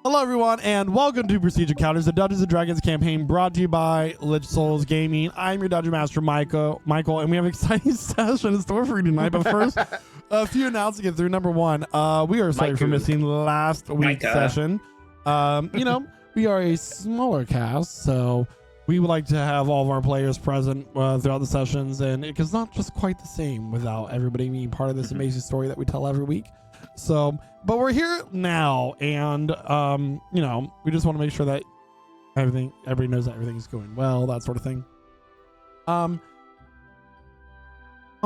Hello, everyone, and welcome to Prestige Encounters, the Dungeons & Dragons campaign brought to you by Lich Souls Gaming. I'm your Dungeon Master, Michael, and we have an exciting session in store for you tonight. But first, a few announcements to get through. Number one, we are sorry for missing last week's session. We are a smaller cast, so we would like to have all of our players present throughout the sessions, and it's not just quite the same without everybody being part of this amazing story that we tell every week. So, but we're here now, and we just want to make sure that everybody knows that everything's going well, that sort of thing. On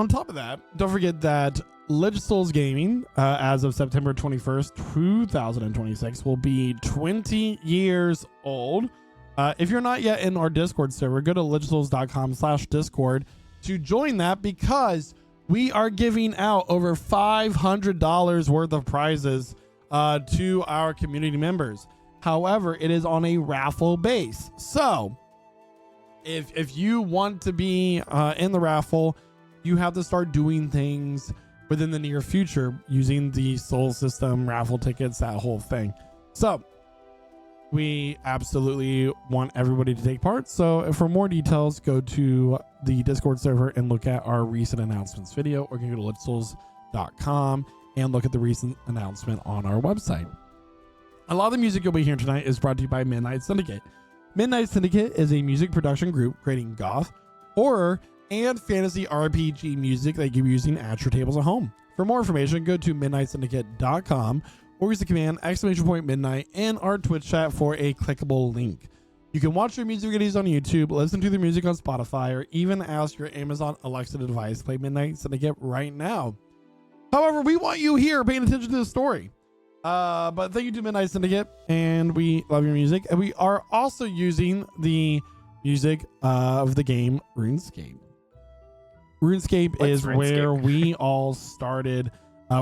top of that, don't forget that Lich Souls Gaming, as of September 21st, 2026, will be 20 years old. If you're not yet in our Discord server, go to lichsouls.com/Discord to join that, because we are giving out over $500 worth of prizes to our community members. However, it is on a raffle base. So if you want to be in the raffle, you have to start doing things within the near future using the soul system, raffle tickets, that whole thing. So we absolutely want everybody to take part. So for more details, go to the Discord server and look at our recent announcements video, or you can go to lichsouls.com and look at the recent announcement on our website. A lot of the music you'll be hearing tonight is brought to you by Midnight Syndicate. Midnight Syndicate is a music production group creating goth, horror, and fantasy RPG music that you'll be using at your tables at home. For more information, go to midnightsyndicate.com or use the command !midnight in our Twitch chat for a clickable link. You can watch your music videos on YouTube, listen to the music on Spotify, or even ask your Amazon Alexa device to play Midnight Syndicate right now. However, we want you here paying attention to the story. But thank you to Midnight Syndicate, and we love your music. And we are also using the music of the game RuneScape. RuneScape is where we all started.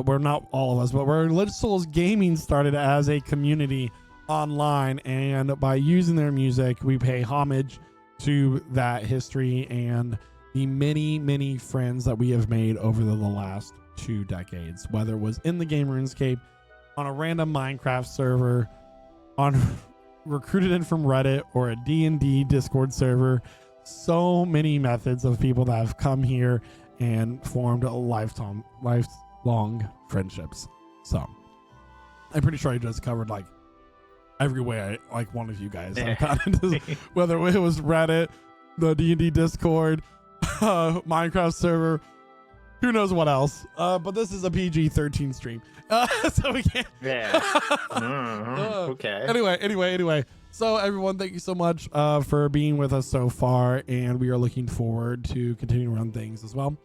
We're not all of us, but where Lich Souls Gaming started as a community online, and by using their music, we pay homage to that history and the many friends that we have made over the last 2 decades, whether it was in the game RuneScape, on a random Minecraft server, on recruited in from Reddit, or a D&D Discord server. So many methods of people that have come here and formed a lifelong friendships. So I'm pretty sure I just covered like every way one of you guys have gotten into, whether it was Reddit, the D&D Discord, Minecraft server, who knows what else. But this is a PG-13 stream, so we can't. Okay. Anyway. So everyone, thank you so much for being with us so far, and we are looking forward to continuing to run things as well.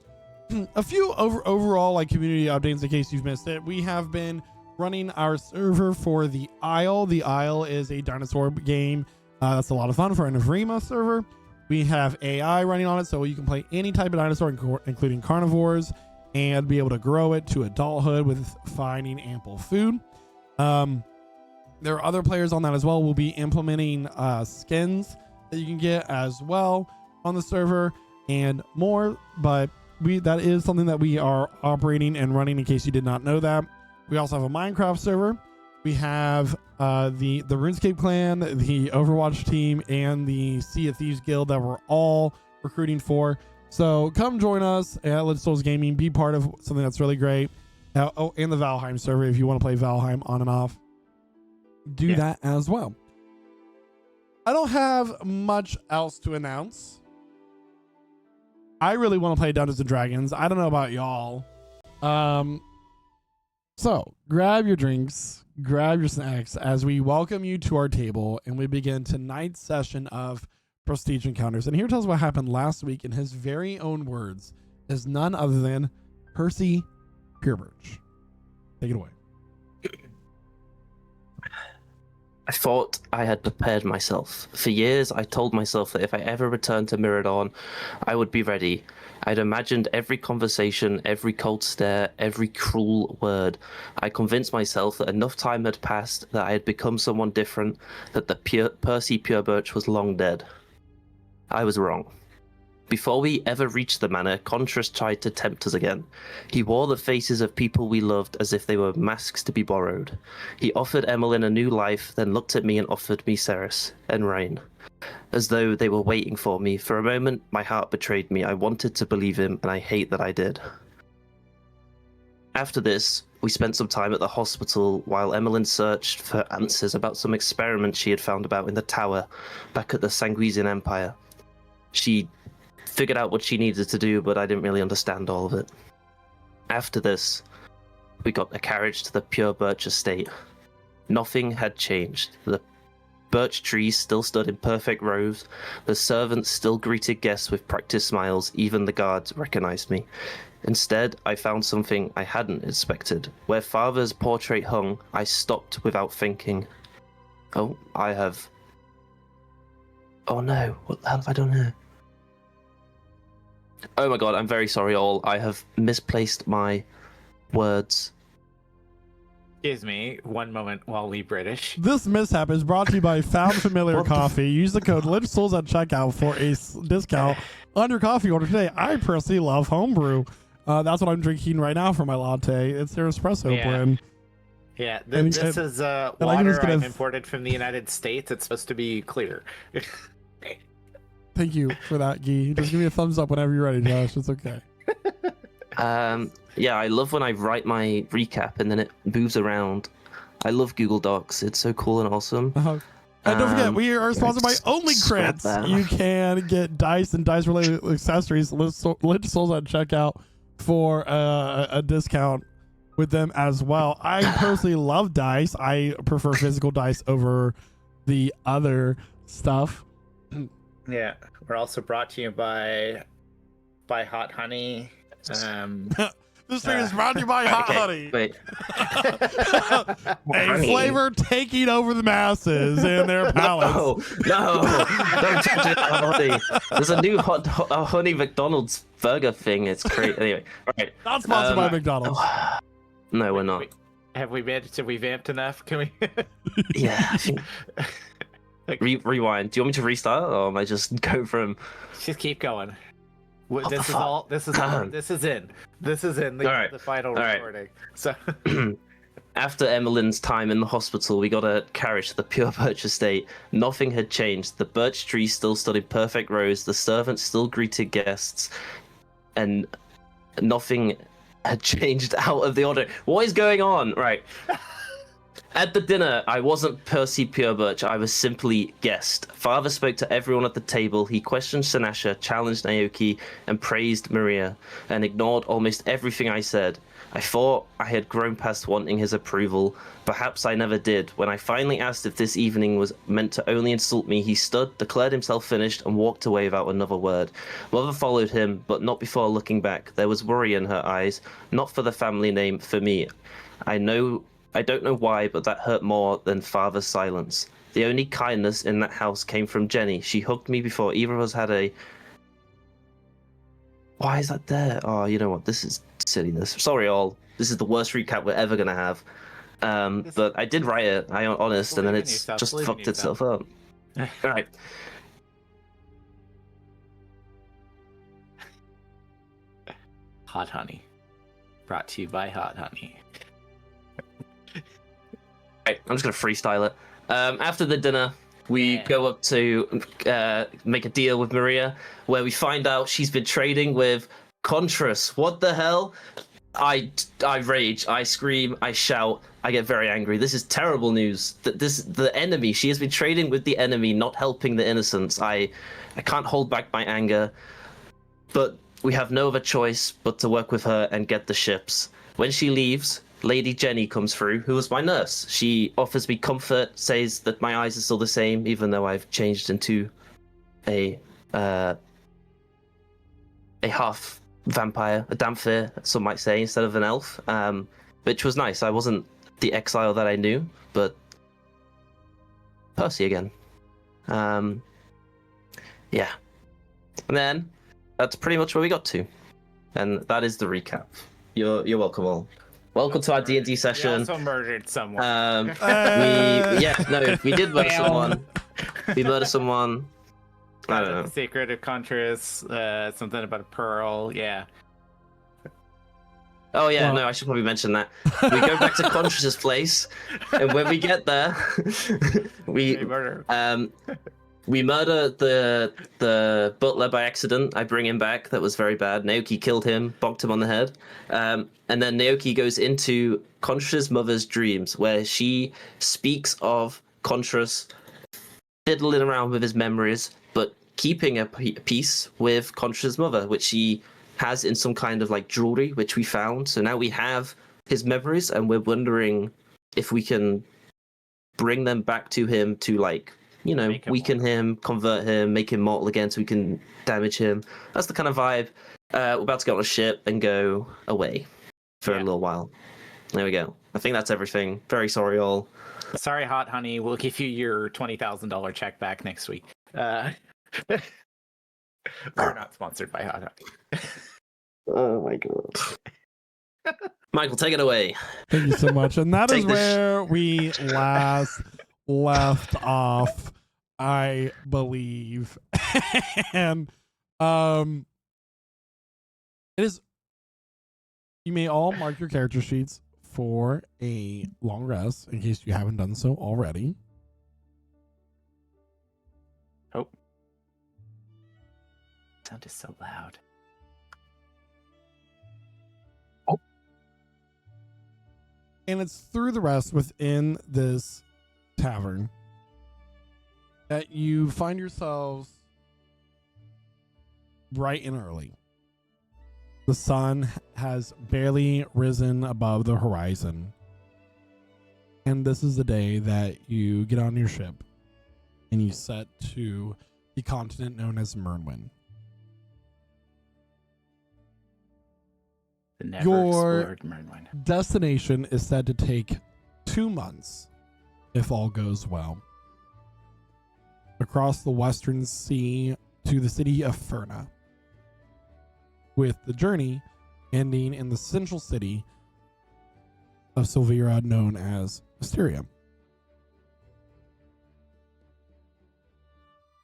A few overall community updates in case you've missed it. We have been running our server for the Isle. The Isle is a dinosaur game that's a lot of fun for an Avrima server. We have AI running on it, so you can play any type of dinosaur, including carnivores, and be able to grow it to adulthood with finding ample food. There are other players on that as well. We'll be implementing skins that you can get as well on the server and more, but that is something that we are operating and running in case you did not know that. We also have a Minecraft server. We have the RuneScape clan, the Overwatch team, and the Sea of Thieves guild that we're all recruiting for. So come join us at Lich Souls Gaming. Be part of something that's really great. And the Valheim server if you want to play Valheim on and off. Do that as well. I don't have much else to announce. I really want to play Dungeons & Dragons. I don't know about y'all. So grab your drinks, grab your snacks as we welcome you to our table and we begin tonight's session of Prestige Encounters. And here tells us what happened last week in his very own words is none other than Percy Purebirch. Take it away. I thought I had prepared myself. For years, I told myself that if I ever returned to Miradon, I would be ready. I'd imagined every conversation, every cold stare, every cruel word. I convinced myself that enough time had passed, that I had become someone different, that the Percy Purebirch was long dead. I was wrong. Before we ever reached the manor, Contras tried to tempt us again. He wore the faces of people we loved as if they were masks to be borrowed. He offered Emmeline a new life, then looked at me and offered me Ceres and Rain, as though they were waiting for me. For a moment, my heart betrayed me. I wanted to believe him, and I hate that I did. After this, we spent some time at the hospital while Emmeline searched for answers about some experiments she had found about in the tower back at the Sanguisian Empire. She figured out what she needed to do, but I didn't really understand all of it. After this, we got a carriage to the Pure Birch estate. Nothing had changed. The birch trees still stood in perfect rows. The servants still greeted guests with practiced smiles. Even the guards recognized me. Instead, I found something I hadn't expected. Where Father's portrait hung, I stopped without thinking. Oh, Oh no, what the hell have I done here? Oh my god, I'm very sorry all. I have misplaced my words. Excuse me, one moment while we British. This mishap is brought to you by Found Familiar What the Coffee. Use the code LYNCHSouls at checkout for a discount on your coffee order today. I personally love homebrew. That's what I'm drinking right now for my latte. It's their espresso Yeah. blend. Yeah, And- this is I'm water just gonna I've imported from the United States. It's supposed to be clear. Thank you for that, Guy. Just give me a thumbs up whenever you're ready, Josh. It's okay. Yeah, I love when I write my recap and then it moves around. I love Google Docs. It's so cool and awesome. And don't forget, we are sponsored by just Only scrap Crits. that. You can get dice and dice-related accessories, Lynch Souls at checkout for a discount with them as well. I personally love dice. I prefer physical dice over the other stuff. Yeah, we're also brought to you by Hot Honey. This thing is brought to you by Hot Okay, Honey. wait. A Honey. flavor taking over the masses in their palates. No, don't touch it, honey. There's a new honey McDonald's burger thing. It's great. Anyway, all right. Not sponsored by McDonald's. No, we're not. Have we managed to revamped enough? Can we? Yeah. I think... Rewind. Do you want me to restart, or am I just go from? Just keep going. What This the is fuck? all. This is in. This is in the, All right. the final All right. recording. So After Emmeline's time in the hospital, we got a carriage to the Pure Birch estate. Nothing had changed. The birch trees still stood in perfect rows. The servants still greeted guests, and nothing had changed out of the order. What is going on? Right. At the dinner, I wasn't Percy Purebirch, I was simply guest. Father spoke to everyone at the table. He questioned Sinasha, challenged Naoki, and praised Maria, and ignored almost everything I said. I thought I had grown past wanting his approval. Perhaps I never did. When I finally asked if this evening was meant to only insult me, he stood, declared himself finished, and walked away without another word. Mother followed him, but not before looking back. There was worry in her eyes, not for the family name, for me. I don't know why, but that hurt more than Father's silence. The only kindness in that house came from Jenny. She hugged me before either of us had a... Why is that there? Oh, you know what? This is silliness. Sorry, all. This is the worst recap we're ever going to have. But I did write it, I'm honest, and then it's just fucked itself up. All right. Hot Honey, brought to you by Hot Honey. Right, I'm just gonna freestyle it. After the dinner, we go up to make a deal with Maria, where we find out she's been trading with Contras. What the hell? I rage, I scream, I shout, I get very angry. This is terrible news. The enemy. She has been trading with the enemy, not helping the innocents. I can't hold back my anger, but we have no other choice but to work with her and get the ships. When she leaves, Lady Jenny comes through, who was my nurse. She offers me comfort, says that my eyes are still the same, even though I've changed into a half vampire, a Damphir, some might say, instead of an elf, which was nice. I wasn't the exile that I knew, but Percy again. Yeah. And then that's pretty much where we got to, and that is the recap. You're welcome all. Welcome to our D&D session. We also murdered someone. We did murder someone. We murdered someone. I don't know. The secret of Contras, something about a pearl. Yeah. Oh yeah, Well- no, I should probably mention that. We go back to Contras' place, and when we get there, we Murder. we murder the butler by accident. I bring him back. That was very bad. Naoki killed him, bonked him on the head. And then Naoki goes into Contras' mother's dreams, where she speaks of Contras fiddling around with his memories, but keeping a piece with Contras' mother, which she has in some kind of like jewelry, which we found. So now we have his memories, and we're wondering if we can bring them back to him to like, you know, weaken him, convert him, make him mortal again so we can damage him. That's the kind of vibe. We're about to get on a ship and go away for a little while. There we go. I think that's everything. Very sorry, all. Sorry, Hot Honey. We'll give you your $20,000 check back next week. We're not sponsored by Hot Honey. Oh my god. Michael, take it away. Thank you so much. And that is Take this where we last left off, I believe. And it is, you may all mark your character sheets for a long rest in case you haven't done so already. Oh. Sound is so loud. And it's through the rest within this tavern that you find yourselves bright and early. The sun has barely risen above the horizon. And this is the day that you get on your ship and you set to the continent known as Mernwin. The never Your explored Mernwin. destination is said to take 2 months if all goes well. Across the western sea to the city of Ferna, with the journey ending in the central city of Silvira known as Mysteria.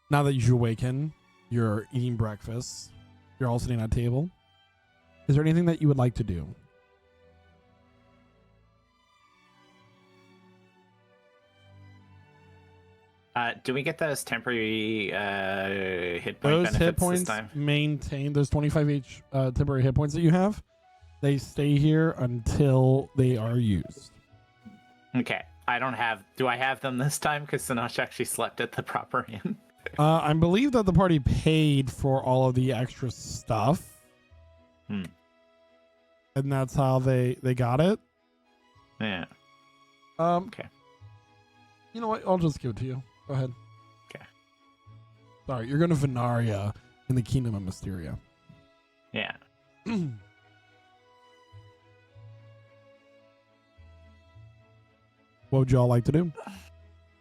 Now that you awaken, you're eating breakfast, you're all sitting at a table. Is there anything that you would like to do? Do we get those temporary hit point Those benefits hit points this time? maintain those 25 each temporary hit points that you have. They stay here until they are used. Okay. I don't have... Do I have them this time? Because Sinosh actually slept at the proper inn. I believe that the party paid for all of the extra stuff. Hmm. And that's how they got it. Yeah. Okay. You know what? I'll just give it to you. Go ahead. Okay. Sorry, you're going to Venaria in the Kingdom of Mysteria. Yeah. What would y'all like to do?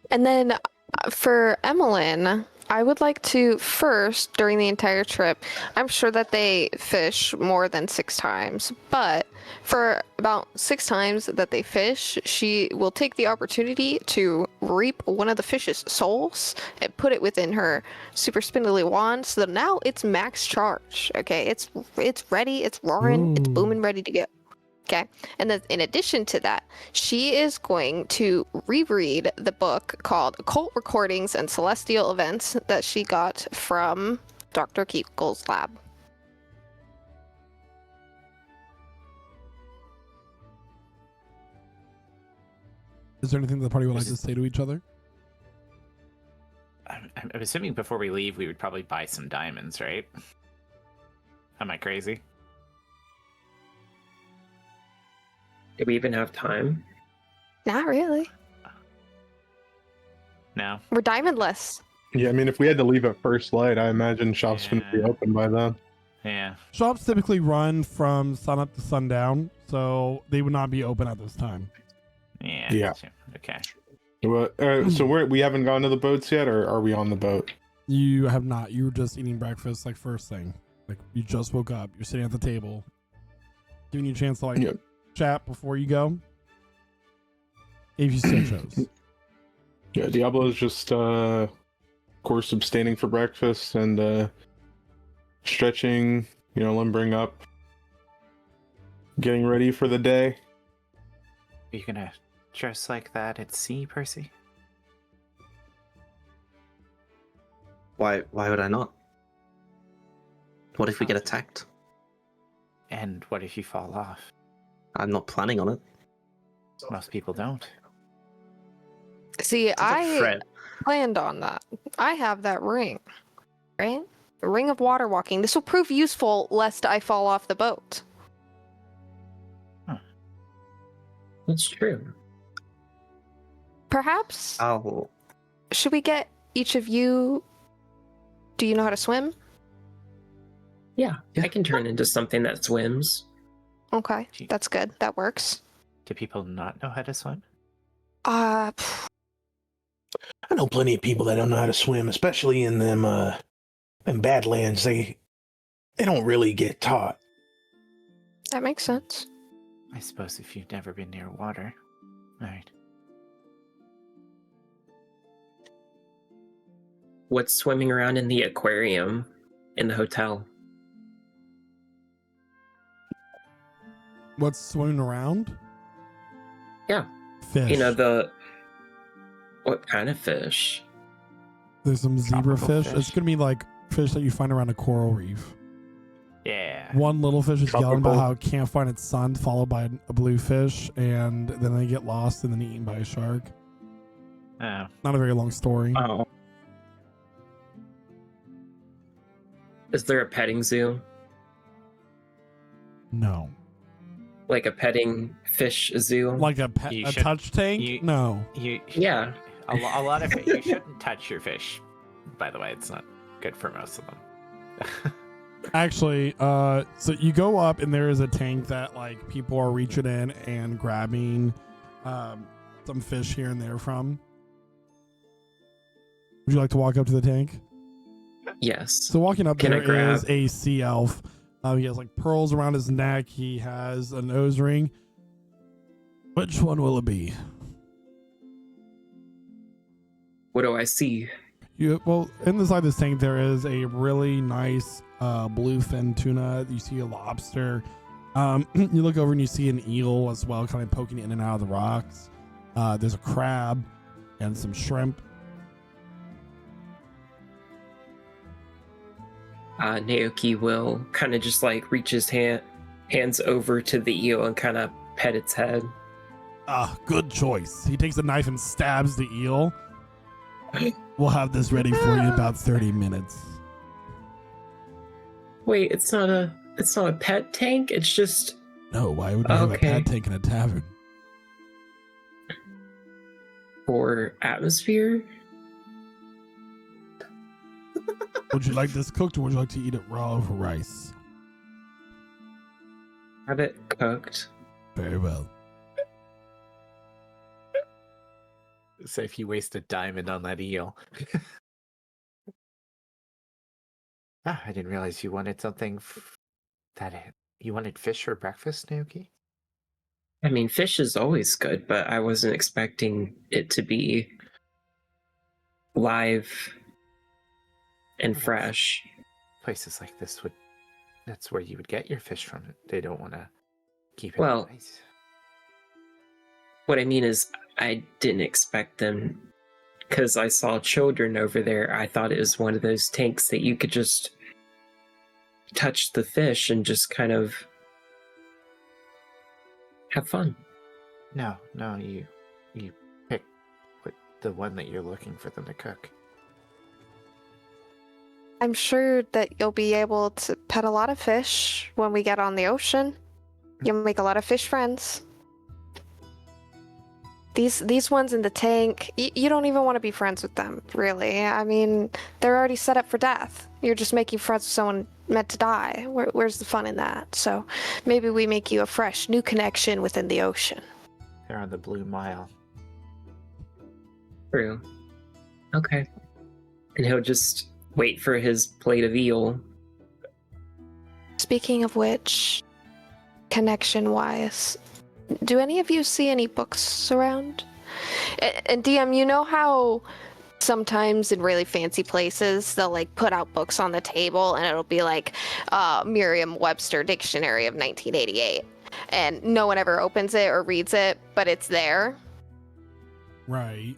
And then for Emmeline, I would like to first, during the entire trip, I'm sure that they fish more than 6 times, but for about 6 times that they fish, she will take the opportunity to reap one of the fish's souls and put it within her super spindly wand, so that now it's max charge. Okay, it's ready, it's roaring, it's booming, ready to go. Okay, and then in addition to that, she is going to reread the book called Occult Recordings and Celestial Events that she got from Dr. Keekel's lab. Is there anything the party would like to say to each other? I'm assuming before we leave, we would probably buy some diamonds, right? Am I crazy? Do we even have time? Not really. No? We're diamondless. Yeah, I mean, if we had to leave at first light, I imagine shops wouldn't be Yeah. open by then. Yeah. Shops typically run from sun up to sundown, so they would not be open at this time. Yeah. Yeah. Gotcha. Okay. So we haven't gone to the boats yet, or are we on the boat? You have not. You were just eating breakfast, like first thing. Like you just woke up. You're sitting at the table, giving you a chance to like Yeah. chat before you go. If you so chose. Yeah, Diablo's just course, abstaining for breakfast and stretching, limbering up, getting ready for the day. Are you gonna dress like that at sea, Percy? Why would I not? What if we get attacked? And what if you fall off? I'm not planning on it. Most people don't. See, I Fred. planned on that. I have that ring, right? The ring of water walking. This will prove useful lest I fall off the boat. That's true. Perhaps, Oh, should we get each of you... Do you know how to swim? Yeah, I can turn into something that swims. Okay, that's good. That works. Do people not know how to swim? Pff, I know plenty of people that don't know how to swim, especially in them badlands. They don't really get taught. that makes sense. I suppose if you've never been near water. Right. What's swimming around in the aquarium in the hotel? What's swimming around? Yeah. Fish. What kind of fish? There's some Tropical zebrafish. fish. It's gonna be like fish that you find around a coral reef. Yeah. One little fish is yelling about Tropical. how it can't find its son, followed by a blue fish, and then they get lost and then eaten by a shark. Oh. Not a very long story. Oh. Is there a petting zoo? No. Like a petting fish zoo? Like a You a should- touch tank? you- No. Yeah. A lot of it. You shouldn't touch your fish. By the way, it's not good for most of them. Actually, so you go up and there is a tank that like people are reaching in and grabbing some fish here and there from. Would you like to walk up to the tank? Yes. So walking up Can I there grab- is a sea elf. He has like pearls around his neck. He has a nose ring. Which one will it be? What do I see? Well, inside this tank there is a really nice bluefin tuna. You see a lobster. You look over and you see an eel as well, kind of poking in and out of the rocks. There's a crab and some shrimp. Naoki will kind of just like reach his hands over to the eel and kind of pet its head. Good choice. He takes a knife and stabs the eel. We'll have this ready for you in about 30 minutes. Wait, it's not a pet tank. It's just No, why would you have a Okay. pet tank in a tavern? for atmosphere. Would you like this cooked or would you like to eat it raw over rice? Have it cooked. Very well. So if you waste a diamond on that eel. I didn't realize you wanted something you wanted fish for breakfast, Naoki? I mean, fish is always good, but I wasn't expecting it to be live and Yes. fresh. Places like this that's where you would get your fish from. They don't want to keep it Well, on ice. What I mean is, I didn't expect them because I saw children over there. I thought it was one of those tanks that you could just touch the fish and just kind of have fun. No, you pick the one that you're looking for them to cook. I'm sure that you'll be able to pet a lot of fish when we get on the ocean. You'll make a lot of fish friends. These ones in the tank, you don't even want to be friends with them, really. I mean, they're already set up for death. You're just making friends with someone meant to die. Where's the fun in that? So maybe we make you a fresh, new connection within the ocean. They're on the Blue Mile. True. Okay. And he'll just wait for his plate of eel. Speaking of which, connection-wise, do any of you see any books around? And DM, you know how sometimes in really fancy places, they'll like put out books on the table and it'll be like Merriam-Webster Dictionary of 1988. And no one ever opens it or reads it, but it's there. Right.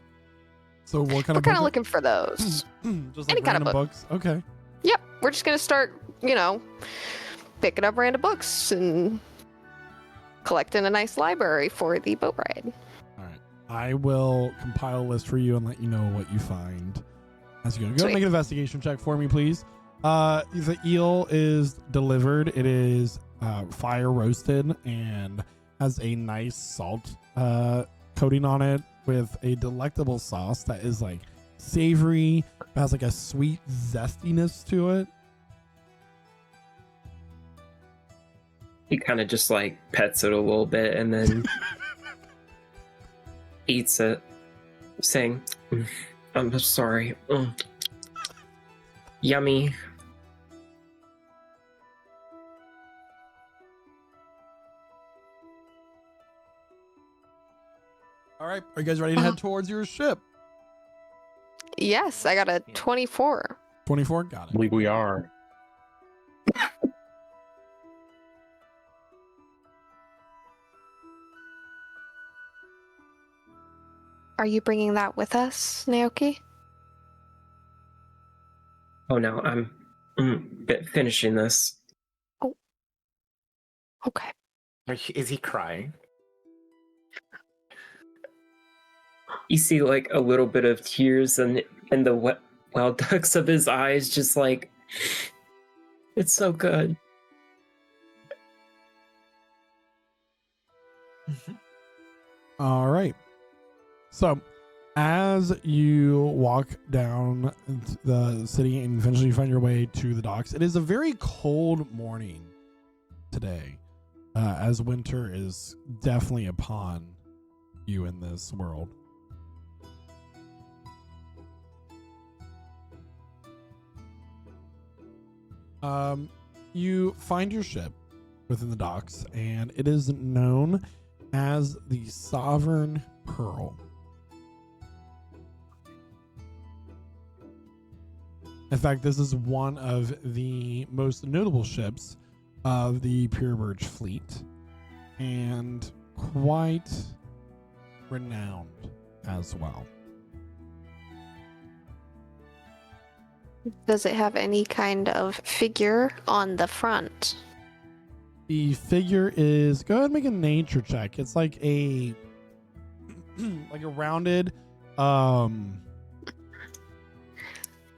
So what kind We're of kind of book? looking for those. Just like any kind of random book. books. Okay. Yep, we're just gonna start, picking up random books and collecting a nice library for the boat ride. All right. I will compile a list for you and let you know what you find as you go. Go Sweet. and make an investigation check for me, please. The eel is delivered. It is fire roasted and has a nice salt coating on it with a delectable sauce that is like savory, has like a sweet zestiness to it. He kind of just like pets it a little bit and then eats it, saying, I'm sorry. Yummy. All right. Are you guys ready to head towards your ship? Yes, I got a 24. 24? Got I it. believe we are. Are you bringing that with us, Naoki? Oh no, I'm finishing this. Okay. Is he crying? You see like a little bit of tears and the wild ducks of his eyes, just like, it's so good. All right. So, as you walk down the city and eventually find your way to the docks, it is a very cold morning today, as winter is definitely upon you in this world. You find your ship within the docks, and it is known as the Sovereign Pearl. In fact, this is one of the most notable ships of the Pure Birch fleet and quite renowned as well. Does it have any kind of figure on the front? The figure is, go ahead and make a nature check. It's like a like a rounded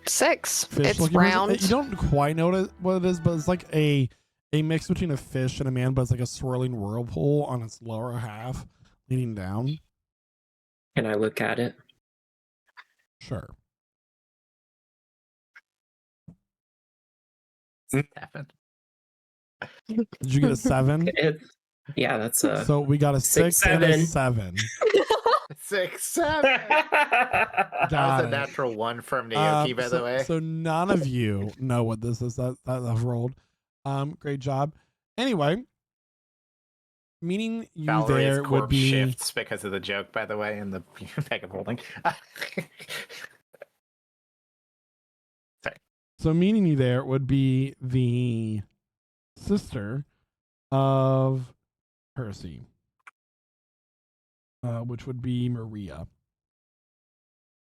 6. fish It's looking person. round. You don't quite know what it is, but it's like a mix between a fish and a man, but it's like a swirling whirlpool on its lower half leaning down. Can I look at it? Sure. 7. Did you get a 7? Yeah, that's a So we got a 6 and a 7. 6, 7. That Got was a it. natural 1 from Naoki, by the way. So none of you know what this is that I've rolled. Great job. Anyway, meaning you Valerie's there would corpse be shifts because of the joke, by the way, in the bag of holding. Sorry. so meeting you there would be the sister of Percy, which would be Maria.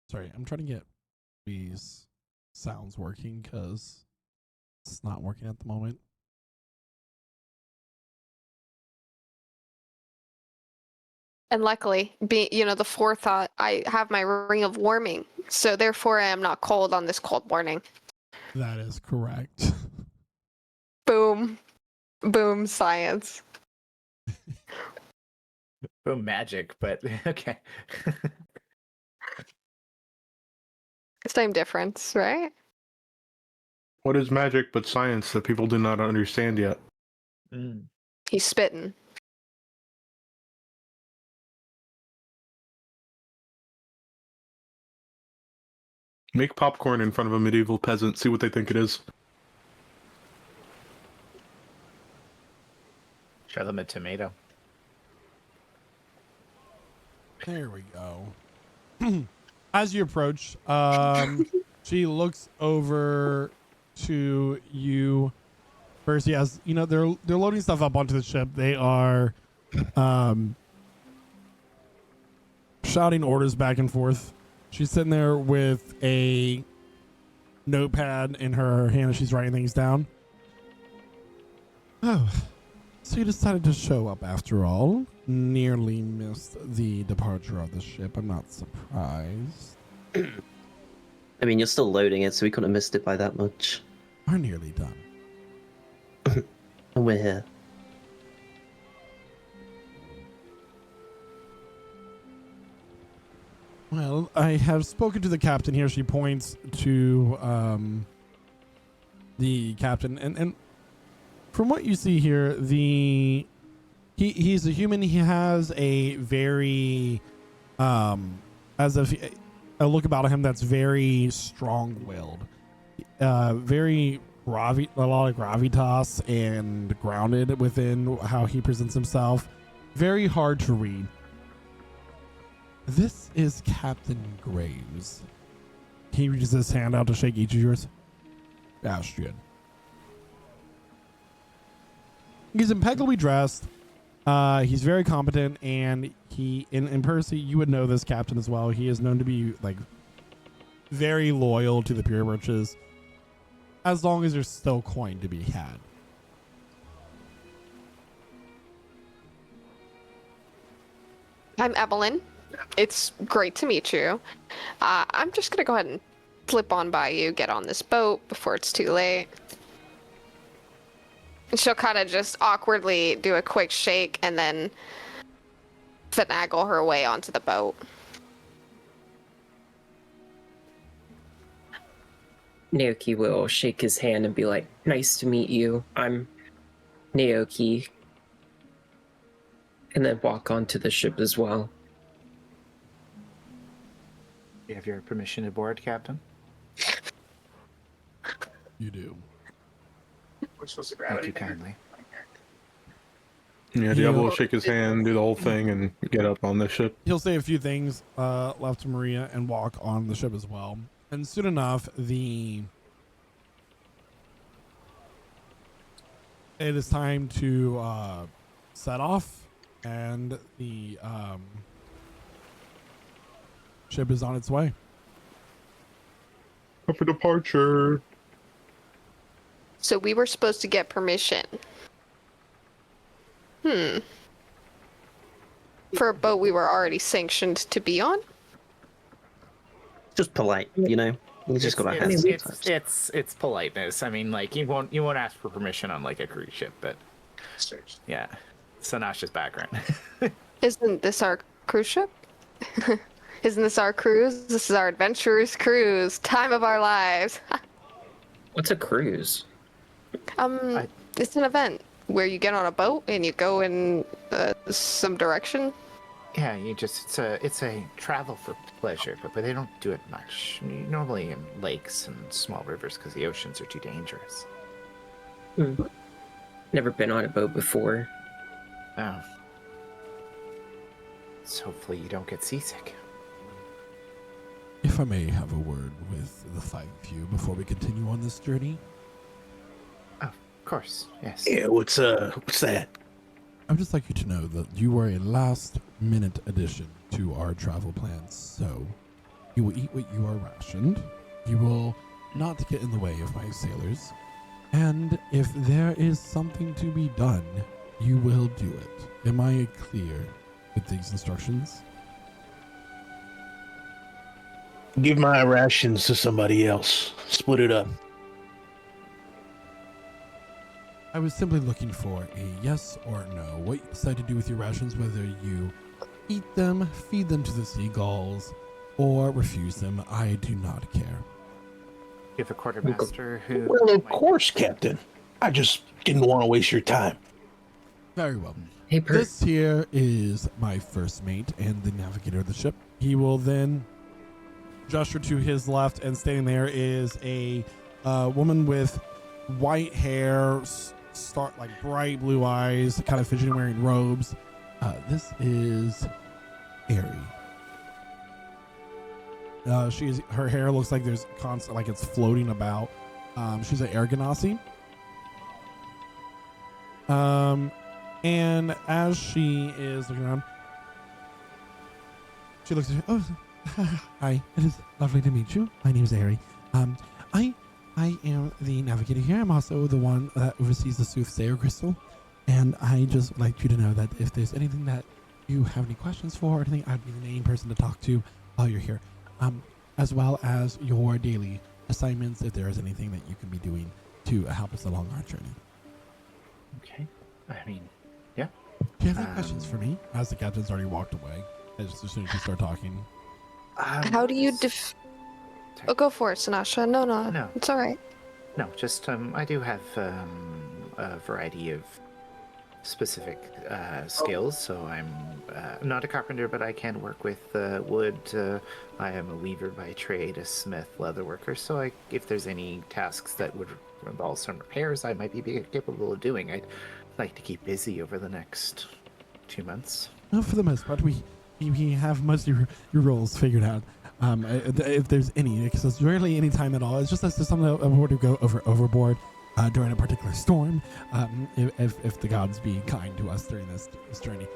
Sorry, I'm trying to get these sounds working because it's not working at the moment. And luckily, the forethought, I have my ring of warming, so therefore I am not cold on this cold morning. That is correct. Boom. Boom, science. Oh, magic, but okay. Same difference, right? What is magic but science that people do not understand yet? Mm. He's spitting. Make popcorn in front of a medieval peasant, see what they think it is. Show them a tomato. There we go. As you approach, she looks over to you, Percy. As you know, they're loading stuff up onto the ship. They are shouting orders back and forth. She's sitting there with a notepad in her hand and she's writing things down. Oh, so you decided to show up after all. Nearly missed the departure of the ship. I'm not surprised. I mean, you're still loading it, so we couldn't have missed it by that much. We're nearly done. And we're here. Well, I have spoken to the captain here. She points to the captain, and from what you see here, he's a human. He has a very as if a look about him that's very strong-willed, very a lot of gravitas and grounded within how he presents himself. Very hard to read. This is Captain Graves. He reaches his hand out to shake each of yours. Bastion. He's impeccably dressed. He's very competent, and he in Percy, you would know this captain as well. He is known to be like very loyal to the Pure Birches, as long as there's still coin to be had. I'm Evelyn. It's great to meet you. I'm just gonna go ahead and slip on by you, get on this boat before it's too late. And she'll kind of just awkwardly do a quick shake and then finagle her way onto the boat. Naoki will shake his hand and be like, "Nice to meet you. I'm Naoki." And then walk onto the ship as well. You have your permission to board, Captain? You do. We're supposed to Thank you kindly. Yeah, Diablo will shake his hand, do the whole thing, and get up on the ship. He'll say a few things left to Maria and walk on the ship as well. And soon enough, it is time to set off, and the ship is on its way. Up for departure. So we were supposed to get permission. For a boat we were already sanctioned to be on? Just polite, you know. You just gotta have It's politeness. I mean, like you won't ask for permission on like a cruise ship, but yeah, Sanash's background. Isn't this our cruise ship? Isn't this our cruise? This is our adventurous cruise. Time of our lives. What's a cruise? It's an event where you get on a boat and you go in some direction. Yeah, it's a travel for pleasure, but they don't do it much. Normally in lakes and small rivers because the oceans are too dangerous. Never been on a boat before. Oh. So hopefully you don't get seasick. If I may have a word with the five of you before we continue on this journey. Oh, of course, yes. Yeah, what's that? I would just like you to know that you were a last-minute addition to our travel plans, so you will eat what you are rationed, you will not get in the way of my sailors, and if there is something to be done, you will do it. Am I clear with these instructions? Give my rations to somebody else. Split it up. I was simply looking for a yes or no. What you decide to do with your rations, whether you eat them, feed them to the seagulls, or refuse them, I do not care. You have a quartermaster who... Well, of course, Captain. I just didn't want to waste your time. Very well. Hey, This here is my first mate and the navigator of the ship. He will then gesture to his left, and standing there is a woman with white hair, like bright blue eyes, kind of fidgeting, wearing robes. This is Ari. Her hair looks like there's constant, like it's floating about. She's an air ganassi. And as she is looking around, she looks at you. Oh, hi. It is lovely to meet you. My name is Ari. I am the navigator here. I'm also the one that oversees the soothsayer crystal. And I just would like you to know that if there's anything that you have any questions for or anything, I'd be the main person to talk to while you're here. As well as your daily assignments, if there is anything that you can be doing to help us along our journey. Okay. I mean, yeah. Do you have any questions for me? As the captain's already walked away, as soon as you start talking. How do you Oh, go for it, Sinasha. No. It's all right. No, just I do have a variety of specific skills. So I'm not a carpenter, but I can work with wood. I am a weaver by trade, a smith, leather worker. So if there's any tasks that would involve some repairs, I might be capable of doing. I'd like to keep busy over the next 2 months. No, for the most part, we have most of your roles figured out. If there's any, because there's rarely any time at all. It's just that there's something that were to go overboard during a particular storm, if the gods be kind to us during this journey,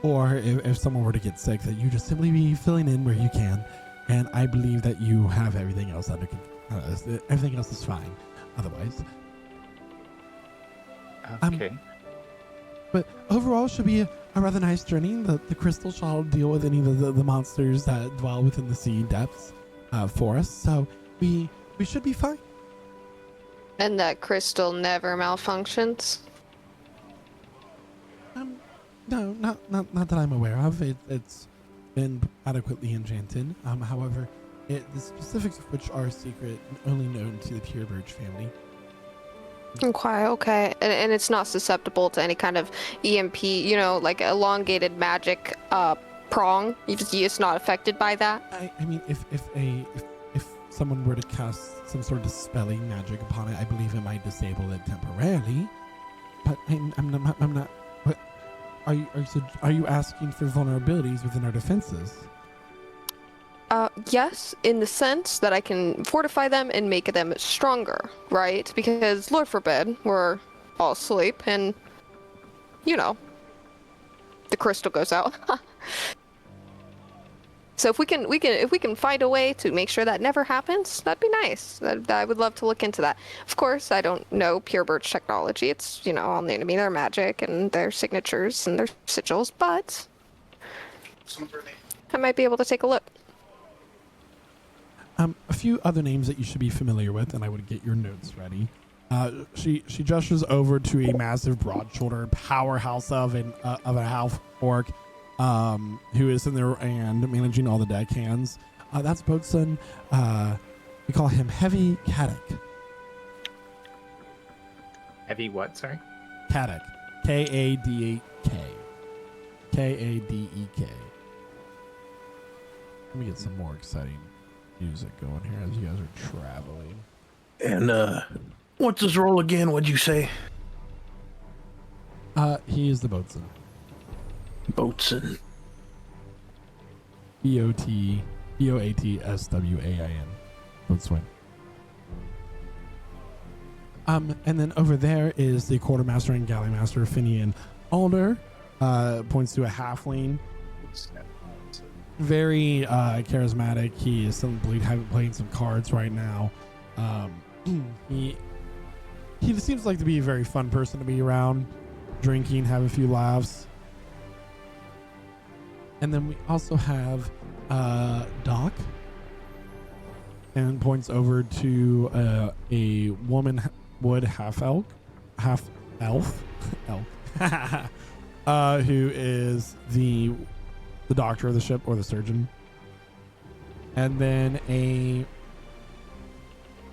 or if someone were to get sick, that you just simply be filling in where you can. And I believe that you have everything else under control. Everything else is fine. Otherwise. Okay. But overall, should be a rather nice journey. The crystal shall deal with any of the monsters that dwell within the sea depths for us. So we should be fine. And that crystal never malfunctions? No, not that I'm aware of. It's been adequately enchanted. However, the specifics of which are secret, only known to the Pure Birch family. Okay. And it's not susceptible to any kind of EMP, like elongated magic prong. It's not affected by that. I mean, if someone were to cast some sort of dispelling magic upon it, I believe it might disable it temporarily. But I'm not. What are you asking for vulnerabilities within our defenses? Yes, in the sense that I can fortify them and make them stronger, right? Because Lord forbid we're all asleep and, the crystal goes out. So if we can find a way to make sure that never happens, that'd be nice. I would love to look into that. Of course, I don't know Pure Birch technology. It's all new to me. Their magic and their signatures and their sigils, but I might be able to take a look. A few other names that you should be familiar with, and I would get your notes ready. She gestures over to a massive, broad-shouldered powerhouse of a half orc, who is in there and managing all the deckhands. That's Boatswain. We call him Heavy Kadek. Heavy what? Sorry. Kadek. Kadek. Kadek. Let me get some more exciting music going here as you guys are traveling. And what's his role again? What'd you say? He is the boatswain. Boatswain. Boatswain. Boatswain. And then over there is the quartermaster and galley master, Finian Alder. Points to a halfling. Very charismatic. He is still playing some cards right now. He seems like to be a very fun person to be around, drinking, have a few laughs. And then we also have Doc, and points over to a woman wood half elf, who is the doctor of the ship, or the surgeon. And then a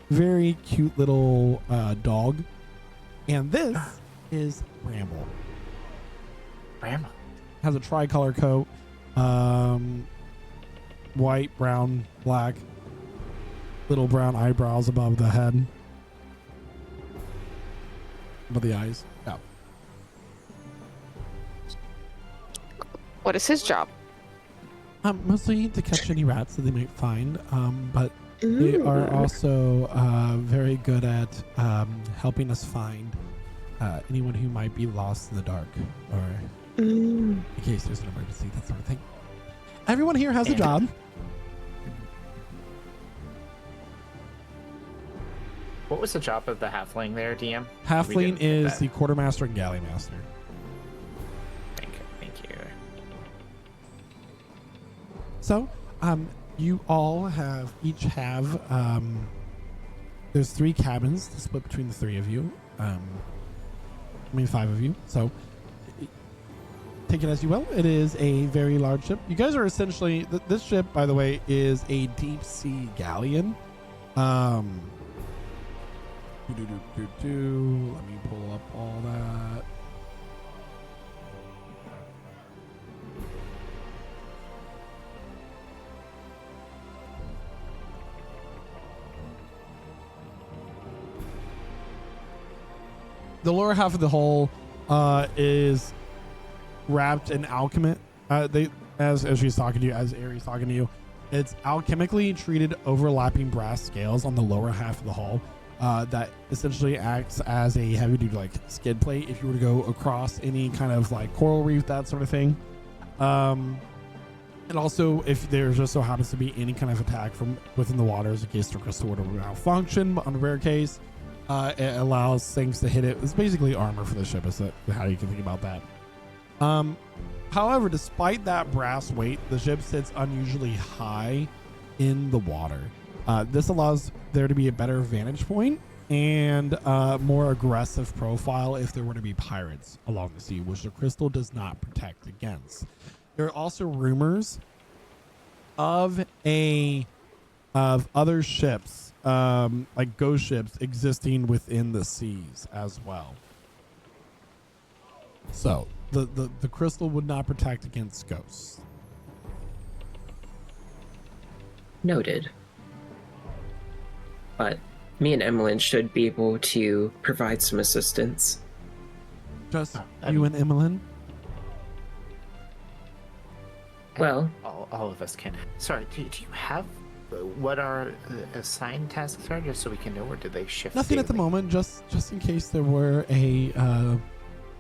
very cute little dog. And this is Bramble. Bramble has a tricolor coat, white, brown, black, little brown eyebrows above the head, above the eyes. Yeah. What is his job? Mostly to catch any rats that they might find, but they are also very good at helping us find anyone who might be lost in the dark, or in case there's an emergency, that sort of thing. Everyone here has a job. What was the job of the halfling there, DM? Halfling is the quartermaster and galley master. Thank you. So, you all each have, there's 3 cabins to split between the 3 of you. 5 of you. So, take it as you will. It is a very large ship. You guys are essentially, this ship, by the way, is a deep sea galleon. Let me pull up all that. The lower half of the hull is wrapped in alchemy. As she's talking to you, as Aries talking to you, it's alchemically treated overlapping brass scales on the lower half of the hull that essentially acts as a heavy duty like skid plate if you were to go across any kind of like coral reef, that sort of thing. And also if there just so happens to be any kind of attack from within the waters in case the crystal were to malfunction, on a rare case, it allows things to hit it. It's basically armor for the ship, is how you can think about that. However, despite that brass weight, the ship sits unusually high in the water. This allows there to be a better vantage point and more aggressive profile if there were to be pirates along the sea, which the crystal does not protect against. There are also rumors of other ships, like ghost ships, existing within the seas as well. So the crystal would not protect against ghosts. Noted. But me and Emmeline should be able to provide some assistance. Just you and Emmeline? Well, all of us can. Sorry, do you have what our assigned tasks are, just so we can know, or do they shift? Nothing at the moment, just in case there were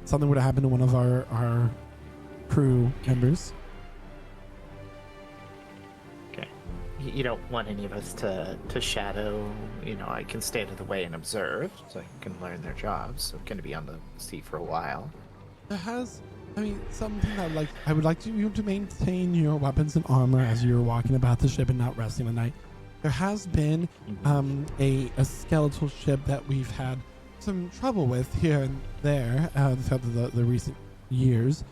something were to happen to one of our crew members. Okay. You don't want any of us to shadow. I can stay out of the way and observe, so I can learn their jobs. So I'm going to be on the sea for a while. Something that I would like you to maintain your weapons and armor as you're walking about the ship and not resting at night. There has been a skeletal ship that we've had some trouble with here and there throughout the recent years.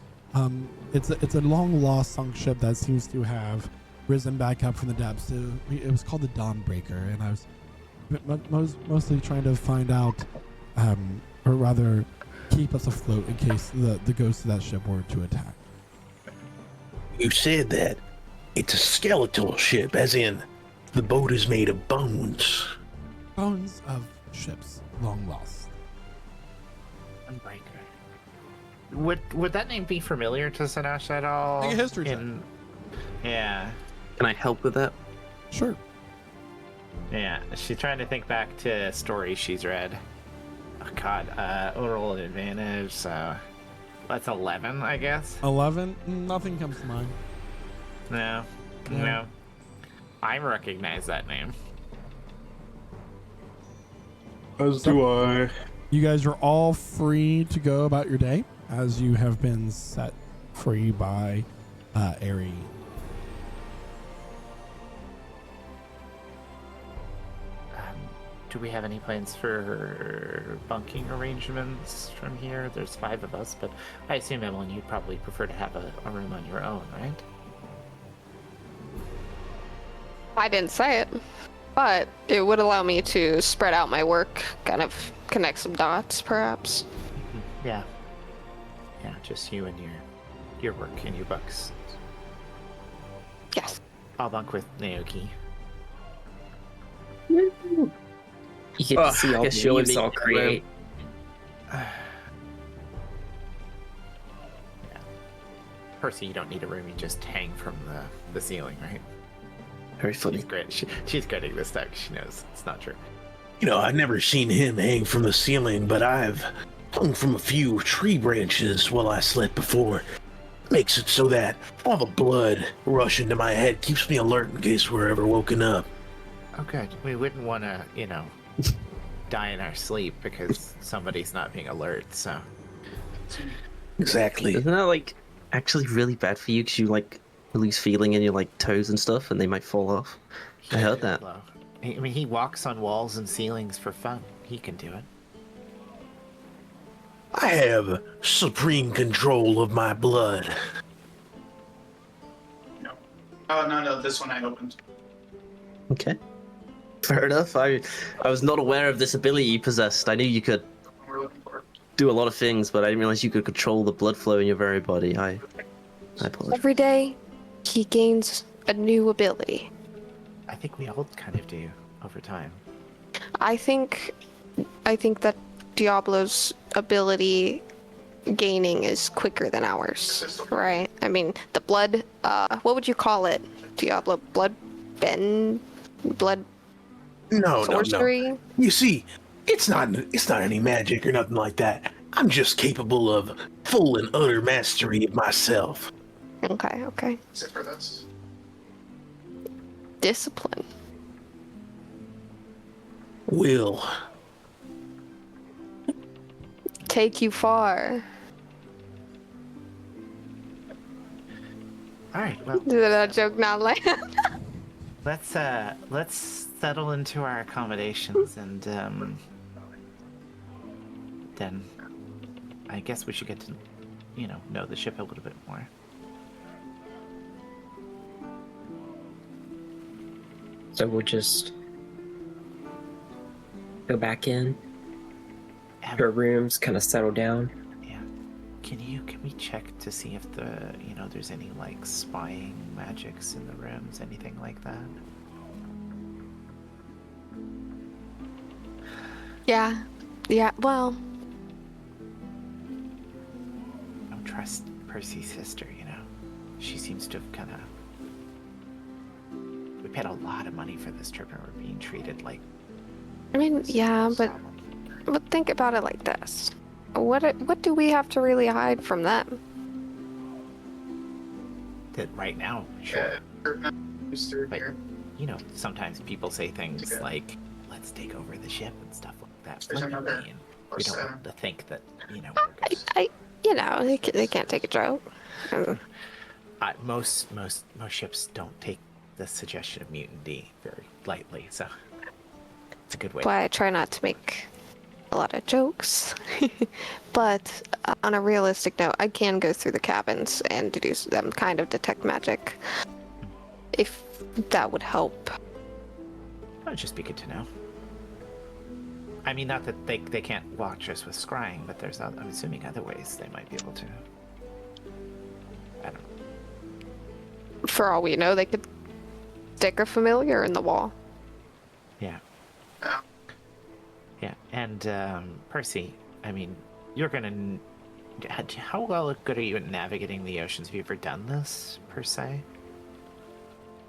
It's a long lost sunk ship that seems to have risen back up from the depths. It was called the Dawnbreaker, and I was mostly trying to find out, or rather keep us afloat in case the ghosts of that ship were to attack. You said that it's a skeletal ship, as in the boat is made of bones. Bones of ships long lost. Unbreaker. Would that name be familiar to Sanash at all? Make a history check. Yeah. Can I help with that? Sure. Yeah, she's trying to think back to stories she's read. Oh God, oral advantage, so that's 11, I guess. 11? Nothing comes to mind. No. I recognize that name. As do I. You guys are all free to go about your day as you have been set free by Aerie. Do we have any plans for bunking arrangements from here? There's 5 of us, but I assume, Emmeline, you'd probably prefer to have a room on your own, right? I didn't say it, but it would allow me to spread out my work, kind of connect some dots, perhaps. Yeah, just you and your work and your books. Yes. I'll bunk with Naoki. you get to see all the leaves I'll create. Percy, you don't need a room. You just hang from the ceiling, right? Very funny. She's great. She's getting this stuff. She knows it's not true. You know, I've never seen him hang from the ceiling, but I've hung from a few tree branches while I slept before. Makes it so that all the blood rushing to my head keeps me alert in case we're ever woken up. Oh, good. We wouldn't want to, die in our sleep because somebody's not being alert. So Exactly. Isn't that like actually really bad for you because you like lose feeling in your like toes and stuff and they might fall off? I heard that. Well, I mean, he walks on walls and ceilings for fun. He can do it. I have supreme control of my blood. No. Oh, no, this one I opened. Okay. Fair enough. I was not aware of this ability you possessed. I knew you could We're looking for. do a lot of things, but I didn't realize you could control the blood flow in your very body. I apologize. Every day, he gains a new ability. I think we all kind of do over time. I think that Diablo's ability gaining is quicker than ours, right? I mean, the blood, what would you call it, Diablo? Blood No. sorcery? You see, it's not any magic or nothing like that. I'm just capable of full and utter mastery of myself. Okay. Is it for this? Discipline. Will. Take you far. All right. Well, Did that joke not land? let's settle into our accommodations and then I guess we should get to know the ship a little bit more. So we'll just go back in to our rooms, kind of settle down. Yeah. Can we check to see if there's any like spying magics in the rooms, anything like that? Yeah, well, I don't trust Percy's sister, She seems to have kind of... We paid a lot of money for this trip and we're being treated like... I mean, yeah, but think about it like this. What do we have to really hide from them? That right now, sure. Who's through But, here? sometimes people say things Okay. like, let's take over the ship and stuff like that. There's another flippantly, and we don't person. want to think that, we're good. They can't take a joke. Most ships don't take the suggestion of mutiny very lightly, so it's a good way. Why I try not to make a lot of jokes. But on a realistic note, I can go through the cabins and deduce them, kind of detect magic. If that would help. That would just be good to know. I mean, not that they can't watch us with scrying, but I'm assuming other ways they might be able to. I don't know. For all we know, they could stick a familiar in the wall. Yeah. Oh. Yeah, and Percy, I mean, you're gonna... How well good are you at navigating the oceans? Have you ever done this, per se?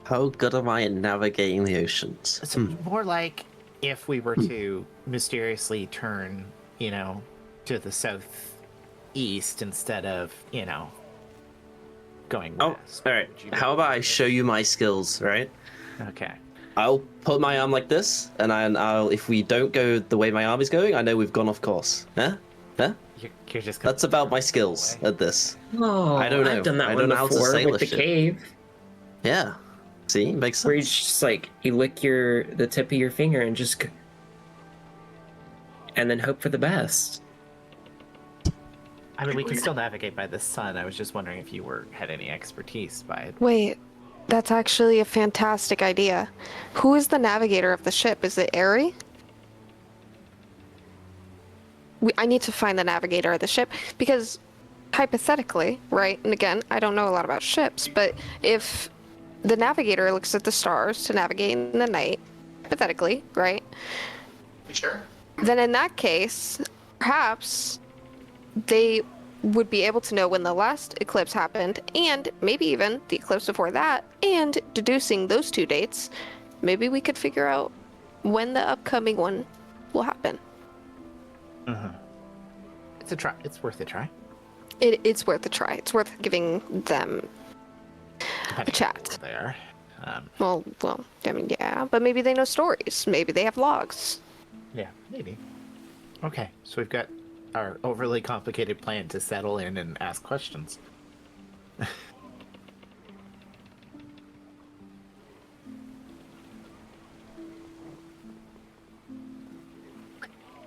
How good am I at navigating the oceans? It's more like if we were to mysteriously turn, to the southeast instead of, going Oh, west. alright. Would you be How able about to I do show you my skills, right? that? Okay. I'll put my arm like this, and I'll if we don't go the way my arm is going, I know we've gone off course. Huh? You're just gonna... That's about my skills at this. Oh, I don't know. I've done that I one don't know how to before sail with a the ship. cave, Yeah. See? Makes where you sense. just like you lick the tip of your finger and just and then hope for the best. I mean, we can still navigate by the sun. I was just wondering if you had any expertise by it. Wait, that's actually a fantastic idea. Who is the navigator of the ship? Is it Aerie? I need to find the navigator of the ship because hypothetically, right, and again, I don't know a lot about ships, but if the navigator looks at the stars to navigate in the night, hypothetically, right, You sure? then in that case, perhaps they would be able to know when the last eclipse happened, and maybe even the eclipse before that, and deducing those 2 dates, maybe we could figure out when the upcoming one will happen. It's a try. It's worth a try. It's worth a try. It's worth giving them Depending a chat. on who they are. Well, I mean, yeah, but maybe they know stories. Maybe they have logs. Yeah, maybe. Okay, so we've got our overly complicated plan to settle in and ask questions.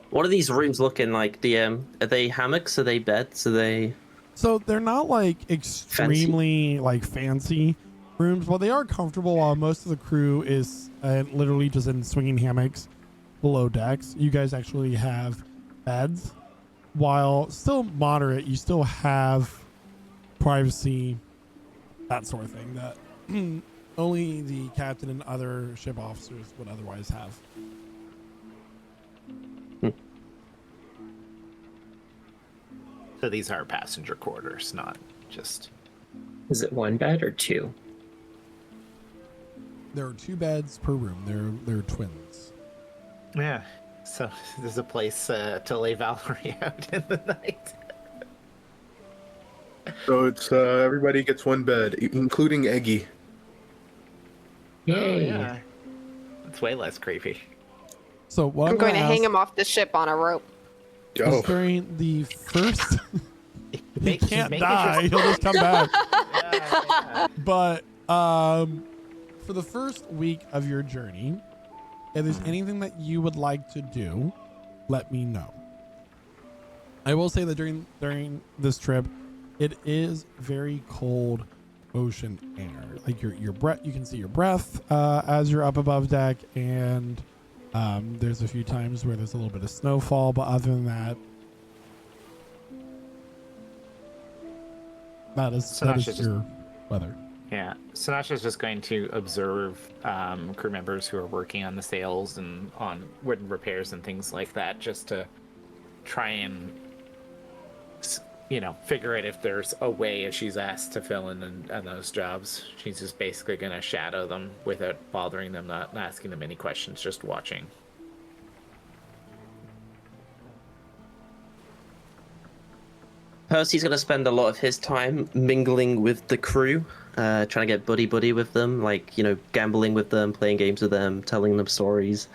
What are these rooms looking like, DM? Are they hammocks? Are they beds? Are they... So they're not like extremely like fancy rooms, but they are comfortable while most of the crew is literally just in swinging hammocks below decks. You guys actually have beds. While still moderate, you still have privacy, that sort of thing that only the captain and other ship officers would otherwise have. So these are passenger quarters, not just... Is it 1 bed or 2? There are 2 beds per room. They're twins. Yeah, so there's a place to lay Valerie out in the night. So it's everybody gets 1 bed, including Eggy. Yay. Oh, yeah. It's way less creepy. So what I'm going to ask hang him off the ship on a rope. is Oh, during the first. He Make- can't make it die. just- He'll just come back. Yeah. But for the first week of your journey, if there's anything that you would like to do, let me know. I will say that during this trip, it is very cold ocean air. Like your breath, you can see your breath as you're up above deck, and there's a few times where there's a little bit of snowfall, but other than that, that is your weather. Yeah, Sinasha's just going to observe crew members who are working on the sails and on wooden repairs and things like that, just to try and, figure out if there's a way, if she's asked to fill in those jobs. She's just basically going to shadow them without bothering them, not asking them any questions, just watching. Percy's going to spend a lot of his time mingling with the crew, trying to get buddy with them, like, gambling with them, playing games with them, telling them stories,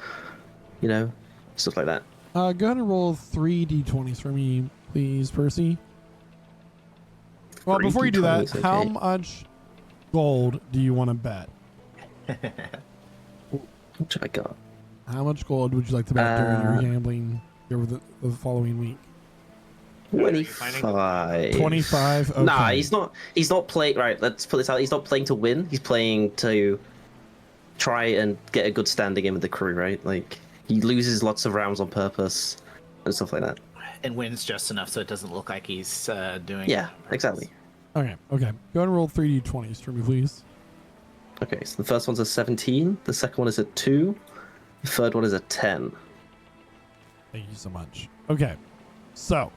stuff like that. Go ahead and roll 3 d20s for me, please, Percy. Well, 3 before you do that, D20s, how okay. much gold do you want to bet? What should I got? How much gold would you like to bet during your gambling over the following week? 25. 25? Okay. Nah, he's not playing. Right, let's put this out. He's not playing to win. He's playing to try and get a good standing in with the crew, right? Like, he loses lots of rounds on purpose and stuff like that. And wins just enough so it doesn't look like he's doing... Yeah, exactly. Okay. Go ahead and roll 3 d20s for me, please. Okay, so the first one's a 17, the second one is a 2, the third one is a 10. Thank you so much. Okay. So,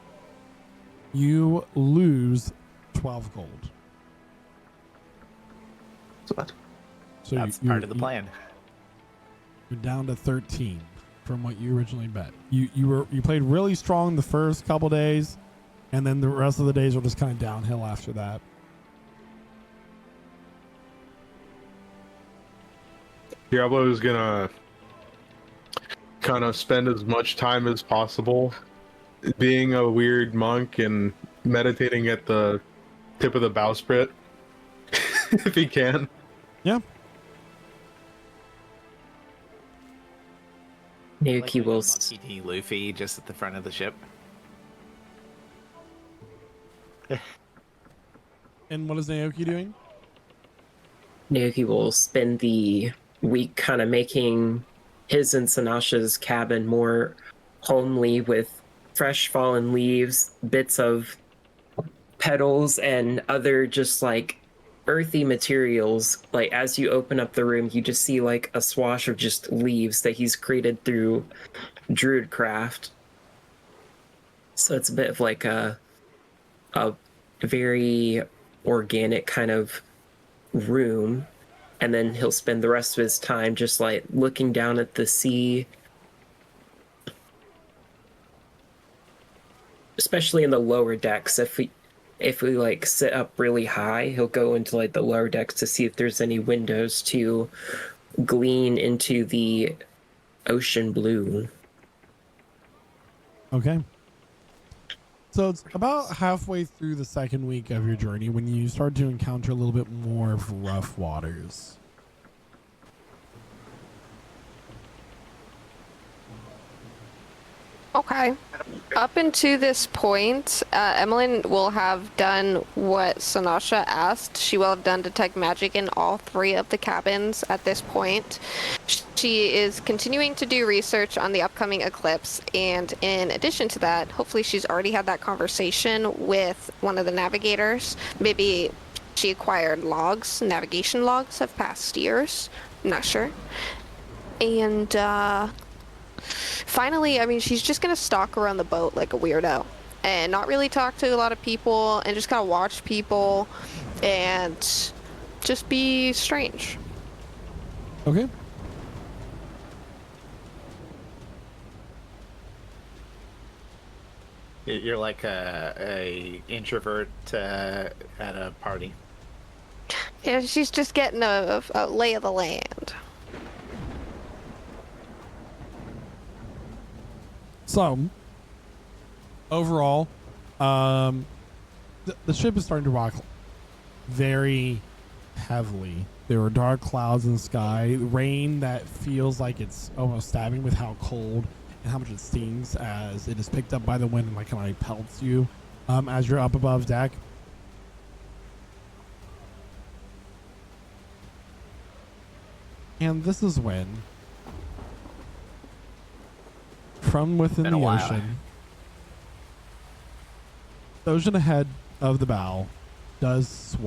you lose 12 gold. Not bad. So That's part of the plan. You're down to 13 from what you originally bet. You played really strong the first couple days, and then the rest of the days were just kind of downhill after that. Diablo is gonna kind of spend as much time as possible being a weird monk and meditating at the tip of the bowsprit if he can. Yeah. Naoki will. Monkey D. Luffy just at the front of the ship. And what is Naoki doing? Naoki will spend the week kind of making his and Sinasha's cabin more homely with fresh fallen leaves, bits of petals, and other just like earthy materials. Like as you open up the room, you just see like a swash of just leaves that he's created through Druidcraft. So it's a bit of like a a very organic kind of room, and then he'll spend the rest of his time just like looking down at the sea, especially in the lower decks. If we like sit up really high, he'll go into like the lower decks to see if there's any windows to glean into the ocean blue. Okay. So it's about halfway through the second week of your journey when you start to encounter a little bit more of rough waters. Okay. Up until this point, Emmeline will have done what Sanasha asked. She will have done detect magic in all 3 of the cabins at this point. She is continuing to do research on the upcoming eclipse, and in addition to that, hopefully she's already had that conversation with one of the navigators. Maybe she acquired logs, navigation logs of past years. I'm not sure. And, finally, I mean, she's just gonna stalk around the boat like a weirdo and not really talk to a lot of people and just kind of watch people and just be strange. Okay. You're like a introvert at a party. Yeah, she's just getting a lay of the land. So, overall, the ship is starting to rock very heavily. There are dark clouds in the sky, rain that feels like it's almost stabbing with how cold and how much it stings as it is picked up by the wind and like kind of pelts you as you're up above deck. And this is when, from within the ocean ahead of the bow does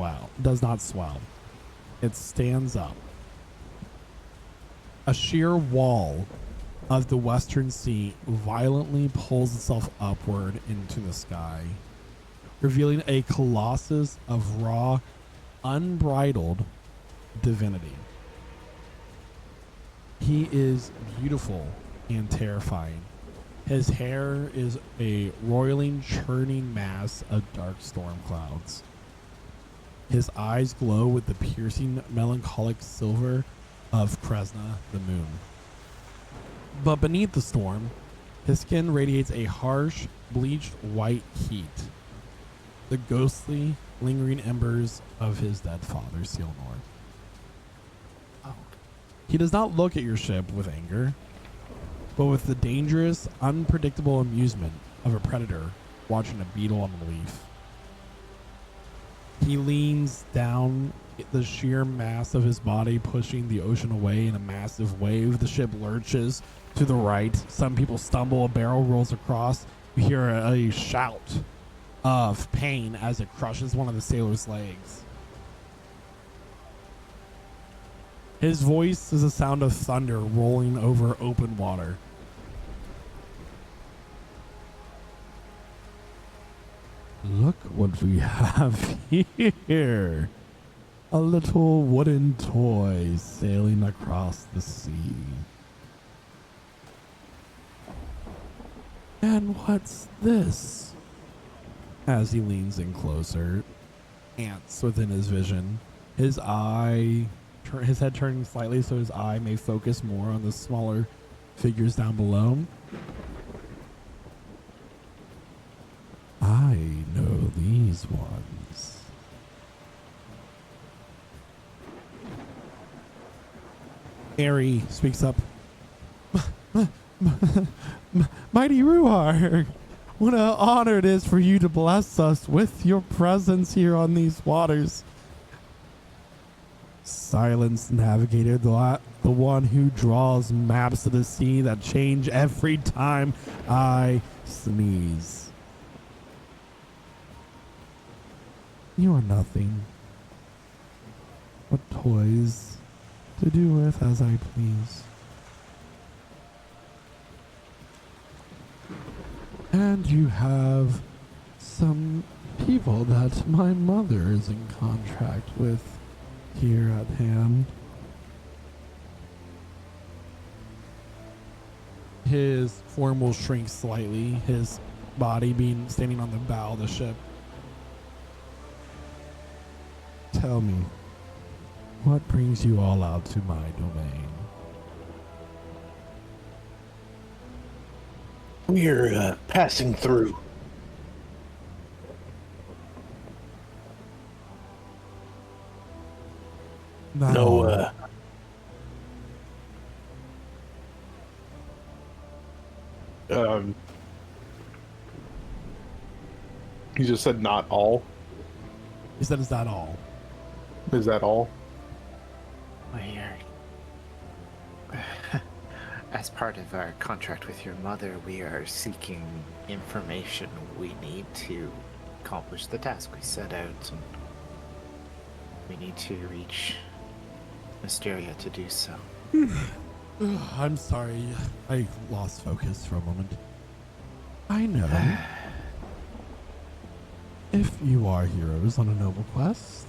not swell. It stands up. A sheer wall of the western sea violently pulls itself upward into the sky, revealing a colossus of raw, unbridled divinity. He is beautiful and terrifying. His hair is a roiling, churning mass of dark storm clouds. His eyes glow with the piercing, melancholic silver of Kresna, the moon. But beneath the storm, his skin radiates a harsh, bleached white heat. The ghostly, lingering embers of his dead father, Sealnor. He does not look at your ship with anger, but with the dangerous, unpredictable amusement of a predator watching a beetle on a leaf. He leans down the sheer mass of his body, pushing the ocean away in a massive wave. The ship lurches to the right. Some people stumble. A barrel rolls across. You hear a shout of pain as it crushes one of the sailor's legs. His voice is a sound of thunder rolling over open water. Look what we have here. A little wooden toy sailing across the sea. And what's this? As he leans in closer, ants within his vision, his head turning slightly so his eye may focus more on the smaller figures down below. I know these ones. Aerie speaks up. Mighty Ruar, what an honor it is for you to bless us with your presence here on these waters. Silence, Navigator, the one who draws maps of the sea that change every time I sneeze. You are nothing but toys to do with as I please. And you have some people that my mother is in contract with here at hand. His form will shrink slightly, his body being standing on the bow of the ship. Tell me, what brings you all out to my domain? We're passing through. No, You just said not all. He said, is that all? Is that all? As part of our contract with your mother, we are seeking information we need to accomplish the task we set out, and we need to reach Mysteria to do so. I'm sorry, I lost focus for a moment. I know. If you are heroes on a noble quest,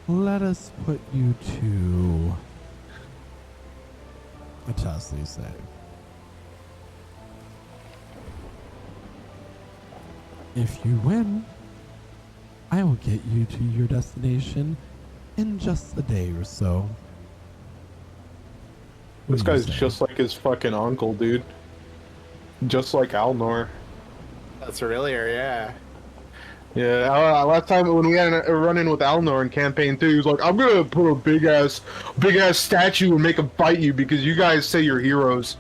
let us put you to a test, they say. If you win, I will get you to your destination in just a day or so. This guy's just like his fucking uncle, dude. Just like Alnor. That's earlier, yeah. Yeah, last time when we had a run-in with Alnor in campaign 2, he was like, I'm gonna put a big ass statue and make him fight you because you guys say you're heroes.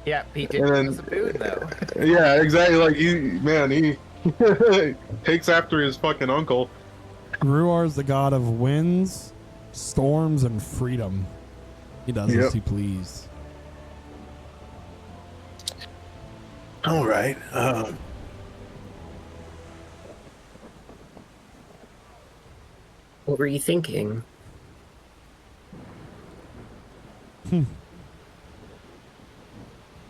Yeah, he did give us a boon, though. Yeah, exactly. Like, he takes after his fucking uncle. Gruar is the god of winds, storms, and freedom. He does as he please. all right. What were you thinking?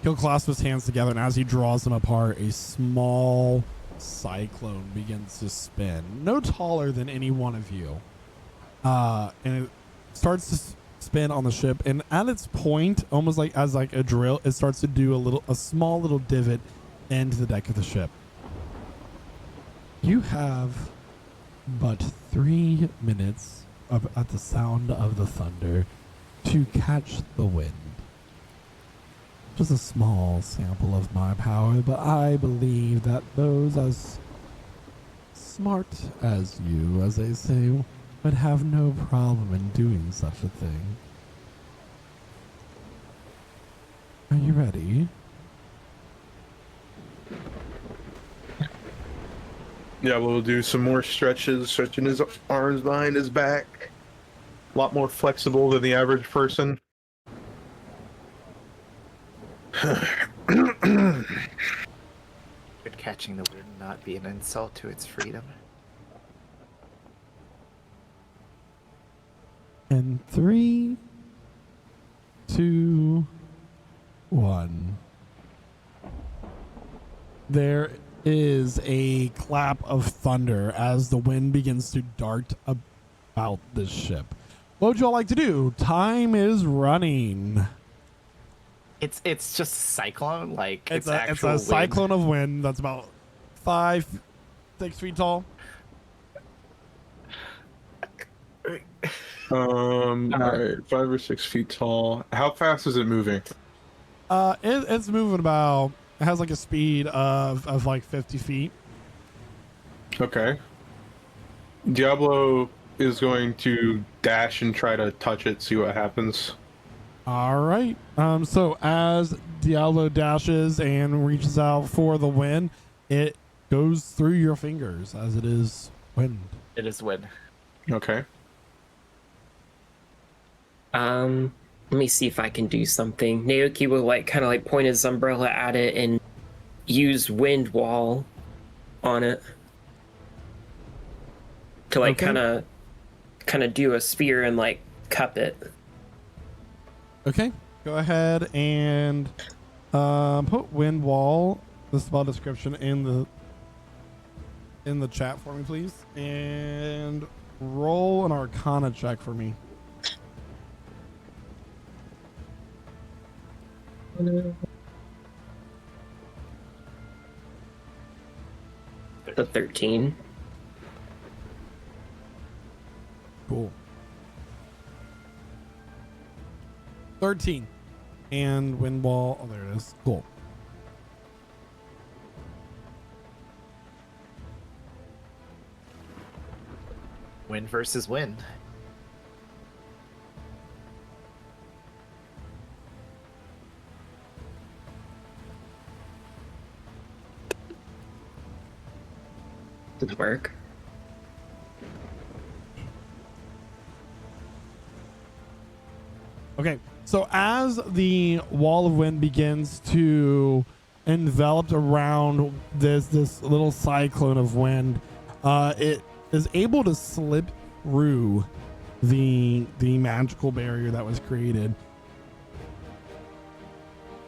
He'll clasp his hands together, and as he draws them apart, a small cyclone begins to spin, no taller than any one of you. And it starts to spin on the ship, and at its point, almost like as like a drill, it starts to do a small little divot into the deck of the ship. You have but 3 minutes at the sound of the thunder to catch the wind. Just a small sample of my power, but I believe that those as smart as you, as they say, would have no problem in doing such a thing. Are you ready? Yeah, we'll do some more stretches, stretching his arms behind his back. A lot more flexible than the average person. Could catching the wind not be an insult to its freedom? And 3, 2, 1. There is a clap of thunder as the wind begins to dart about this ship. What would you all like to do? Time is running. It's just cyclone, like It's actual a wind. cyclone of wind that's about 5, 6 feet tall. Alright, 5 or 6 feet tall. How fast is it moving? It's moving about. It has like a speed of like 50 feet. Okay. Diablo is going to dash and try to touch it, see what happens. All right. So as Diablo dashes and reaches out for the wind, it goes through your fingers as it is wind. It is wind. Okay. Let me see if I can do something. Naoki will kind of point his umbrella at it and use wind wall on it to Okay. kind of do a spear and cup it. Okay. Go ahead and put wind wall, the spell description, in the in the chat for me, please, and roll an Arcana check for me. The 13. Cool. 13. And wind wall. Oh, there it is. Cool. Wind versus wind. Didn't work. Okay, so as the wall of wind begins to envelop around this little cyclone of wind, it is able to slip through the magical barrier that was created.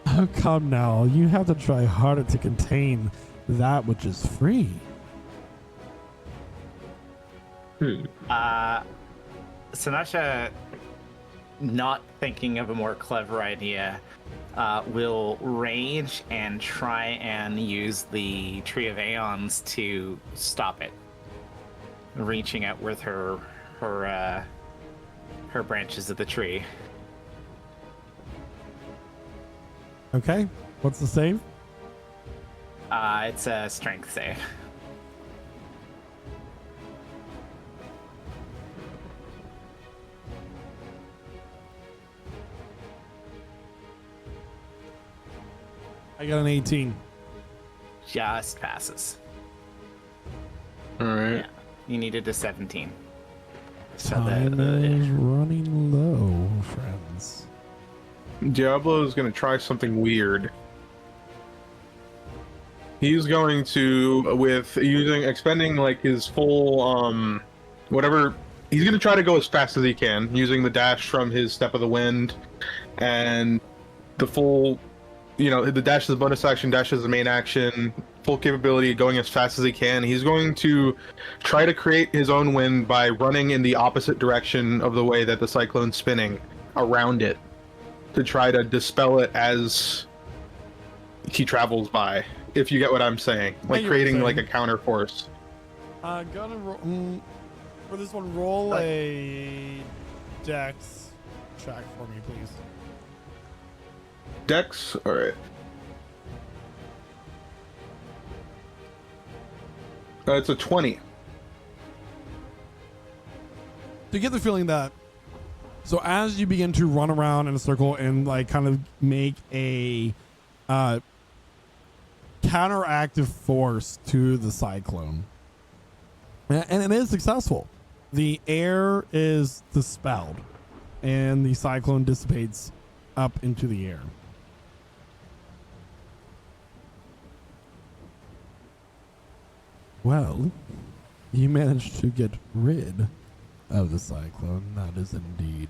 Oh, come now, you have to try harder to contain that which is free. Sinasha, not thinking of a more clever idea, will rage and try and use the Tree of Aeons to stop it. Reaching out with her branches of the tree. Okay, what's the save? It's a strength save. I got an 18. Just passes. All right. Yeah. You needed a 17. So Time is running low, friends. Diablo is going to try something weird. He's going to, expending like his full, whatever. He's going to try to go as fast as he can, using the dash from his Step of the Wind, and the full, the dash is a bonus action, dash is the main action, full capability, going as fast as he can. He's going to try to create his own wind by running in the opposite direction of the way that the cyclone's spinning around it, to try to dispel it as he travels by, if you get what I'm saying. Like creating like a counter force. Gonna roll for this one. Roll a dex check for me, please. Dex? Alright. It's a 20. To get the feeling that, so as you begin to run around in a circle and like kind of make a counteractive force to the cyclone, and it is successful. The air is dispelled and the cyclone dissipates up into the air. Well, you managed to get rid of the cyclone. That is indeed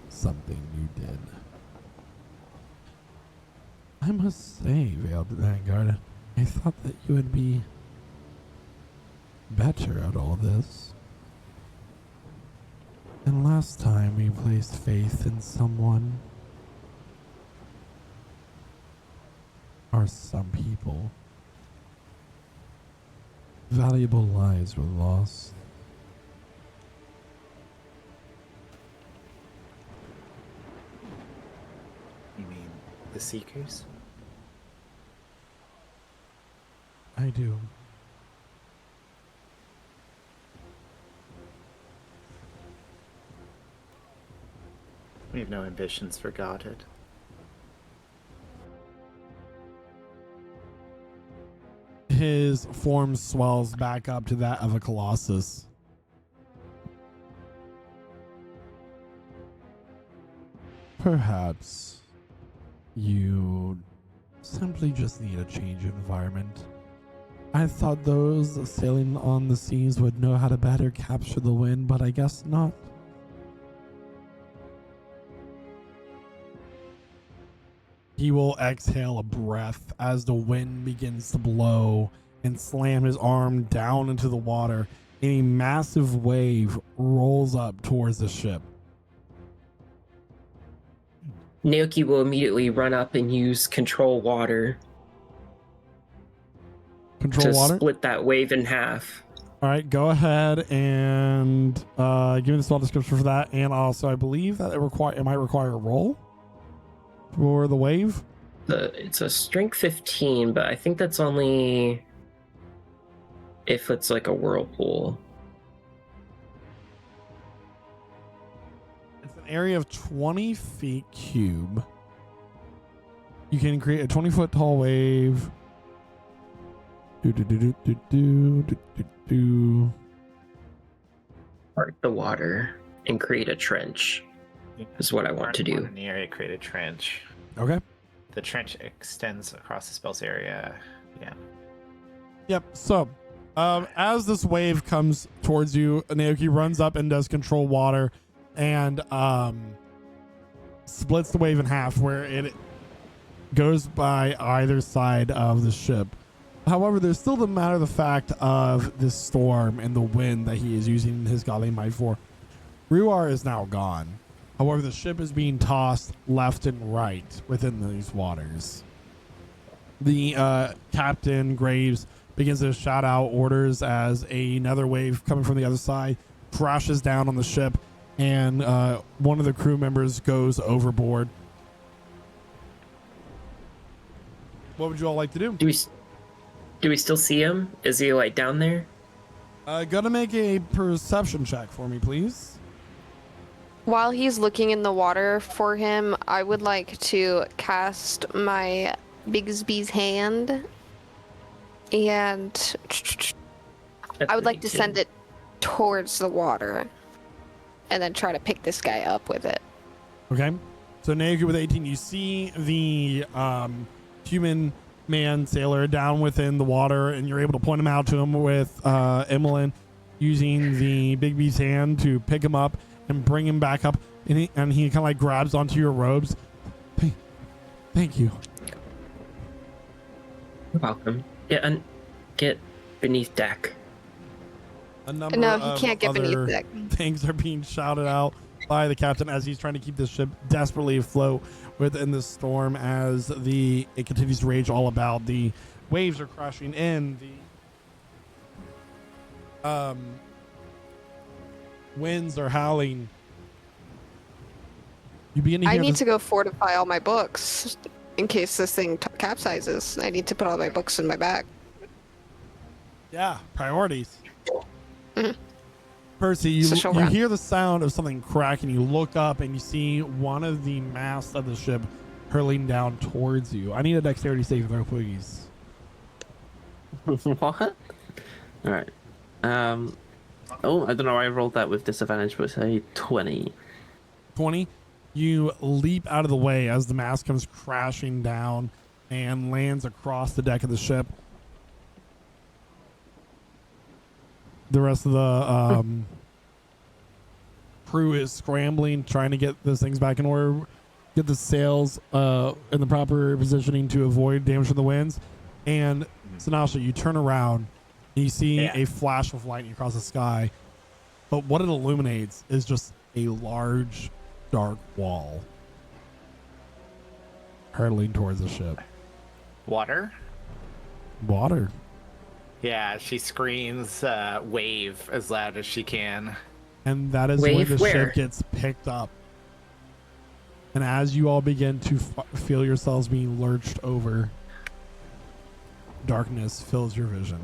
something you did. I must say, Veiled Vanguard, I thought that you would be better at all this. And last time we placed faith in someone, or some people, valuable lives were lost. You mean the Seekers? I do. We have no ambitions for Godhood. His form swells back up to that of a colossus. Perhaps you simply just need a change of environment. I thought those sailing on the seas would know how to better capture the wind, but I guess not. He will exhale a breath as the wind begins to blow and slam his arm down into the water, and a massive wave rolls up towards the ship. Naoki will immediately run up and use control water Control to water. split that wave in half. All right, go ahead and give me the spell description for that. And also, I believe that it might require a roll for the wave. It's a strength 15, but I think that's only if it's like a whirlpool. It's an area of 20 feet cube. You can create a 20-foot tall wave. Part the water and create a trench is what I want to do. In the area, create a trench. Okay. The trench extends across the spell's area. Yeah. Yep. So, as this wave comes towards you, Naoki runs up and does control water, and splits the wave in half, where it goes by either side of the ship. However, there's still the matter of the fact of this storm and the wind that he is using his godly might for. Ruar is now gone. However, the ship is being tossed left and right within these waters. The Captain Graves begins to shout out orders as another wave coming from the other side crashes down on the ship, and one of the crew members goes overboard. What would you all like to do? Do we still see him? Is he like down there? Gotta make a perception check for me, please. While he's looking in the water for him, I would like to cast my Bigsby's hand, and I would like to send it towards the water, and then try to pick this guy up with it. Okay. So Naoki with 18, you see the human man sailor down within the water, and you're able to point him out to him with Emmeline using the Bigby's hand to pick him up and bring him back up, and he kind of like grabs onto your robes. Thank you. You're welcome. Get beneath deck. A number No, he of can't get beneath other deck. things are being shouted out by the captain as he's trying to keep this ship desperately afloat within the storm, as it continues to rage all about. The waves are crashing in. The winds are howling. You begin to hear I need to go fortify all my books in case this thing capsizes. I need to put all my books in my bag. Yeah, priorities. Mhm. Percy, you Social round. hear the sound of something cracking. You look up and you see one of the masts of the ship hurling down towards you. I need a dexterity saving throw, please. What? All right. Oh, I don't know. I rolled that with disadvantage, but say 20. 20. You leap out of the way as the mast comes crashing down and lands across the deck of the ship. The rest of the crew is scrambling, trying to get those things back in order, get the sails in the proper positioning to avoid damage from the winds. And Sanasha, you turn around and you see a flash of lightning across the sky. But what it illuminates is just a large, dark wall hurtling towards the ship. Water? Water. Yeah, she screams wave as loud as she can. And that is Wave when the where? ship gets picked up. And as you all begin to feel yourselves being lurched over, darkness fills your vision.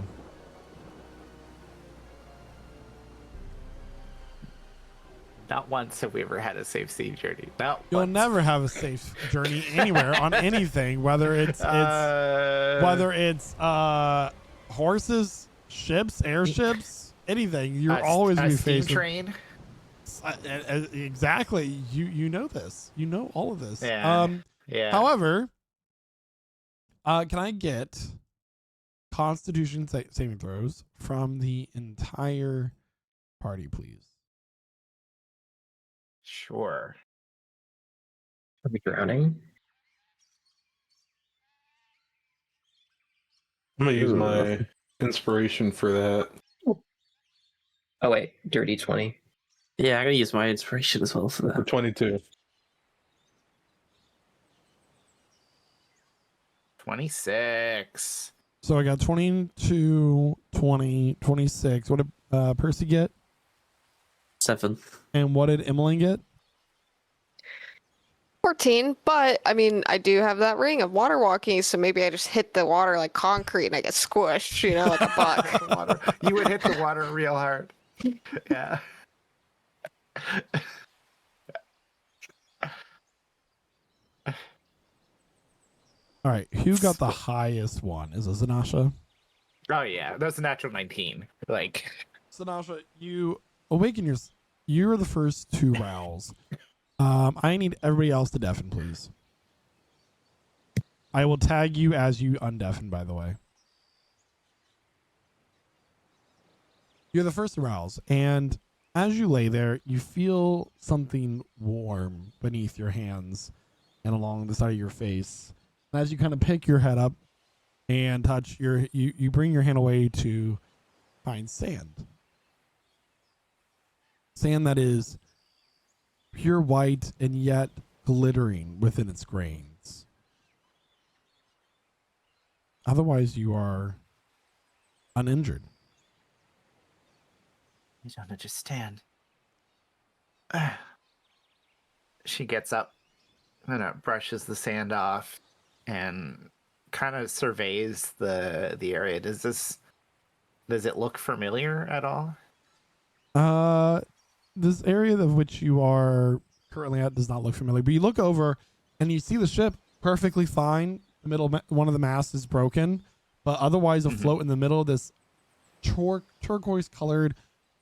Not once have we ever had a safe sea journey. Not You'll once. never have a safe journey anywhere on anything, whether it's horses, ships, airships, anything. You're always a going to be steam faced with. train. Exactly. You know this. You know all of this. Yeah. Yeah. However, can I get Constitution saving throws from the entire party, please? Sure. Are we drowning? I'm gonna use Ooh. my inspiration for that. Oh wait, dirty 20. Yeah, I'm gonna use my inspiration as well for For that. 22. 26. So I got 22, 20, 26. What did Percy get? 7. And what did Emmeline get? 14, but I mean, I do have that ring of water walking, so maybe I just hit the water like concrete and I get squished, like a buck. Water. You would hit the water real hard. Yeah. All right, who got the highest one? Is it Zanasha? Oh yeah, that's a natural 19. Like, Zanasha, you awaken you're the first to rouse. I need everybody else to deafen, please. I will tag you as you undeafen, by the way. You're the first to rouse, and as you lay there, you feel something warm beneath your hands and along the side of your face. As you kind of pick your head up and touch you bring your hand away to find sand. Sand that is pure white and yet glittering within its grains. Otherwise, you are uninjured. you don't understand. She gets up and brushes the sand off and kind of surveys the area. Does it look familiar at all? This area of which you are currently at does not look familiar, but you look over and you see the ship perfectly fine. The middle one of the masts is broken, but otherwise afloat in the middle of this turquoise colored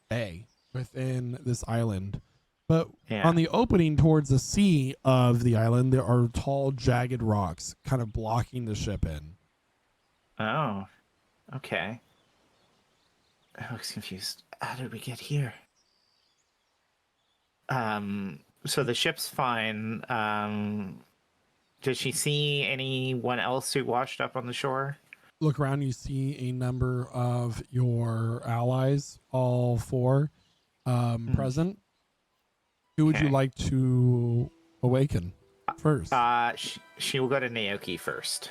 bay within this island. But on the opening towards the sea of the island, there are tall, jagged rocks kind of blocking the ship in. Oh, okay. I was confused. How did we get here? So the ship's fine. Did she see anyone else who washed up on the shore? Look around, you see a number of your allies, all four present. Who would you like to awaken first? She will go to Naoki first.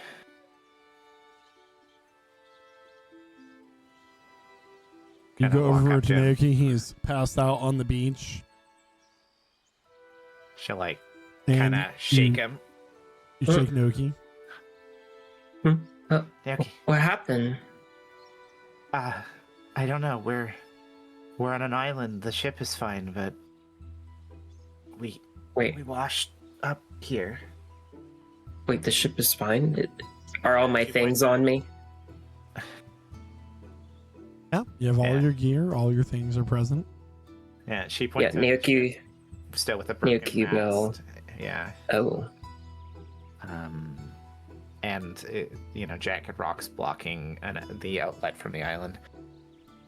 You Kinda go walk over up to to him. Naoki. He's passed out on the beach. She'll And kind of shake him. You shake Naoki. Naoki, What happened? I don't know. We're on an island. The ship is fine, but we washed up here. Wait, the ship is fine? Are all my She things on me? Yeah, you have all Yeah. your gear. All your things are present. Yeah, she Yeah, points. Naoki. Still with the broken Naoki will. mast. Yeah. Oh. And jagged rocks blocking the outlet from the island.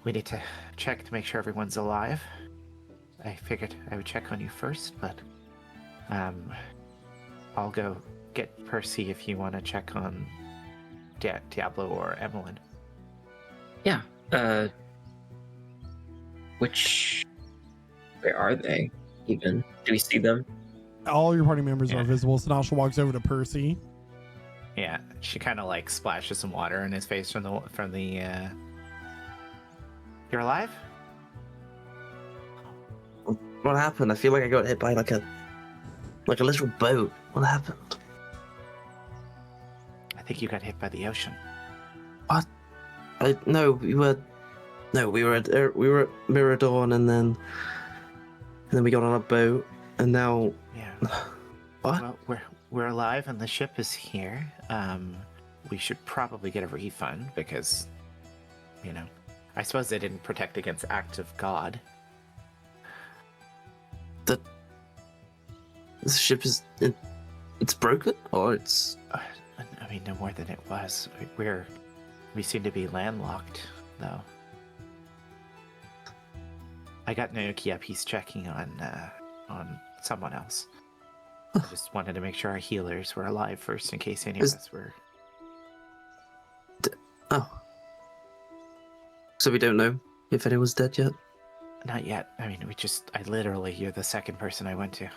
We need to check to make sure everyone's alive. I figured I would check on you first, but I'll go get Percy if you want to check on Diablo or Emmeline. Yeah. Where are they, even? Do we see them? All your party members Yeah. are visible. Sinasha walks over to Percy. Yeah, she kind of splashes some water in his face from the. You're alive? What happened? I feel like I got hit by like a little boat. What happened? I think you got hit by the ocean. We were at Mirador, and then we got on a boat, and now Yeah. what? Well, we're alive and the ship is here. We should probably get a refund because, I suppose they didn't protect against acts of God. This ship it's broken, or it's I mean, no more than it was. We seem to be landlocked, though. I got Naoki up. He's checking on someone else. I just wanted to make sure our healers were alive first, in case any of us were. oh. So we don't know if anyone's dead yet? Not yet. I mean, you're the second person I went to.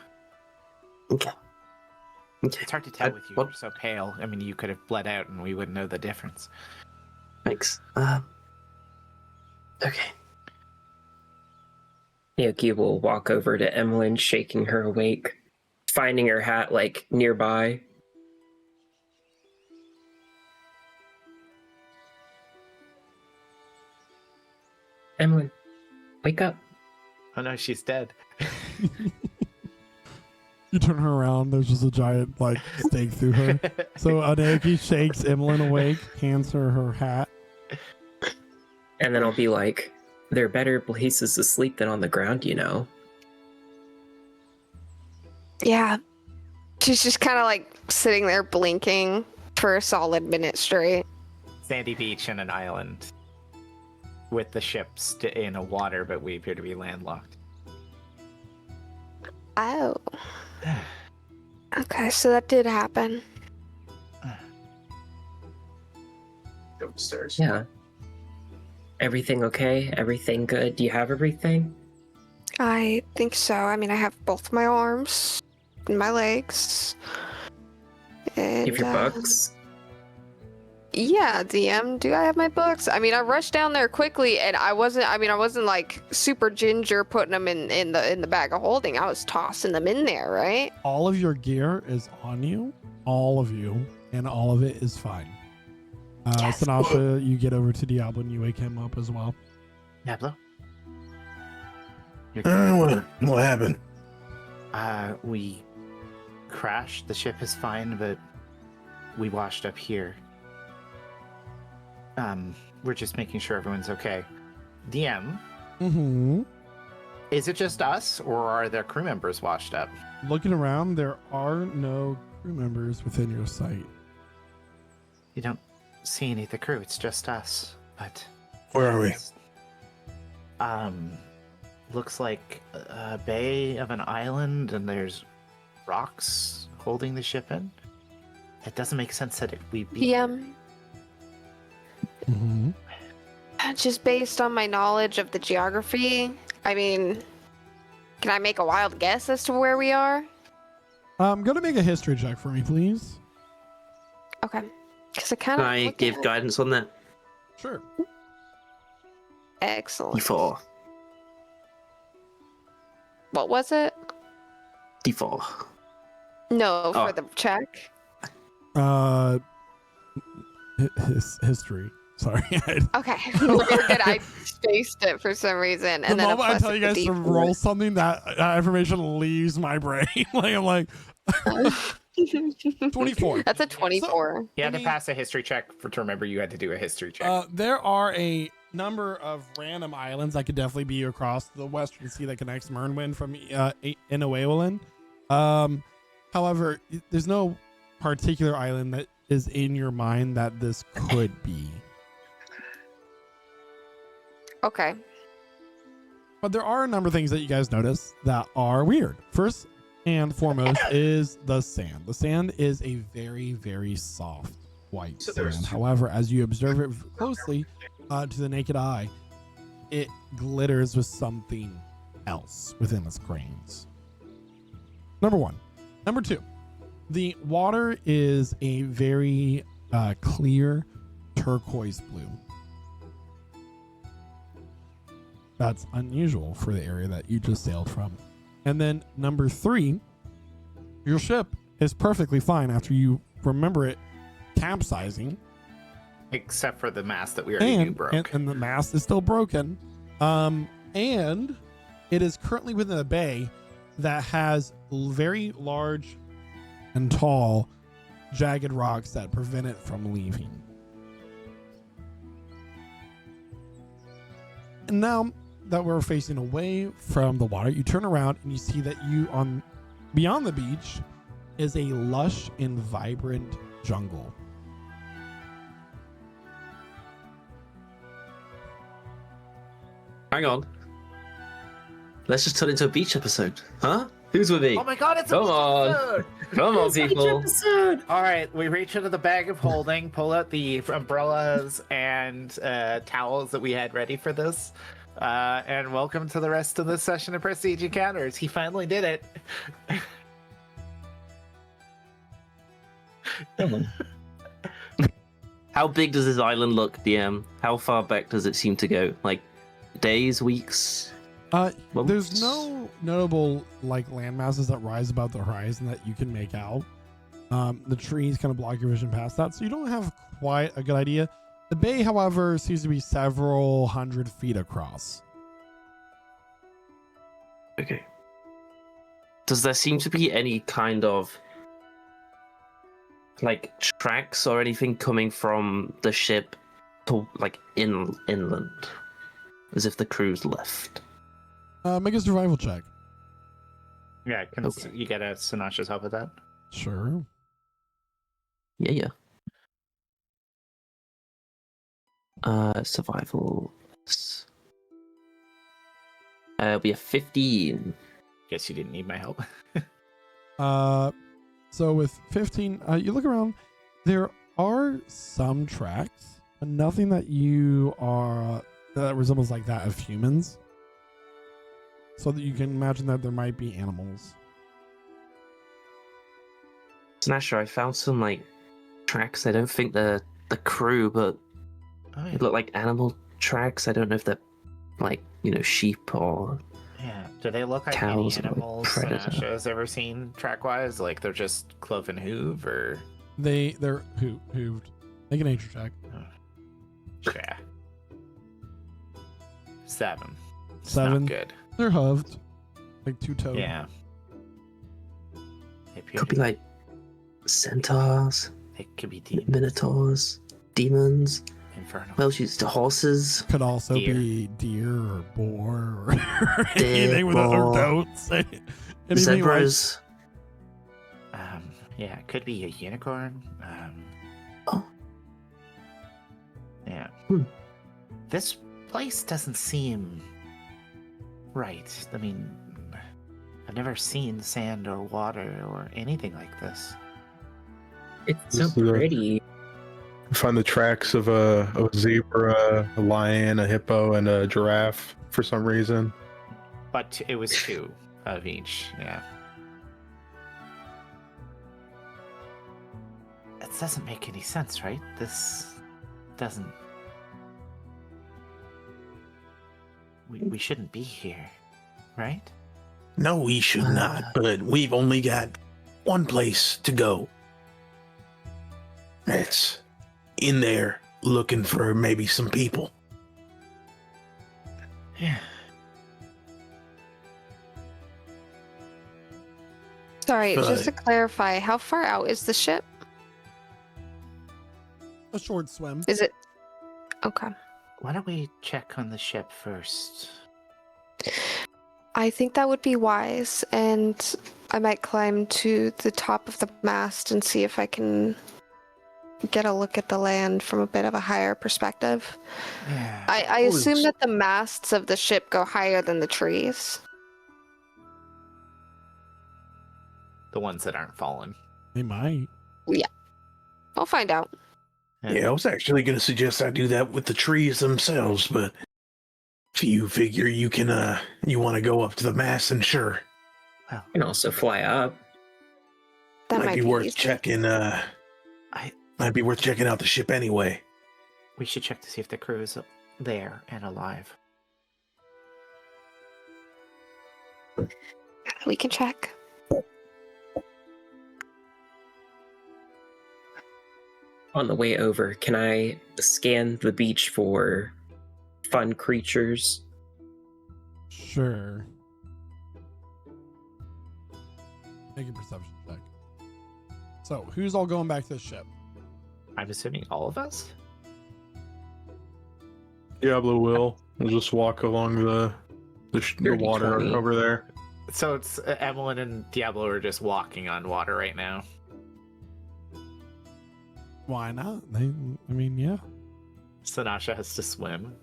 Okay. Okay. It's hard to tell with you. what- You're so pale. I mean, you could have bled out and we wouldn't know the difference. Thanks. Okay. Yuki will walk over to Emmeline, shaking her awake, finding her hat like nearby. Emmeline, wake up. Oh no, she's dead. You turn her around. There's just a giant like stake through her. So Aoki shakes Emmeline awake, hands her her hat. And then I'll be like, there are better places to sleep than on the ground, you know. Yeah. She's just kind of like sitting there blinking for a solid minute straight. Sandy beach and an island with the ship in a water, but we appear to be landlocked. Oh. Okay, so that did happen. Go upstairs. Yeah. Everything okay? Everything good? Do you have everything? I think so. I mean, I have both my arms and my legs. And, You have your books? Yeah, DM, do I have my books? I mean, I rushed down there quickly, and I wasn't like super ginger putting them in the bag of holding. I was tossing them in there, right? All of your gear is on you, all of you, and all of it is fine. Yes. Sinatra, you get over to Diablo and you wake him up as well. Diablo? What happened? We crashed. The ship is fine, but we washed up here. We're just making sure everyone's okay. DM, Mm-hmm. is it just us, or are there crew members washed up? Looking around, there are no crew members within your sight. You don't see any of the crew. It's just us. But Where are we? looks like a bay of an island, and there's rocks holding the ship in. It doesn't make sense that we'd be. DM, Mm-hmm. just based on my knowledge of the geography, I mean, can I make a wild guess as to where we are? Gonna make a history check for me, please. Okay. Because I kind Can of. I give guidance on that? Sure. Excellent. D4. What was it? D4. No, Oh. for the check. History. Sorry. Okay. You're good. I spaced it for some reason. The And then a moment I plus tell you with guys the to D4. roll something, that information leaves my brain. I'm like 24. That's a 24. You had I to mean- pass a history check to remember you had to do a history check. There are a number of random islands that could definitely be across the western sea that connects Mernwin from Inuewelin. However, there's no particular island that is in your mind that this could be. Okay. But there are a number of things that you guys notice that are weird. First and foremost is the sand. The sand is a very, very soft white So there's sand. two- However, as you observe it closely to the naked eye, it glitters with something else within its grains. Number one. Number two, the water is a very clear turquoise blue. That's unusual for the area that you just sailed from. And then number three, your ship is perfectly fine after you remember it capsizing, Except for the mast that we already knew and, broke. and the mast is still broken. And it is currently within a bay that has very large and tall jagged rocks that prevent it from leaving. And now that we're facing away from the water, you turn around and you see that beyond the beach is a lush and vibrant jungle. Hang on. Let's just turn it into a beach episode, huh? Who's with me? Oh my god, it's Come a on. episode! Come on, people. episode. All right, we reach into the bag of holding, pull out the umbrellas and towels that we had ready for this, and welcome to the rest of this session of Prestige Encounters. He finally did it. How big does this island look, DM? How far back does it seem to go? Like days, weeks? There's no notable like land masses that rise above the horizon that you can make out. The trees kind of block your vision past that, so you don't have quite a good idea. The bay, however, seems to be several hundred feet across. Okay. Does there seem to be any kind of like tracks or anything coming from the ship to like inland? As if the crew's left. Make a survival check. Yeah, can Okay. you get a Sinasha's help with that? Sure. Yeah. Survival. We have 15. Guess you didn't need my help. So with 15, you look around. There are some tracks, but nothing that that resembles like that of humans. So that you can imagine that there might be animals. Snasher, I found some like tracks. I don't think they're the crew, but Oh, yeah. they look like animal tracks. I don't know if they're like, sheep or Yeah. Do they look like cows any or animals predator. Sinasha has ever seen track-wise? Like they're just cloven hoof or... They're hooved. Make a nature check. Yeah. 7. It's 7. Not good. They're hooved, like two-toed. Yeah. could be like centaurs, It could be demons. minotaurs, demons. Infernal. Well, she's also Could also Deer. be deer or boar or Deer, anything with or boar. goats. Anything like- zebras. Yeah, it could be a unicorn. Oh. Yeah. Hmm. This place doesn't seem right. I mean, I've never seen sand or water or anything like this. It's so This is a- pretty. Find the tracks of a zebra, a lion, a hippo, and a giraffe for some reason. But it was 2 of each. Yeah. That doesn't make any sense, right? This doesn't. We shouldn't be here, right? No, we should not, but we've only got one place to go. It's in there looking for maybe some people. Yeah. Sorry, just to But- clarify, how far out is the ship? A short swim. Is it? Okay. Why don't we check on the ship first? I think that would be wise, and I might climb to the top of the mast and see if I can get a look at the land from a bit of a higher perspective. Yeah. I assume that the masts of the ship go higher than the trees. The ones that aren't fallen. They might. I'll find out. Yeah, I was actually going to suggest I do that with the trees themselves, but if you figure you can, you want to go up to the mast, and sure, You can also fly up. That might be worth easy. checking. Might be worth checking out the ship anyway. We should check to see if the crew is there and alive. We can check. On the way over, can I scan the beach for fun creatures? Sure. Make a perception check. So, who's all going back to the ship? I'm assuming all of us? Diablo will. We'll just walk along the Dirty water 20. over there. So it's Evelyn and Diablo are just walking on water right now. Why not? Yeah. Sinasha has to swim.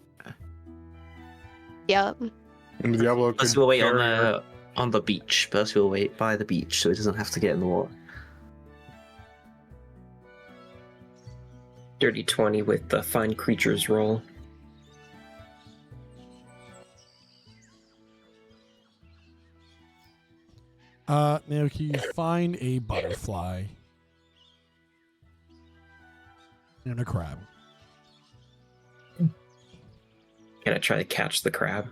Yep. And Diablo Let's could wait on carry her. On the beach. Percy will wait by the beach so he doesn't have to get in the water. Dirty 20 with the find creatures roll. Naoki, you find a butterfly and a crab. Can I try to catch the crab?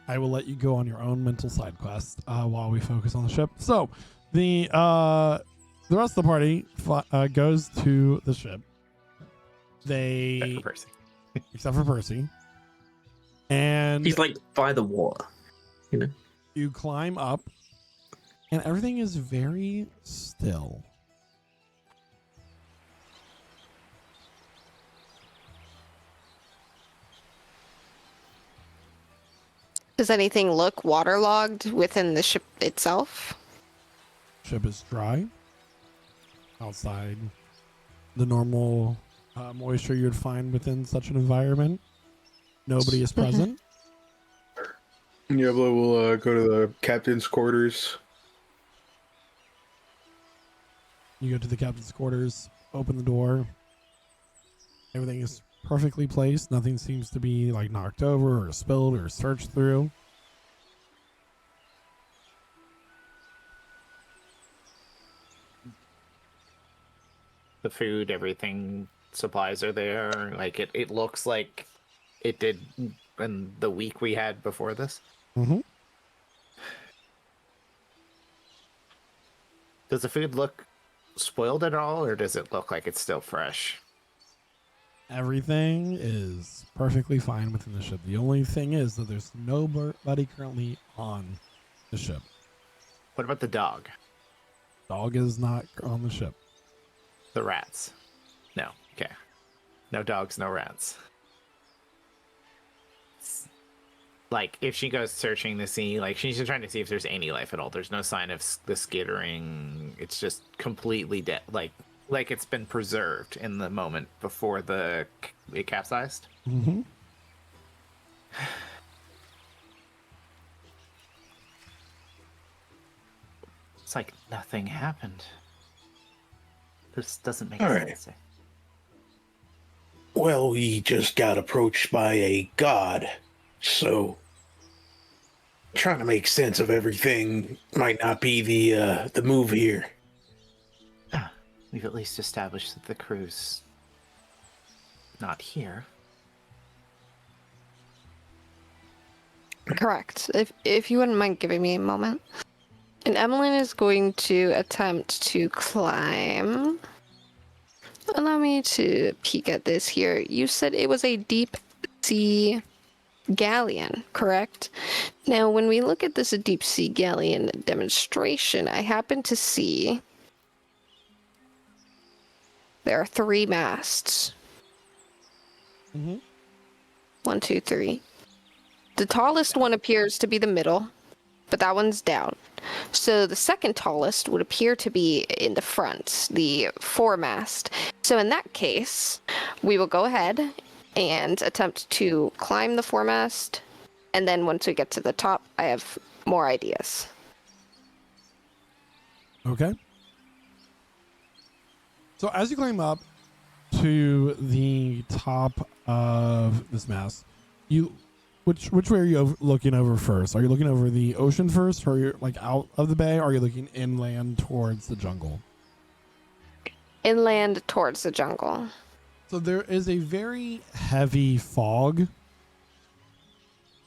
I will let you go on your own mental side quest while we focus on the ship. So, the rest of the party goes to the ship. Except for Percy. And He's like by the water, you know. you climb up, and everything is very still. Does anything look waterlogged within the ship itself? Ship is dry. Outside, the normal moisture you would find within such an environment. Nobody is present. Diablo will go to the captain's quarters. You go to the captain's quarters, open the door. Everything is perfectly placed. Nothing seems to be like knocked over or spilled or searched through. The food, everything, supplies are there. Like it looks like it did in the week we had before this. Mm-hmm. Does the food look spoiled at all, or does it look like it's still fresh? Everything is perfectly fine within the ship. The only thing is that there's nobody currently on the ship. What about the dog? Dog is not on the ship. The rats? No. Okay. No dogs, no rats. Like, if she goes searching to see, like, she's just trying to see if there's any life at all. There's no sign of the skittering. It's just completely dead. Like it's been preserved in the moment before it capsized. Mm-hmm. It's like nothing happened. This doesn't make All sense. right. Well, we just got approached by a god, so trying to make sense of everything might not be the move here. We've at least established that the crew's not here. Correct. If you wouldn't mind giving me a moment. And Emmeline is going to attempt to climb. Allow me to peek at this here. You said it was a deep sea galleon, correct? Now, when we look at this deep sea galleon demonstration, I happen to see there are 3 masts. Mm-hmm. 1, 2, 3. The tallest one appears to be the middle, but that one's down. So the second tallest would appear to be in the front, the foremast. So in that case, we will go ahead and attempt to climb the foremast, and then once we get to the top, I have more ideas. Okay. So as you climb up to the top of this mast, which way are you looking over first? Are you looking over the ocean first, or are you like out of the bay, or are you looking inland towards the jungle? Inland towards the jungle. So there is a very heavy fog,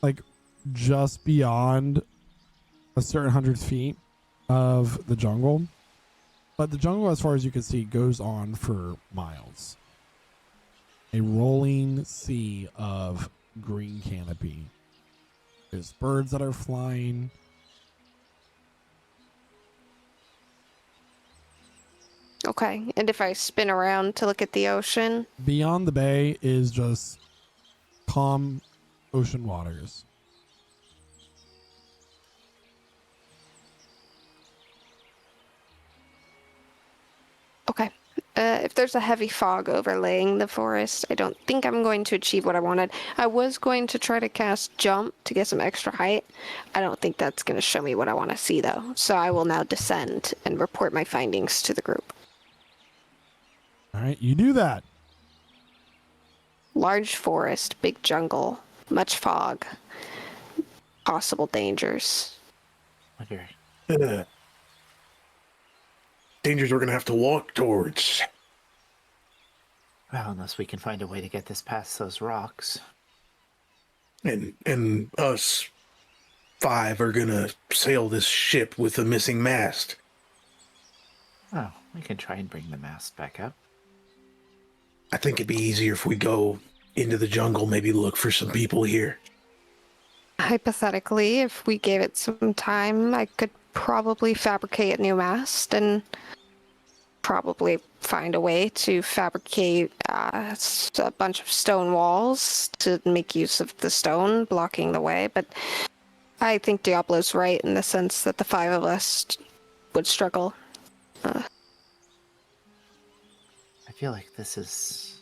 like just beyond a certain 100 feet of the jungle. But the jungle, as far as you can see, goes on for miles. A rolling sea of green canopy. There's birds that are flying. Okay, and if I spin around to look at the ocean? Beyond the bay is just calm ocean waters. Okay. if there's a heavy fog overlaying the forest, I don't think I'm going to achieve what I wanted. I was going to try to cast jump to get some extra height. I don't think that's going to show me what I want to see, though. So I will now descend and report my findings to the group. All right, you do that. Large forest, big jungle, much fog, possible dangers. Wonder. Dangers we're gonna have to walk towards. Well, unless we can find a way to get this past those rocks. And us 5 are gonna sail this ship with a missing mast. Oh, we can try and bring the mast back up. I think it'd be easier if we go into the jungle, maybe look for some people here. Hypothetically, if we gave it some time, I could probably fabricate a new mast and probably find a way to fabricate a bunch of stone walls to make use of the stone blocking the way. But I think Diablo's right in the sense that the 5 of us would struggle. I feel like this is...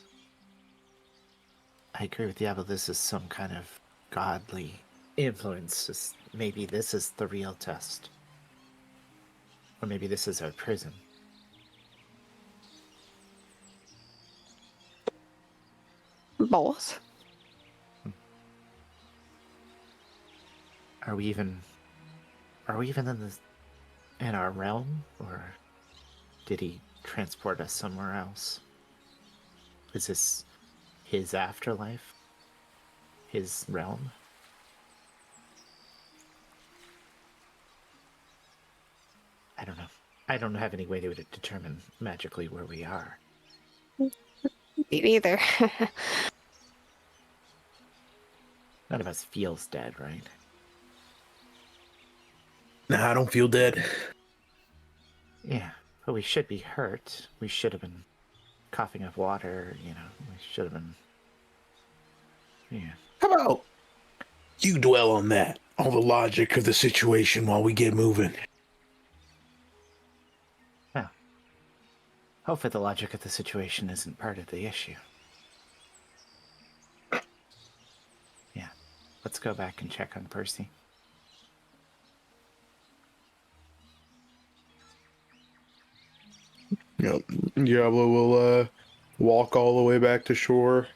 I agree with Diablo, this is some kind of godly influence. Maybe this is the real test. Or maybe this is our prison. Both. Are we even in our realm, or did he transport us somewhere else? Is this his afterlife? His realm? I don't know. I don't have any way to determine magically where we are. Me neither. None of us feels dead, right? Nah, I don't feel dead. Yeah, but we should be hurt. We should have been coughing up water, you know. We should have been... Yeah. How about you dwell on that? All the logic of the situation while we get moving. Well, hopefully the logic of the situation isn't part of the issue. Yeah, let's go back and check on Percy. Yep. Diablo will walk all the way back to shore.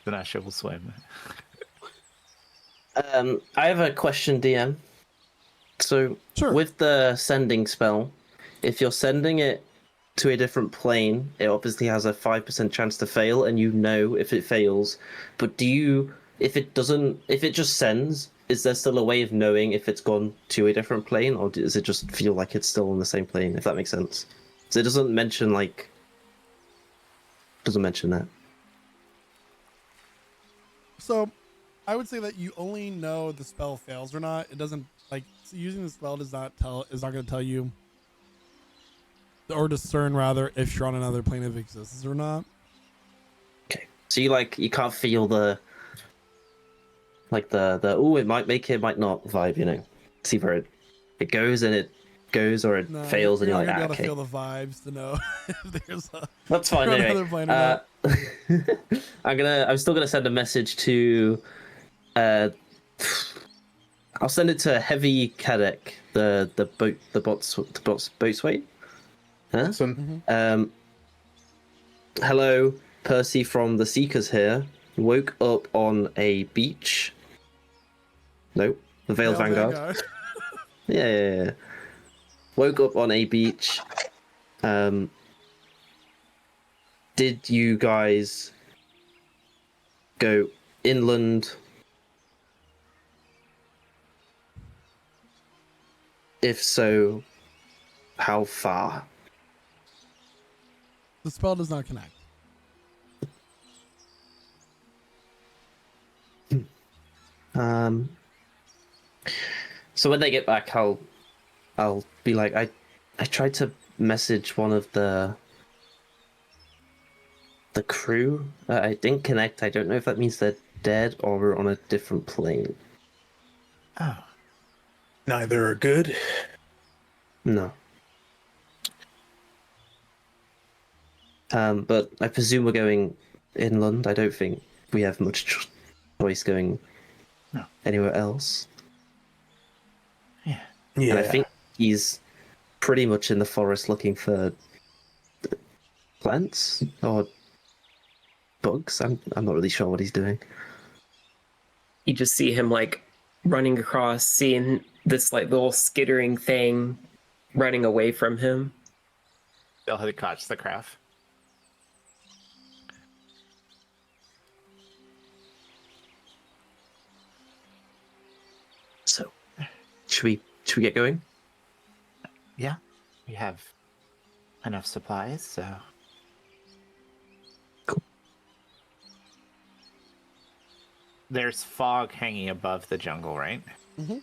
Vanasha will swim. I have a question, DM. So, Sure. with the sending spell, if you're sending it to a different plane, it obviously has a 5% chance to fail, and you know if it fails. But if it just sends, is there still a way of knowing if it's gone to a different plane, or does it just feel like it's still on the same plane, if that makes sense? So it doesn't mention that. So, I would say that you only know the spell fails or not. It doesn't using the spell is not going to tell you or discern rather if you're on another plane of existence or not. Okay. So you can't feel the oh, it might make it, might not vibe, you know. See where it goes and it goes, or it fails and you're like, not gonna be okay. able to feel the vibes to know if there's a That's fine another anyway. plane or not. I'm still gonna send a message to I'll send it to Heavy Cadec, the boatswain. Huh? Listen, Hello, Percy from the Seekers here. Woke up on a beach. Nope, the Veiled Vanguard. Yeah. Woke up on a beach. Did you guys go inland? If so, how far? The spell does not connect. So when they get back, I'll be like, I tried to message one of the crew. I didn't connect. I don't know if that means they're dead or we're on a different plane. Oh. Neither are good. No. But I presume we're going inland. I don't think we have much choice going No. anywhere else. Yeah. And I think he's pretty much in the forest looking for plants or bugs. I'm not really sure what he's doing. You just see him like running across, seeing this like little skittering thing running away from him. They'll have to catch the craft. So, should we get going? Yeah, we have enough supplies, so. Cool. There's fog hanging above the jungle, right? Mhm.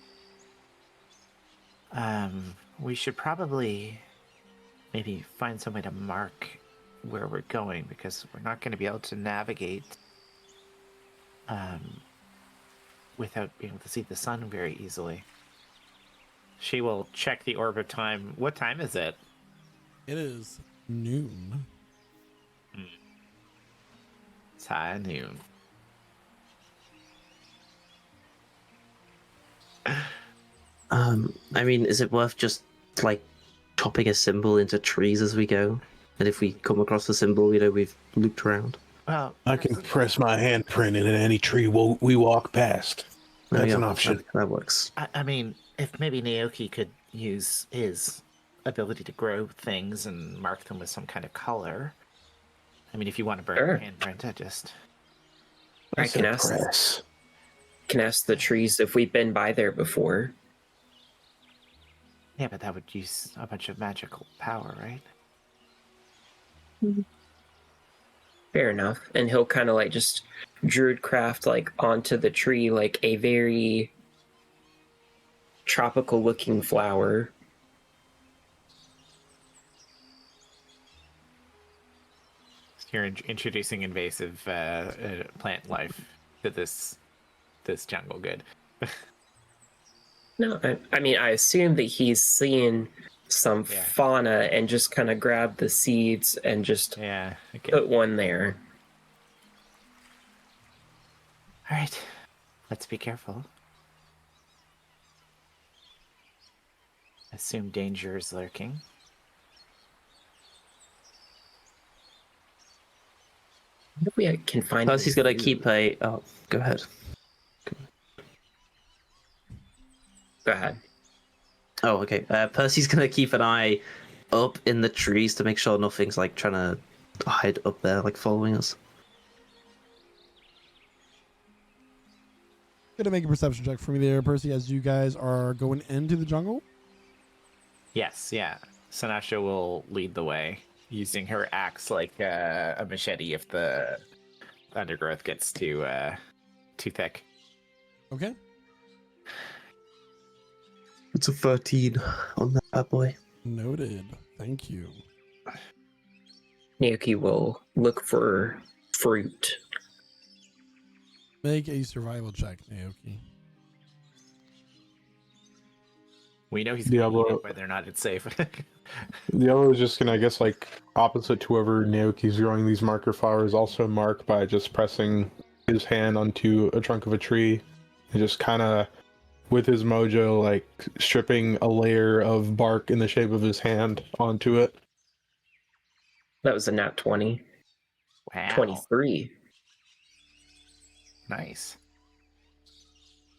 We should probably maybe find some way to mark where we're going, because we're not going to be able to navigate without being able to see the sun very easily. She will check the orbit time. What time is it? It is noon. It's high noon. I mean, is it worth just like chopping a symbol into trees as we go? And if we come across the symbol, you know, we've looped around. Well, I can press my handprint in any tree we walk past. That's an option. That works. I mean, if maybe Naoki could use his ability to grow things and mark them with some kind of color. I mean, if you want to burn your handprint, I can ask the trees if we've been by there before. Yeah, but that would use a bunch of magical power, right? Fair enough. And he'll kind of like just druidcraft like onto the tree like a very tropical looking flower. You're introducing invasive plant life to this jungle. Good. No, I mean, I assume that he's seeing some fauna and just kind of grabbed the seeds and just put one there. All right, let's be careful. Assume danger is lurking. If we can find. Percy's gonna keep a. Oh, go ahead. Go ahead. Oh, okay. Percy's gonna keep an eye up in the trees to make sure nothing's like trying to hide up there, like following us. Gonna make a perception check for me there, Percy, as you guys are going into the jungle. Yes, yeah. Sanasha will lead the way, using her axe like a machete if the undergrowth gets too thick. Okay. It's a 13 on that bad boy. Noted. Thank you. Naoki will look for fruit. Make a survival check, Naoki. We know he's Diablo. going to whether or not it's safe. Diablo is just gonna, I guess, like opposite to whoever Naoki's growing these marker flowers, also mark by just pressing his hand onto a trunk of a tree and just kind of, with his mojo, like stripping a layer of bark in the shape of his hand onto it. That was a nat 20. Wow. 23. Nice.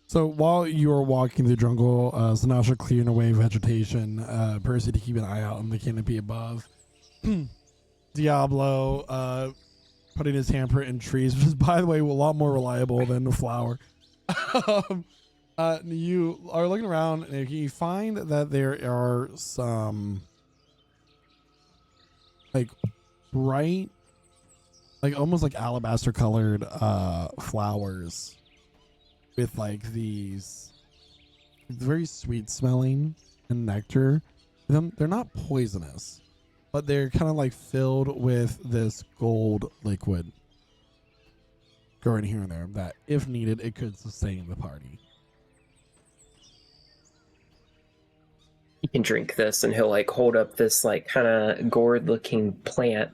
So while you are walking the jungle, Sanasha clearing away vegetation, Percy to keep an eye out on the canopy above. Diablo putting his handprint in trees, which is, by the way, a lot more reliable than the flower. You are looking around and you find that there are some like bright, like almost like alabaster colored flowers with like these very sweet smelling and nectar. They're not poisonous, but they're kind of like filled with this gold liquid going here and there that, if needed, it could sustain the party. You can drink this, and he'll like hold up this like kind of gourd looking plant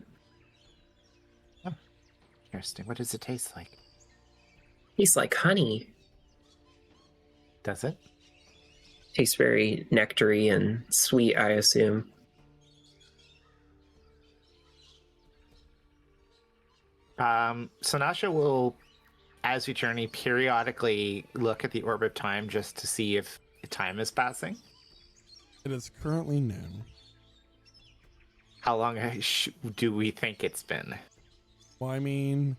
Interesting. What does it taste like? Tastes like honey. Does it? Tastes very nectary and sweet, I assume. Sanasha will, as you journey, periodically look at the orb of time just to see if time is passing. It is currently noon. How long do we think it's been? Well, I mean,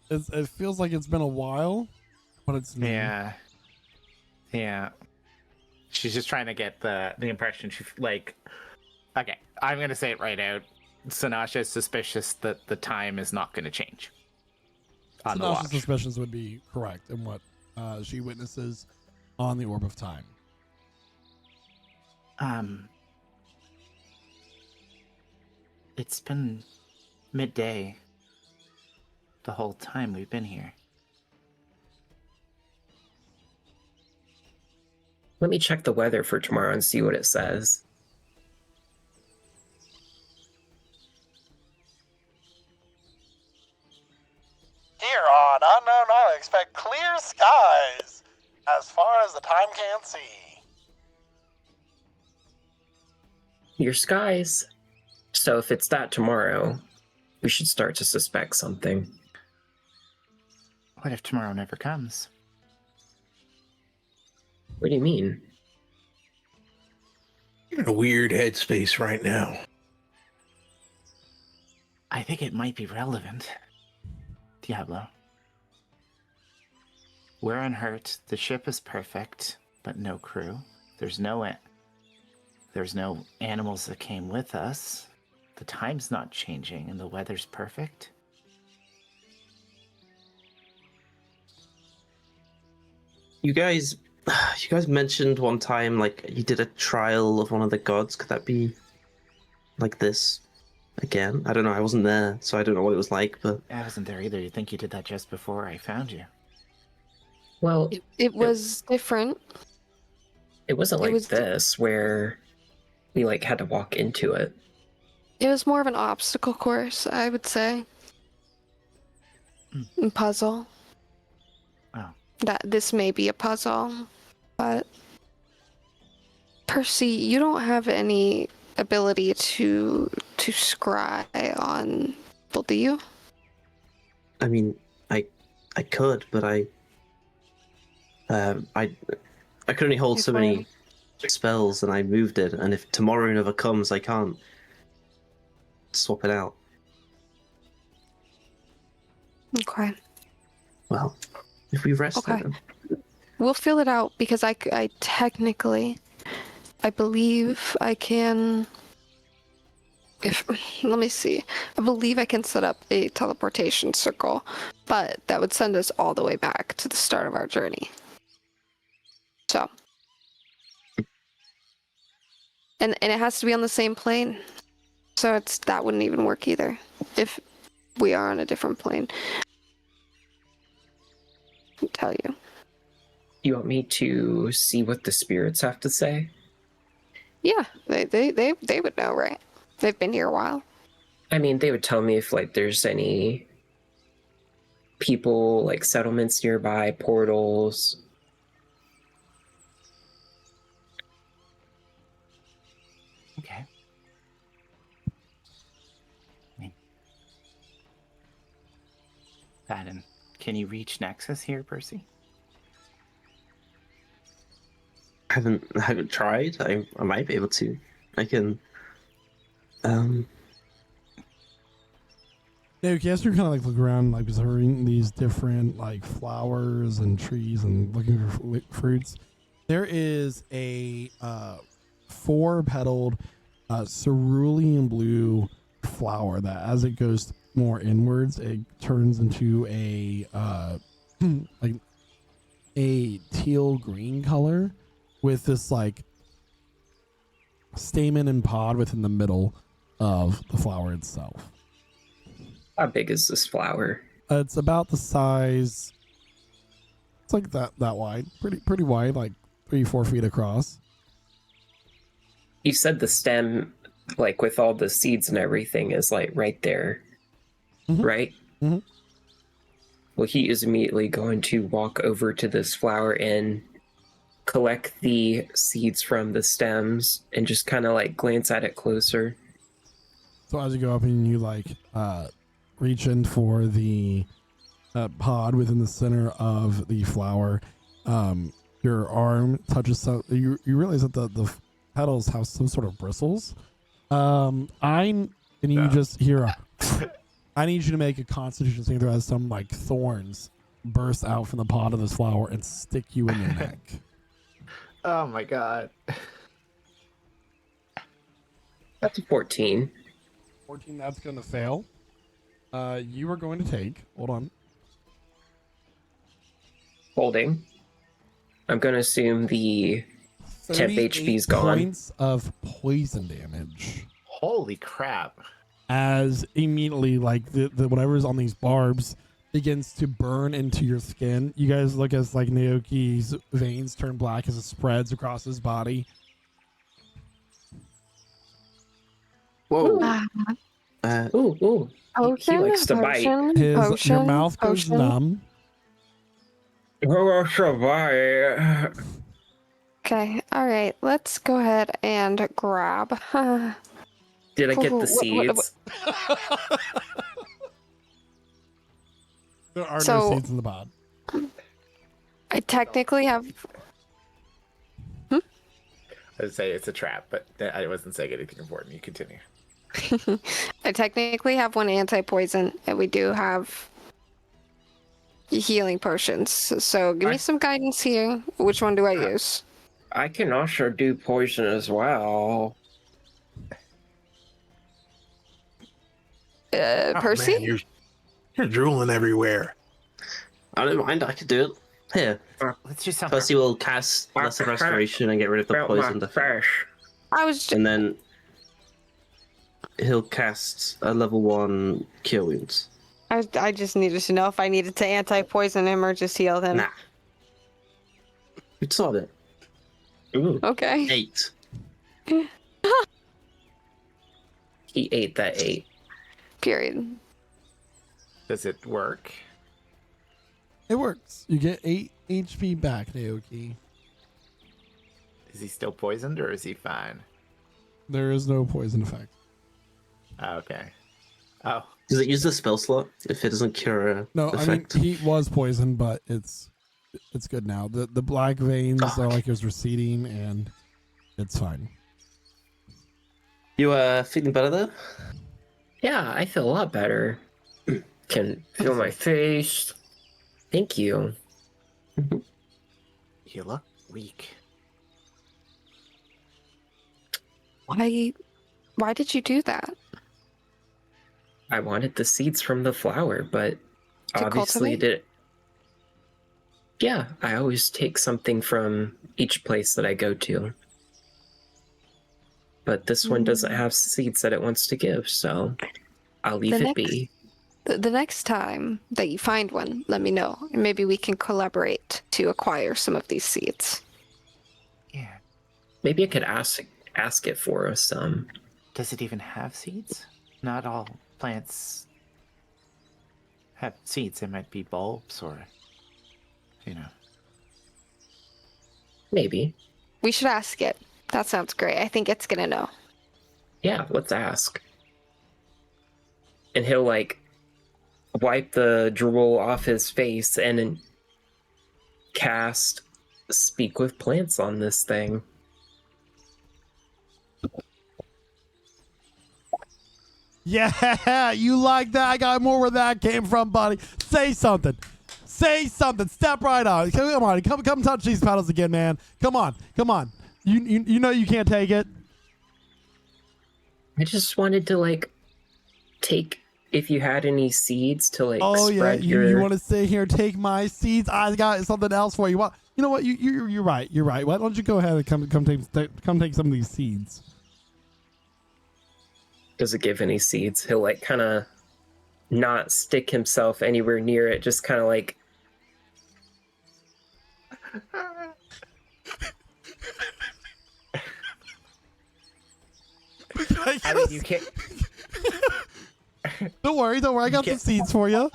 it feels like it's been a while, but it's noon. Yeah. Yeah. She's just trying to get the impression she like. Okay, I'm gonna say it right out. Sanasha is suspicious that the time is not going to change. On the Sanasha's watch. suspicions would be correct in what she witnesses on the orb of time. It's been midday the whole time we've been here. Let me check the weather for tomorrow and see what it says. Here on Unknown Island, expect clear skies as far as the time can see. Your skies. So if it's that tomorrow, we should start to suspect something. What if tomorrow never comes? What do you mean? You're in a weird headspace right now. I think it might be relevant. Diablo. We're unhurt. The ship is perfect, but no crew. There's no animals that came with us. The time's not changing, and the weather's perfect. You guys mentioned one time, like, you did a trial of one of the gods. Could that be like this again? I don't know. I wasn't there, so I don't know what it was like, but... I wasn't there either. You think you did that just before I found you? Well, It was different. it wasn't like was- this, where we like had to walk into it. It was more of an obstacle course, I would say. And puzzle. Oh. That this may be a puzzle, but Percy, you don't have any ability to scry on people, do you? I mean, I could, but I could only hold so many spells, and I moved it. And if tomorrow never comes, I can't swap it out. Okay. Well, if we rest Okay. then. We'll fill it out because I technically, I believe I can. Let me see. I believe I can set up a teleportation circle, but that would send us all the way back to the start of our journey. So, and it has to be on the same plane, so that wouldn't even work either if we are on a different plane. I'll tell you. You want me to see what the spirits have to say? Yeah, they would know, right? They've been here a while. I mean, they would tell me if like there's any people, like settlements nearby, portals. Okay. Baden, can you reach Nexus here, Percy? I haven't tried. I might be able to. I can. Yeah, you guys are kind of like look around, like observing these different like flowers and trees and looking for fruits. There is a 4-petaled cerulean blue flower that, as it goes more inwards, it turns into a like a teal green color with this like stamen and pod within the middle of the flower itself. How big is this flower? It's about the size. It's like that wide, pretty wide, like 3-4 feet across. You said the stem, like with all the seeds and everything, is like right there, Mhm. right? Mhm. Well, he is immediately going to walk over to this flower and collect the seeds from the stems and just kind of like glance at it closer. So as you go up and you like reach in for the pod within the center of the flower, your arm touches some. You realize that the petals have some sort of bristles. You just hear a. I need you to make a Constitution saving throw as some like thorns burst out from the pod of this flower and stick you in your neck. Oh my god. That's a 14. 14. That's gonna fail. You are going to take. Hold on. Holding. I'm going to assume the temp HP is gone. Points of poison damage. Holy crap. As immediately like the whatever's on these barbs begins to burn into your skin. You guys look as like Naoki's veins turn black as it spreads across his body. Whoa. Ooh. He likes to bite. Your mouth goes numb. Okay, alright, let's go ahead and grab. Did I get the seeds? There are no So- seeds in the pod. I technically have. I would say it's a trap, but I wasn't saying anything important. You continue. I technically have one anti-poison, and we do have healing potions. So give me some guidance here. Which one do I use? I can also do poison as well. Percy? Man, you're drooling everywhere. I don't mind. I could do it. Here, Let's do something. Percy will cast Lesser Restoration and get rid of the poison effect. I was just, And then he'll cast a level 1 Cure Wounds. I just needed to know if I needed to anti-poison him or just heal him. Nah. Good sort it. Ooh, Okay. 8. he ate that 8. Period. Does it work? It works. You get 8 HP back, Naoki. Is he still poisoned or is he fine? There is no poison effect. Oh, okay. Oh, Does it use the spell slot if it doesn't cure a No, effect? I mean he was poisoned, but it's good now. The black veins Oh, are like it was receding, and it's fine. You feeling better there? Yeah, I feel a lot better. Can feel my face. Thank you. you look weak. Why did you do that? I wanted the seeds from the flower, but To obviously cultivate? did. Yeah, I always take something from each place that I go to. But this one doesn't have seeds that it wants to give, so I'll leave The it be. The next time that you find one, let me know, and maybe we can collaborate to acquire some of these seeds. Yeah. Maybe I could ask it for us. Does it even have seeds? Not all plants have seeds. They might be bulbs or, Maybe. We should ask it. That sounds great. I think it's gonna know. Yeah, let's ask. And he'll like wipe the drool off his face and then cast Speak with Plants on this thing. Yeah, you like that? I got more where that came from, buddy. Say something. Say something. Step right on. Come on. Come touch these pedals again, man. Come on. You know you can't take it. I just wanted to like take if you had any seeds to like Oh yeah, spread you want to sit here, take my seeds? I got something else for you. What? You know what? You're right. You're right. Why don't you go ahead and come take some of these seeds? Does it give any seeds? He'll like kind of not stick himself anywhere near it, just kind of like I mean, you can't. Don't worry. I got the can't- seeds for you.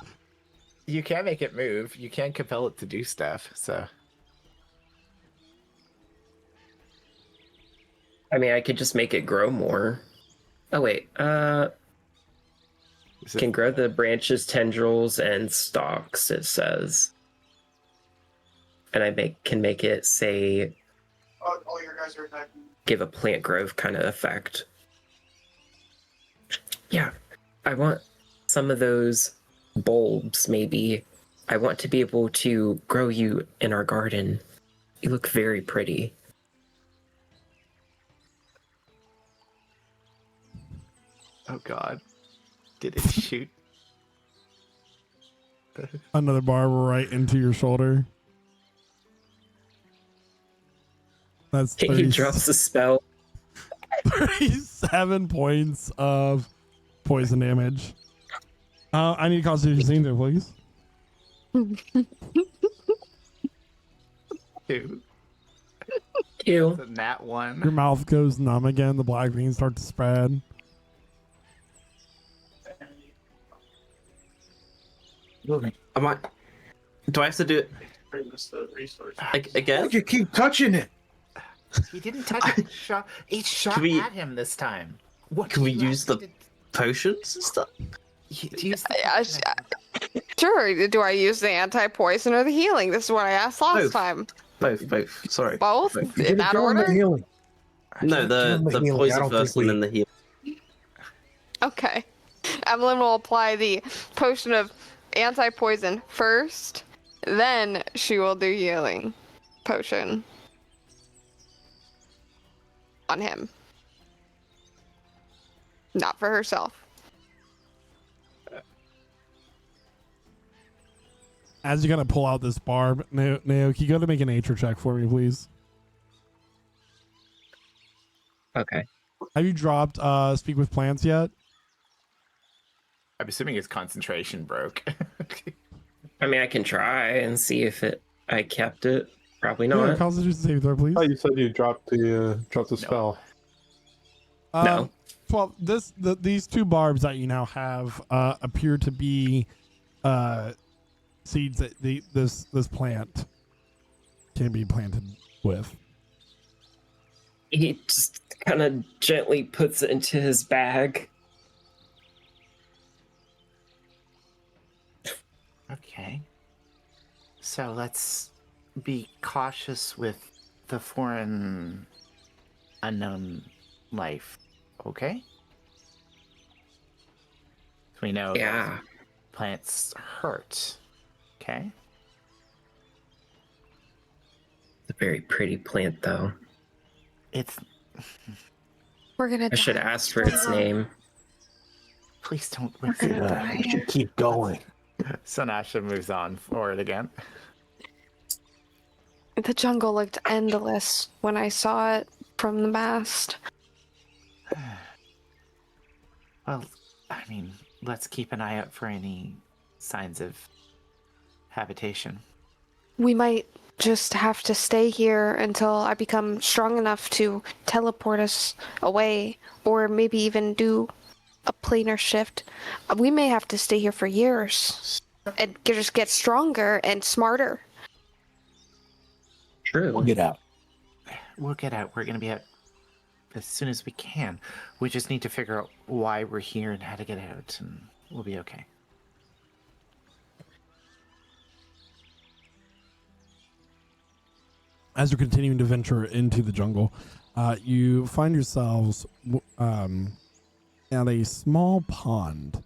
You can make it move. You can compel it to do stuff. So I mean, I could just make it grow more. Oh wait, is it- can grow the branches, tendrils, and stalks. It says, and can make it say All your guys are attacking. give a plant growth kind of effect. Yeah, I want some of those bulbs. Maybe I want to be able to grow you in our garden. You look very pretty. Oh God! Did it shoot? Another barb right into your shoulder. That's He 30, drops the spell. 37 points of poison damage. I need a Constitution saving throw, please. Ew. Ew. It's a nat Your one. mouth goes numb again. The black veins start to spread. Am I? Do I have to do it Bring this to resource. again? You keep touching it. He didn't touch it. He shot we- at him this time. What? Can we you use the actually potions and stuff? did- use the Yeah, Sure. Do I use the anti-poison or the healing? This is what I asked last Both. time. Both. Sorry. Both? Both. In that Give him the order? healing. No, the Give him healing. I poison don't first think and then the heal. Okay. Evelyn will apply the potion of anti-poison first, then she will do healing potion on him. Not for herself. As you're gonna pull out this barb, Nao, can you go to make a nature check for me, please? Okay. Have you dropped speak with plants yet? I'm assuming his concentration broke. I mean, I can try and see if I kept it. Probably Yeah, not. Constitution saving throw, please. Oh, you said you dropped the spell. No. Well, these two barbs that you now have appear to be seeds that this plant can be planted with. He just kind of gently puts it into his bag. Okay. So let's be cautious with the foreign unknown life, okay? We know Yeah. plants hurt, okay? It's a very pretty plant, though. It's... We're gonna I should die. ask for its name. Please don't... We're gonna Yeah, die. we should keep going. So Nasha moves on forward again. The jungle looked endless when I saw it from the mast. Well, I mean, let's keep an eye out for any signs of habitation. We might just have to stay here until I become strong enough to teleport us away, or maybe even do a planar shift. We may have to stay here for years and just get stronger and smarter. True. We'll get out. We'll get out. We're going to be out as soon as we can. We just need to figure out why we're here and how to get out, and we'll be okay. As you're continuing to venture into the jungle, you find yourselves at a small pond.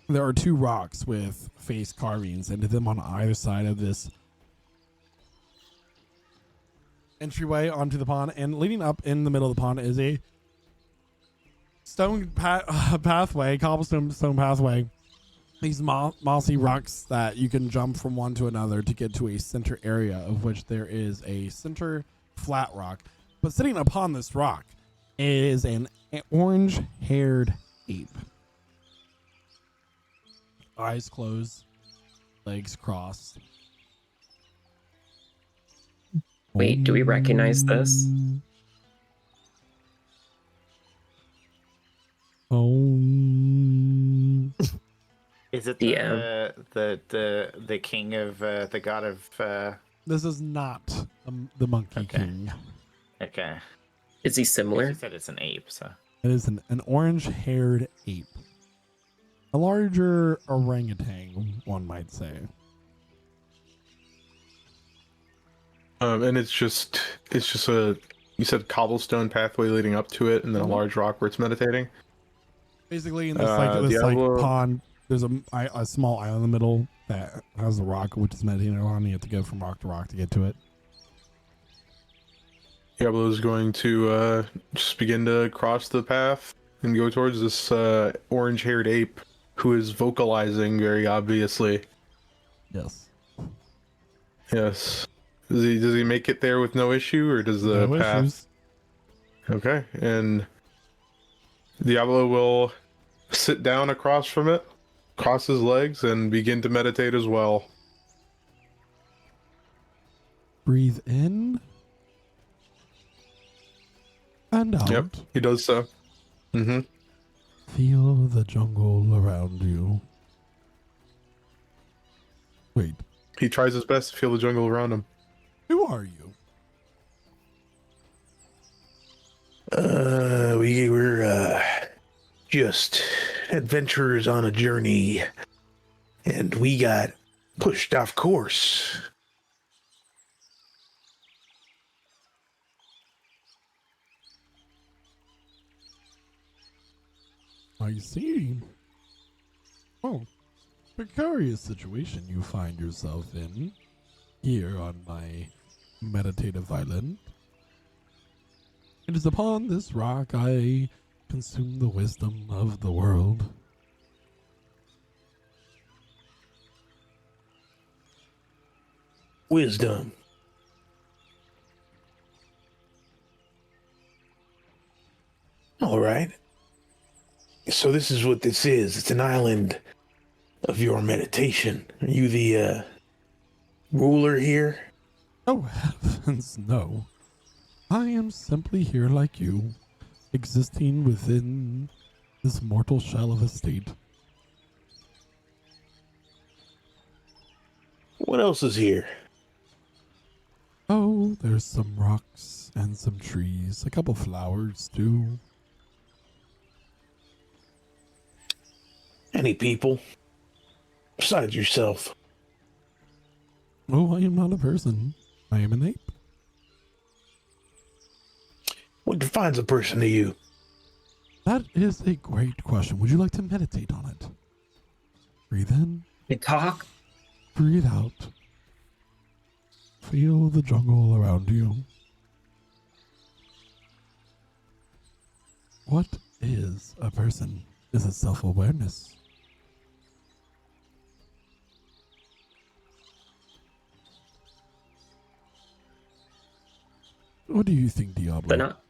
There are two rocks with face carvings into them on either side of this entryway onto the pond, and leading up in the middle of the pond is a stone pathway, cobblestone pathway. These mossy rocks that you can jump from one to another to get to a center area, of which there is a center flat rock. But sitting upon this rock is an orange-haired ape. Eyes closed, legs crossed. Wait, do we recognize this? Oh. Is it DM. the king of the god of? This is not the Monkey Okay. King. Okay. Is he You similar? said it's an ape, so. It is an orange-haired ape. A larger orangutan, one might say. And it's just a, you said cobblestone pathway leading up to it, and then a large rock where it's meditating. Basically, in this this Diablo- pond, there's a small island in the middle that has a rock which is meditating on. You have to go from rock to rock to get to it. Diablo is going to just begin to cross the path and go towards this orange-haired ape who is vocalizing very obviously. Yes. Yes. Does he make it there with no issue, or does the No path? issues. Okay, and Diablo will sit down across from it, cross his legs, and begin to meditate as well. Breathe in and out. Yep, he does so. Mm-hmm. Feel the jungle around you. Wait, He tries his best to feel the jungle around him. who are you? We're just adventurers on a journey, and we got pushed off course. I see. Oh, precarious situation you find yourself in here on my meditative island. It is upon this rock I consume the wisdom of the world. Wisdom. All right. So this is what this is. It's an island of your meditation. Are you the ruler here? Oh heavens, no. I am simply here like you, existing within this mortal shell of a state. What else is here? Oh, there's some rocks and some trees, a couple flowers too. Any people? Besides yourself. Oh, I am not a person. I am an ape. What defines a person to you? That is a great question. Would you like to meditate on it? Breathe in, They talk? breathe out. Feel the jungle around you. What is a person? Is it self-awareness? What do you think, Diablo? But not.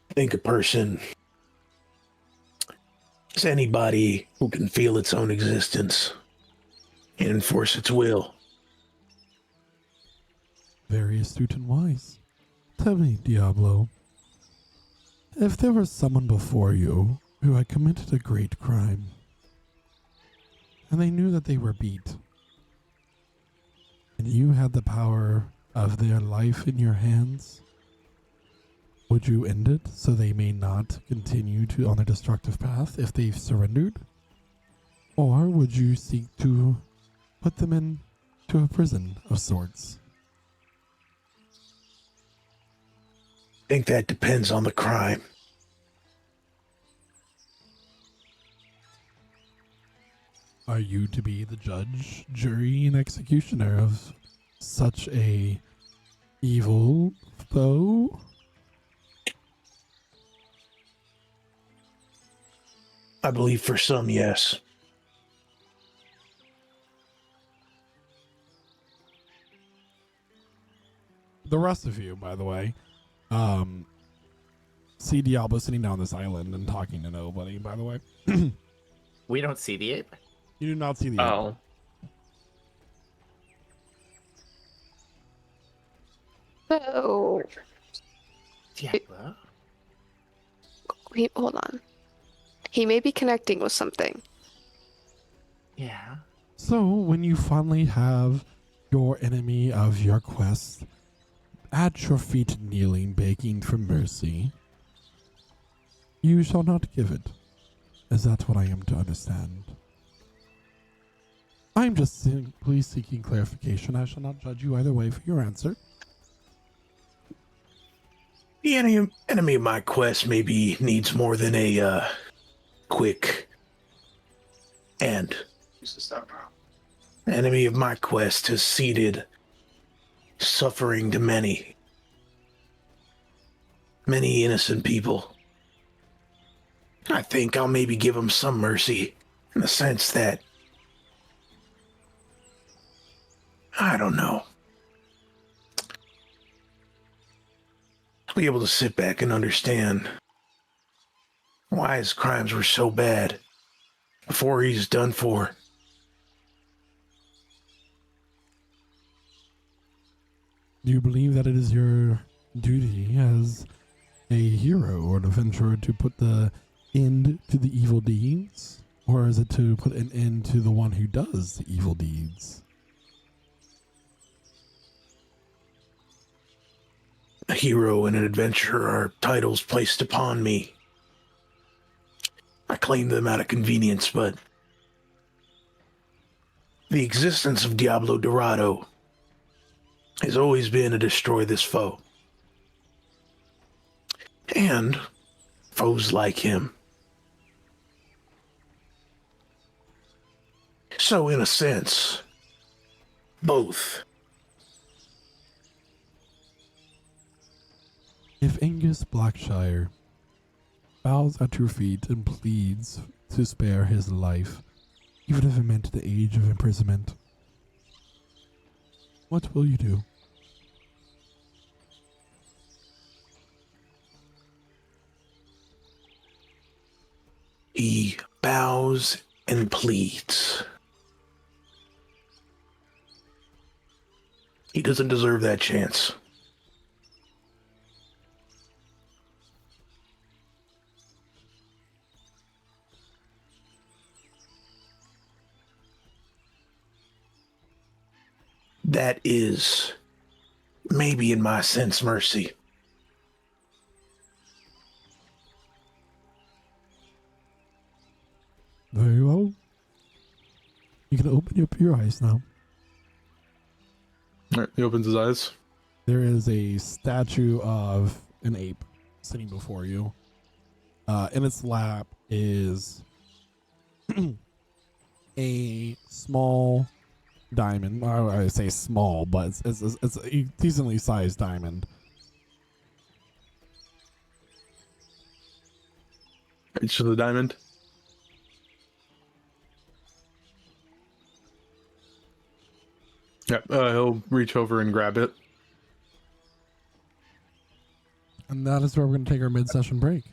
I think a person is anybody who can feel its own existence and enforce its will. Very astute and wise. Tell me, Diablo, if there was someone before you who had committed a great crime, and they knew that they were beat, and you had the power of their life in your hands, would you end it so they may not continue to on their destructive path if they've surrendered? Or would you seek to put them into a prison of sorts? I think that depends on the crime. Are you to be the judge, jury, and executioner of such a evil foe? I believe for some, yes. The rest of you, by the way, see Diablo sitting down this island and talking to nobody, by the way. We don't see the ape. You do not see the ape. Oh. So, Diablo. wait, hold on. He may be connecting with something. Yeah. So, when you finally have your enemy of your quest at your feet kneeling, begging for mercy, you shall not give it. Is that what I am to understand? I am just simply seeking clarification. I shall not judge you either way for your answer. The enemy of my quest maybe needs more than a quick and Use the step now. enemy of my quest has ceded suffering to many innocent people. I think I'll maybe give him some mercy in the sense that, I don't know, I'll be able to sit back and understand why his crimes were so bad before he's done for. Do you believe that it is your duty as a hero or an adventurer to put the end to the evil deeds? Or is it to put an end to the one who does the evil deeds? A hero and an adventurer are titles placed upon me. I claim them out of convenience, but the existence of Diablo Dorado has always been to destroy this foe. And foes like him. So, in a sense, both. If Angus Blackshire bows at your feet and pleads to spare his life, even if it meant the age of imprisonment, what will you do? He bows and pleads. He doesn't deserve that chance. That is, maybe in my sense, mercy. Very well. You can open up your eyes now. All right, he opens his eyes. There is a statue of an ape sitting before you. In its lap is a small diamond. I say small, but it's a decently sized diamond. Each of the diamond. Yep, he'll reach over and grab it. And that is where we're going to take our mid-session break.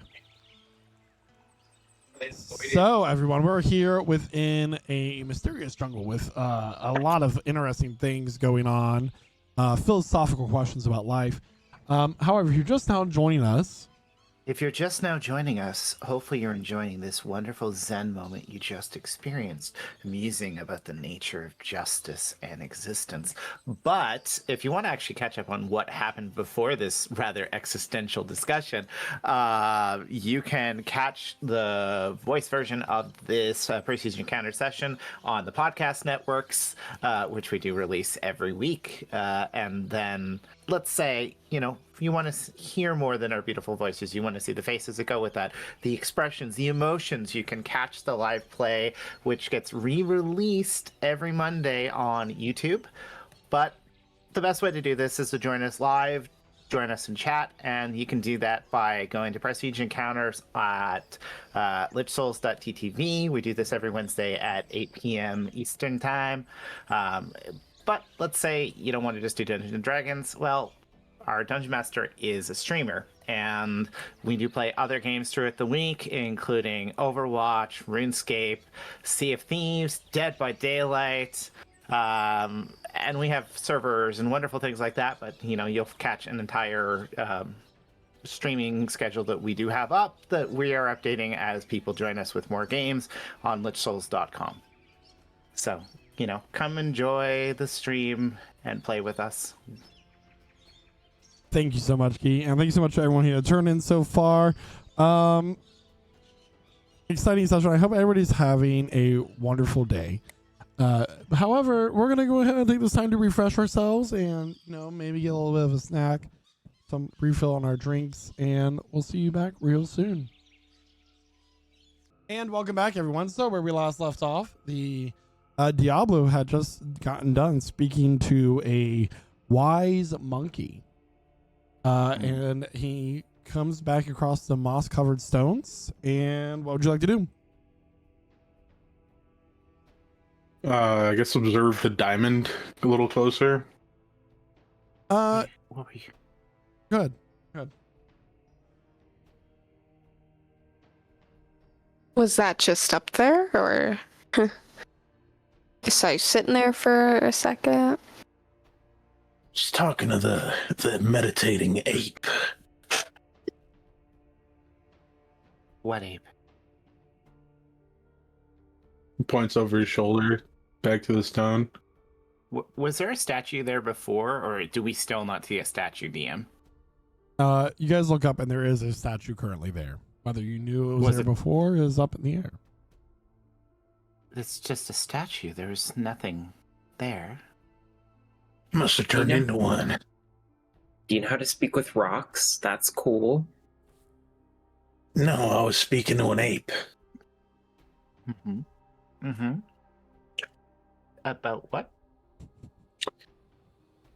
So, everyone, we're here within a mysterious jungle with a lot of interesting things going on, philosophical questions about life. However, if you're just now joining us, If you're just now joining us, hopefully you're enjoying this wonderful Zen moment you just experienced, musing about the nature of justice and existence. But if you want to actually catch up on what happened before this rather existential discussion, you can catch the voice version of this preseason encounter session on the podcast networks, which we do release every week. And then, let's say, you know, if you want to hear more than our beautiful voices, you want to see the faces that go with that, the expressions, the emotions, you can catch the live play, which gets re-released every Monday on YouTube. But the best way to do this is to join us live, join us in chat, and you can do that by going to Prestige Encounters at lichsouls.ttv. We do this every Wednesday at 8 p.m. Eastern Time. But let's say you don't want to just do Dungeons and Dragons. Well, our Dungeon Master is a streamer, and we do play other games throughout the week, including Overwatch, RuneScape, Sea of Thieves, Dead by Daylight, and we have servers and wonderful things like that. But you know, you'll catch an entire streaming schedule that we do have up that we are updating as people join us with more games on lichsouls.com. So, come enjoy the stream and play with us. Thank you so much, Key, and thank you so much to everyone here to turn in so far. Exciting session. I hope everybody's having a wonderful day. However, we're gonna go ahead and take this time to refresh ourselves, and maybe get a little bit of a snack, some refill on our drinks, and we'll see you back real soon. And welcome back, everyone. So where we last left off, the Diablo had just gotten done speaking to a wise monkey. And he comes back across the moss-covered stones. And what would you like to do? I guess observe the diamond a little closer. What were you? Good. Was that just up there, or I saw you sitting there for a second? Just talking to the meditating ape. What ape? He points over his shoulder back to the stone. Was there a statue there before, or do we still not see a statue, DM? You guys look up and there is a statue currently there. Whether you knew it was there before is up in the air. It's just a statue. There's nothing there. Must have turned into one. Do you know how to speak with rocks? That's cool. No, I was speaking to an ape. About what?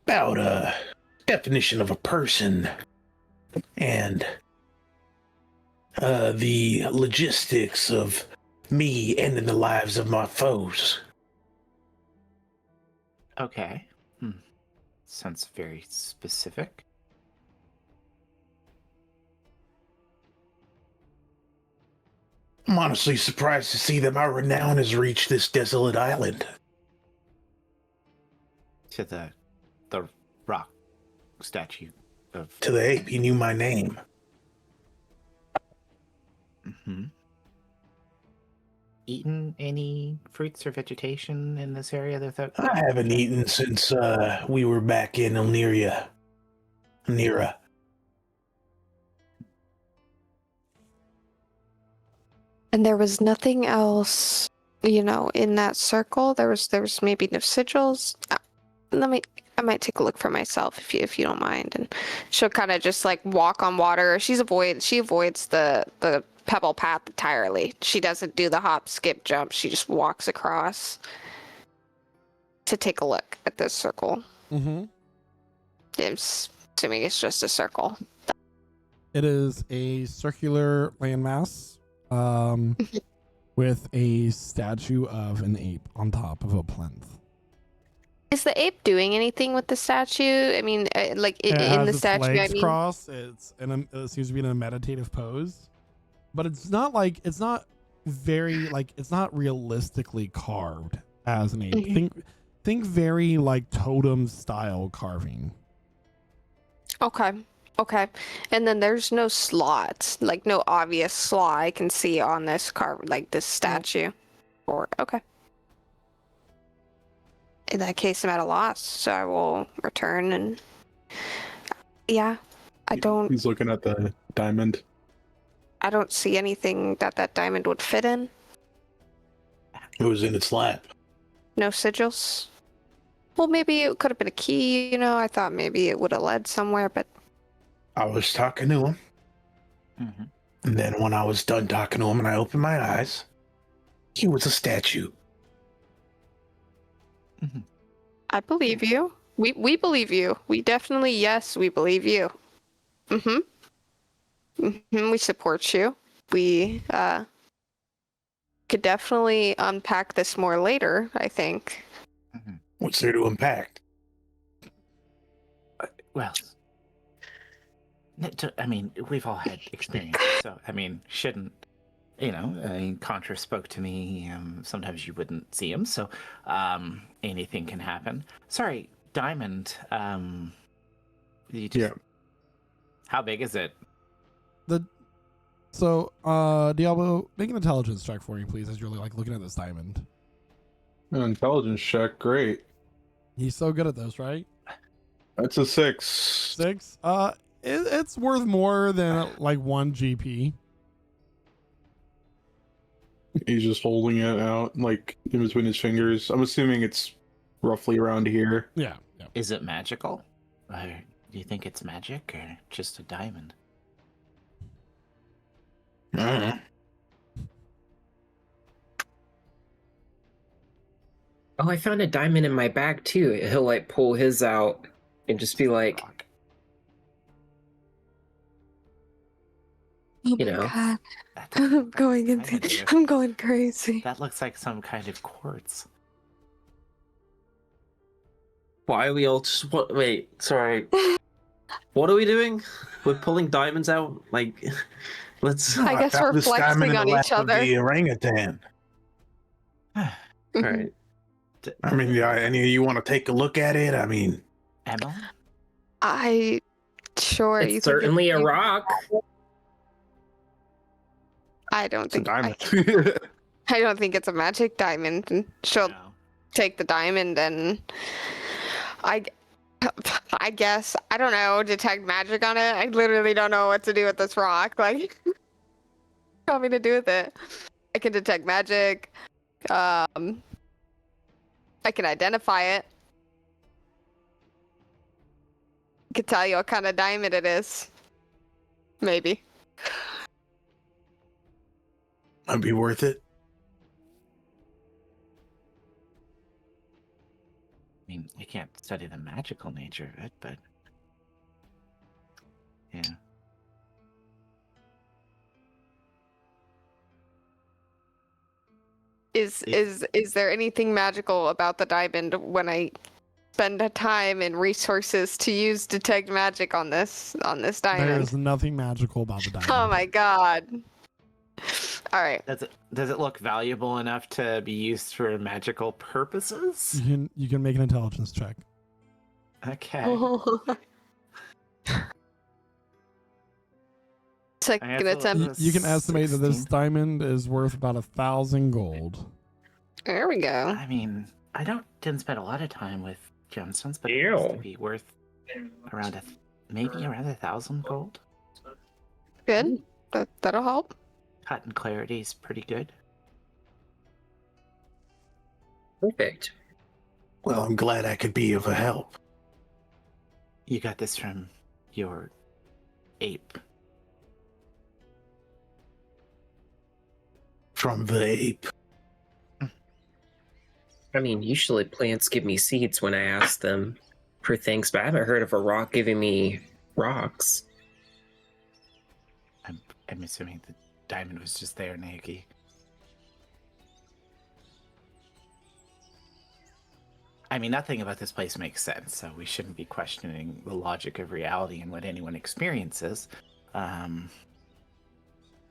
About a definition of a person and the logistics of me ending the lives of my foes. Okay. Sounds very specific. I'm honestly surprised to see that my renown has reached this desolate island. To the rock statue of... To the ape, he knew my name. Eaten any fruits or vegetation in this area that I haven't eaten since we were back in Nira. And there was nothing else, in that circle. There was maybe no sigils. I might take a look for myself if you don't mind. And she'll kind of just like walk on water. She avoids the pebble path entirely. She doesn't do the hop, skip, jump. She just walks across to take a look at this circle. I'm assuming it's just a circle. It is a circular landmass with a statue of an ape on top of a plinth. Is the ape doing anything with the statue? I mean, in the statue, legs crossed. It seems to be in a meditative pose, but it's not realistically carved as an ape. Think very like totem style carving. Okay. And then there's no slots, like no obvious slot I can see on this this statue. Okay. In that case, I'm at a loss, so I will return and... Yeah, He's looking at the diamond. I don't see anything that diamond would fit in. It was in its lap. No sigils. Well, maybe it could have been a key, I thought maybe it would have led somewhere, but... I was talking to him. And then when I was done talking to him and I opened my eyes, he was a statue. I believe you. We believe you. We definitely, yes, we believe you. We support you. We could definitely unpack this more later, I think. What's there to unpack? Well, I mean, we've all had experience, so, shouldn't... Contras spoke to me. Sometimes you wouldn't see him, so anything can happen. Sorry, diamond. Yeah. How big is it? So, Diablo, make an intelligence check for me, please, as you're like looking at this diamond. An intelligence check, great. He's so good at this, right? That's a 6. 6. It's worth more than like 1 GP. He's just holding it out, like, in between his fingers. I'm assuming it's roughly around here. Yeah. Is it magical? Or do you think it's magic or just a diamond? Uh, Oh, I found a diamond in my bag too. He'll like pull his out and just be like, Rock. Oh You my know. God. That- I'm going Kinda into. do. I'm going crazy. That looks like some kind of quartz. Why are we all just what? Wait, sorry. What are we doing? We're pulling diamonds out. Like, let's. I guess found we're this diamond flexing in the on lap each of other. The orangutan. All right. I mean, yeah, any of you want to take a look at it? I mean, Emma? I sure you it's think certainly a you- rock. I don't It's a think diamond. I don't think it's a magic diamond. And she'll No. take the diamond and I guess I don't know, detect magic on it. I literally don't know what to do with this rock. Like, what do you want me to do with it? I can detect magic. I can identify it. I can tell you what kind of diamond it is. Maybe. might be worth it. I mean, you can't study the magical nature of it, but yeah. Is there anything magical about the diamond when I spend the time and resources to use detect magic on this diamond? There's nothing magical about the diamond. Oh my god. All right. Does it look valuable enough to be used for magical purposes? You can make an intelligence check. Okay. Second I guess attempt. You can estimate that this 16. diamond is worth about 1,000 gold. There we go. I mean, I didn't spend a lot of time with gemstones, but it has to Ew. be worth around maybe around 1,000 gold. Good. That'll help. Cut and clarity is pretty good. Perfect. Well, I'm glad I could be of a help. You got this from your ape. From the ape. I mean, usually plants give me seeds when I ask them for things, but I haven't heard of a rock giving me rocks. I'm assuming the diamond was just there, Naoki. I mean, nothing about this place makes sense, so we shouldn't be questioning the logic of reality and what anyone experiences.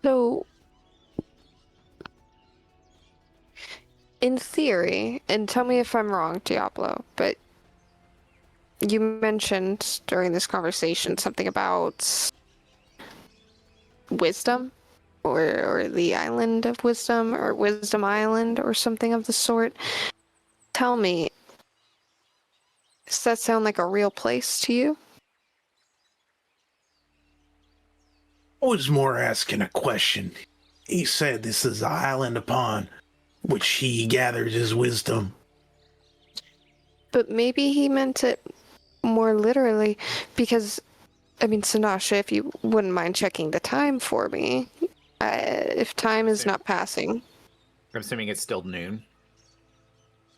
So, in theory, and tell me if I'm wrong, Diablo, but you mentioned during this conversation something about wisdom, or the island of wisdom, or Wisdom Island, or something of the sort. Tell me, does that sound like a real place to you? I was more asking a question. He said this is an island upon which he gathers his wisdom. But maybe he meant it more literally, because, I mean, Sanasha, if you wouldn't mind checking the time for me, if time is not passing. I'm assuming it's still noon.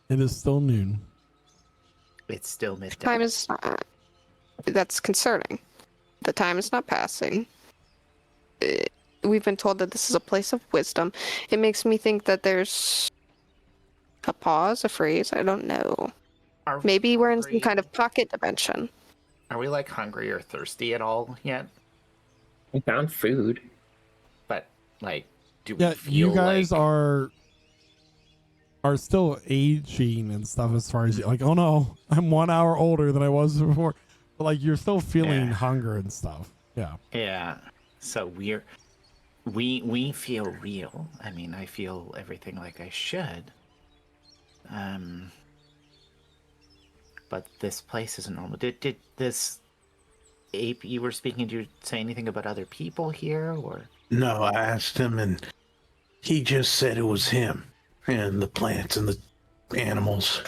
It is still noon. It's still midday. Time is not. That's concerning. The time is not passing. We've been told that this is a place of wisdom. It makes me think that there's a pause, a phrase, I don't know. Are we Maybe we're in some hungry? kind of pocket dimension. Are we like hungry or thirsty at all yet? I found food. But like, do Yeah, we feel you guys like... are still aging and stuff as far as like, oh no, I'm 1 hour older than I was before. But like you're still feeling Yeah. hunger and stuff. Yeah. Yeah. So we feel real. I mean, I feel everything like I should. But this place isn't normal. Did this ape you were speaking to say anything about other people here, or? No, I asked him, and he just said it was him and the plants and the animals.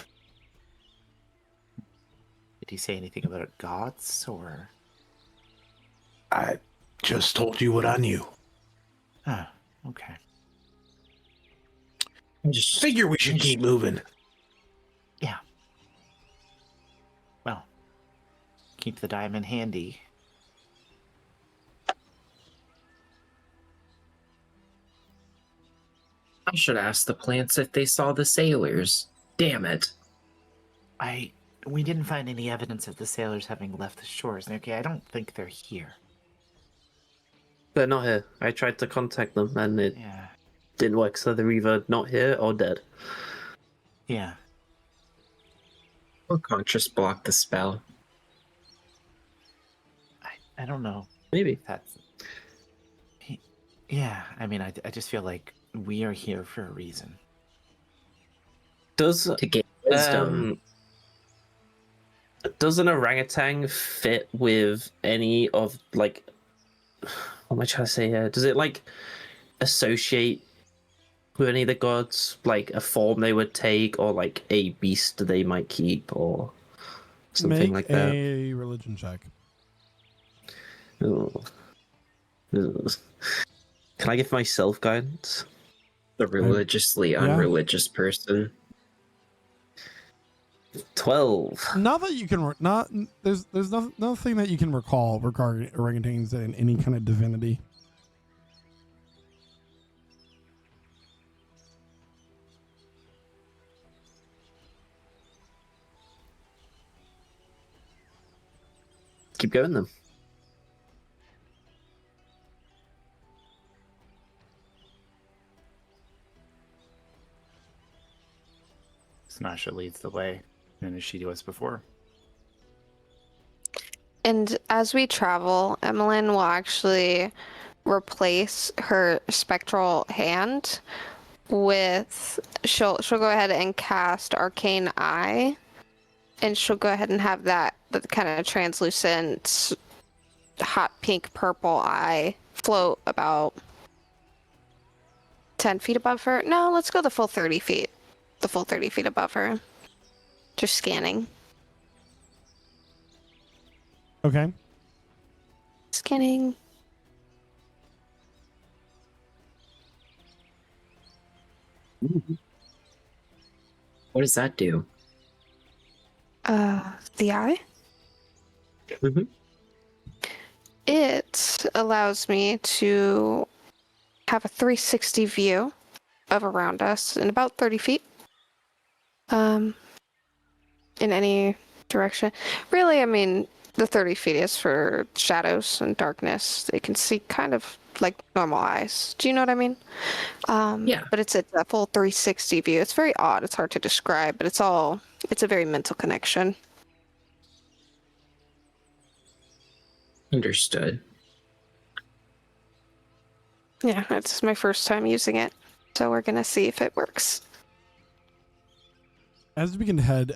Did he say anything about gods, or? I just told you what I knew. Ah, okay. Just Figure we should keep moving. Yeah. Well, keep the diamond handy. I should ask the plants if they saw the sailors. Damn it. We didn't find any evidence of the sailors having left the shores. Okay, I don't think they're here. They're not here. I tried to contact them and it Yeah. didn't work, so they're either not here or dead. Yeah. Or Contras blocked the spell. I don't know. Maybe. That's. Yeah, I mean, I just feel like we are here for a reason. Does To gain wisdom. does an orangutan fit with any of, like, what am I trying to say here? Does it, like, associate with any of the gods, like a form they would take, or like a beast they might keep, or something Make like that? a religion check. Ooh. Ooh. Can I give myself guidance? The religiously unreligious person. 12. Not that you can there's nothing that you can recall regarding orangutans and any kind of divinity. Keep going then. Smasha leads the way, and as she was before. And as we travel, Emmeline will actually replace her spectral hand with she'll go ahead and cast Arcane Eye, and she'll go ahead and have that kind of translucent hot pink purple eye float about 10 feet above her. No, let's go the full 30 feet. The full 30 feet above her. Just scanning. Okay. Scanning. What does that do? The eye? Mm-hmm. It allows me to have a 360 view of around us in about 30 feet. In any direction. Really, I mean, the 30 feet is for shadows and darkness. They can see kind of like normal eyes. Do you know what I mean? Yeah. But it's a full 360 view. It's very odd. It's hard to describe, but it's a very mental connection. Understood. Yeah, it's my first time using it. So we're going to see if it works. As we can head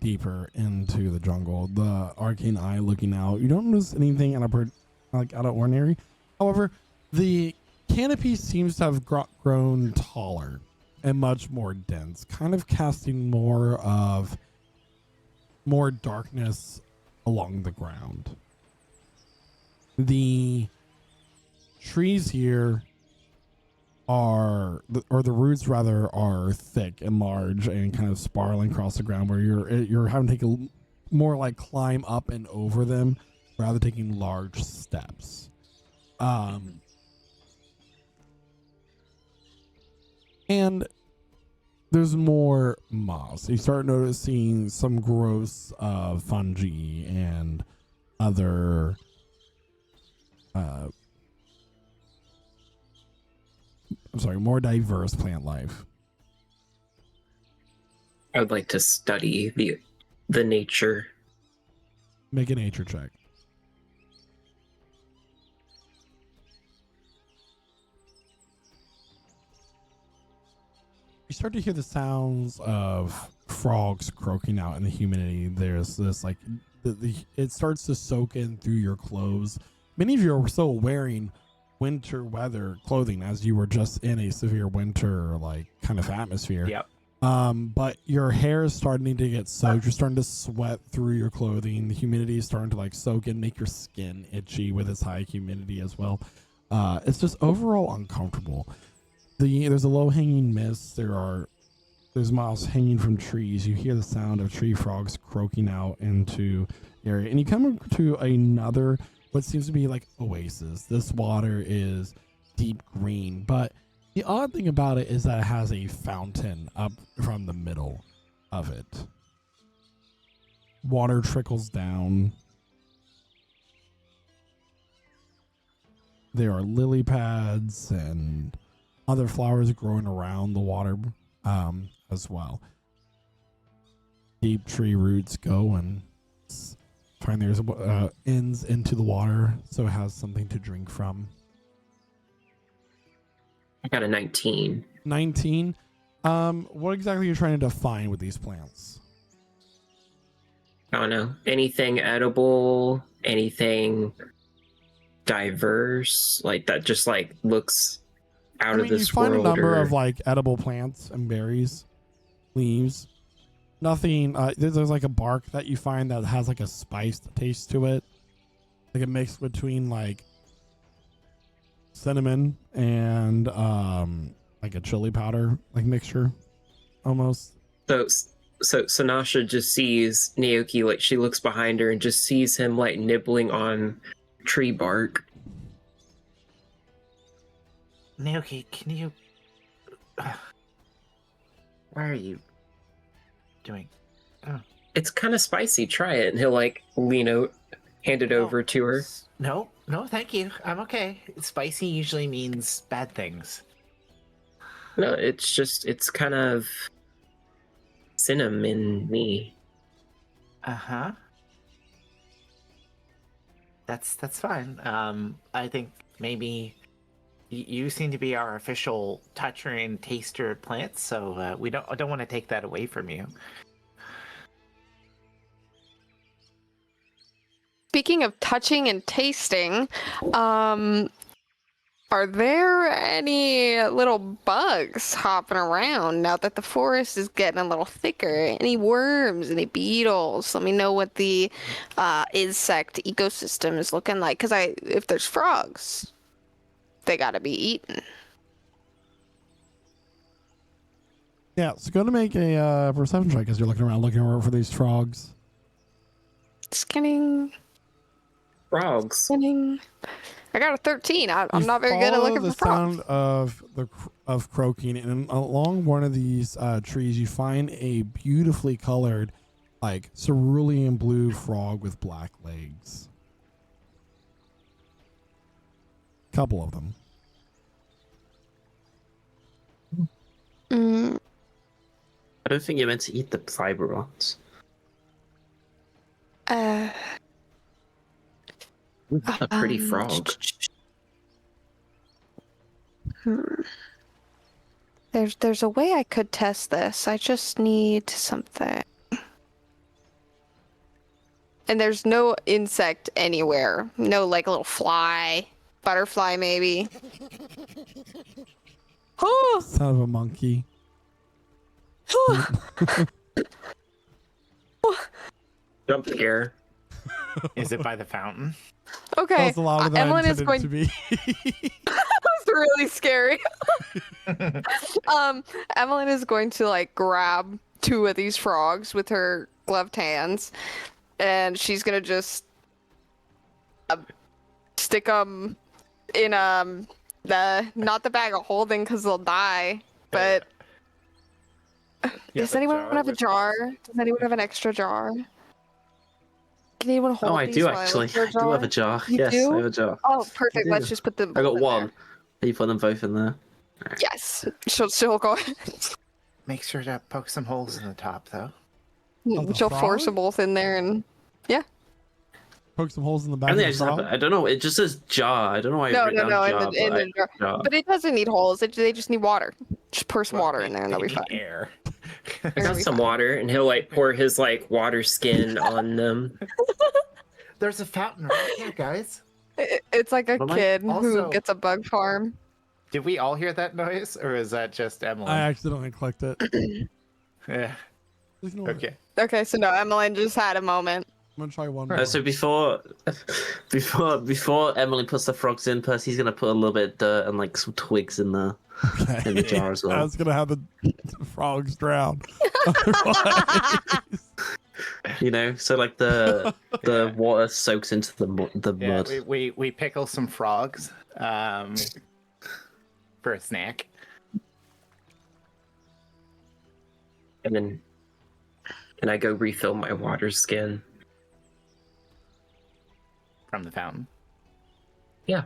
deeper into the jungle, the arcane eye looking out, you don't notice anything out of ordinary. However, the canopy seems to have grown taller and much more dense, kind of casting more darkness along the ground. The trees here the roots rather are thick and large and kind of spiraling across the ground, where you're having to take a more like climb up and over them rather than taking large steps. And there's more moss. You start noticing some gross fungi and other more diverse plant life. I would like to study the nature. Make a nature check. You start to hear the sounds of frogs croaking out in the humidity. There's this like it starts to soak in through your clothes. Many of you are still wearing winter weather clothing as you were just in a severe winter like kind of atmosphere. Yep. But your hair is starting to get soaked. You're starting to sweat through your clothing. The humidity is starting to like soak in, make your skin itchy with its high humidity as well. It's just overall uncomfortable. There's a low hanging mist. There's moss hanging from trees. You hear the sound of tree frogs croaking out into the area, and you come to another what seems to be like oasis. This water is deep green, but the odd thing about it is that it has a fountain up from the middle of it. Water trickles down. There are lily pads and other flowers growing around the water as well. Deep tree roots go and find there's ends into the water, so it has something to drink from. I got a 19. 19. What exactly are you trying to define with these plants? I don't know. Anything edible, anything diverse, like that just like looks out of this you find world. a number or... of like edible plants and berries, leaves. Nothing. There's like a bark that you find that has like a spiced taste to it, like a mix between like cinnamon and like a chili powder like mixture, almost. So Sanasha just sees Naoki, like she looks behind her and just sees him like nibbling on tree bark. Naoki, can you... Why are you doing? Oh. It's kind of spicy. Try it. And he'll like lean out, hand it over to her. No, thank you. I'm okay. Spicy usually means bad things. No, it's kind of cinnamon-y. Uh-huh. That's fine. I think maybe you seem to be our official toucher and taster of plants, so I don't want to take that away from you. Speaking of touching and tasting, are there any little bugs hopping around now that the forest is getting a little thicker? Any worms, any beetles? Let me know what the insect ecosystem is looking like. Because if there's frogs, they gotta be eaten. Yeah, so go to make a perception check as you're looking around for these frogs. Skinning. Frogs. Skinning. I got a 13. I'm not very good at looking for frogs. The sound of croaking, and along one of these trees, you find a beautifully colored, like cerulean blue frog with black legs. Couple of them. I don't think you're meant to eat the fibrons. A pretty frog. There's a way I could test this. I just need something. And there's no insect anywhere. No like little fly, butterfly maybe. Oh! Son of a monkey. Jump scare. Is it by the fountain? Okay. That's louder than Emlyn I is intended going it to be. That's really scary. Emlyn is going to like grab two of these frogs with her gloved hands, and she's gonna just stick them in not the bag of holding because they'll die, but does anyone have a jar? Does anyone have an extra jar? Can anyone hold Oh, I these do while I actually. look for a I do have a jar. You Yes, do? I have a jar. Oh, perfect. I Let's do. just put them I both got in one. there. You put them both in there. Yes. She'll go ahead. Make sure to poke some holes in the top, though. the She'll force frog? them both in there and Poke some holes in the back I of think the I just have frog. I don't know. It just says jar. I don't know why. no, I wrote down no, jar, in the jar. jar. But it doesn't need holes. They just need water. Just pour some water in there and they'll be fine. Air. I got some water, and he'll like pour his like water skin on them. There's a fountain right here, guys. It's like a But kid also- who gets a bug farm. Did we all hear that noise, or is that just Emily? I accidentally clicked it. Yeah. Just ignore it. Okay. Okay, so no, Emmeline just had a moment. I'm gonna try one more. So before Emily puts the frogs in, Percy's gonna put a little bit of dirt and like some twigs in the jar as well. I was gonna have the frogs drown. Otherwise- You know, so like the water soaks into the Yeah, mud. we pickle some frogs for a snack. And then can I go refill my water skin? From the fountain. Yeah.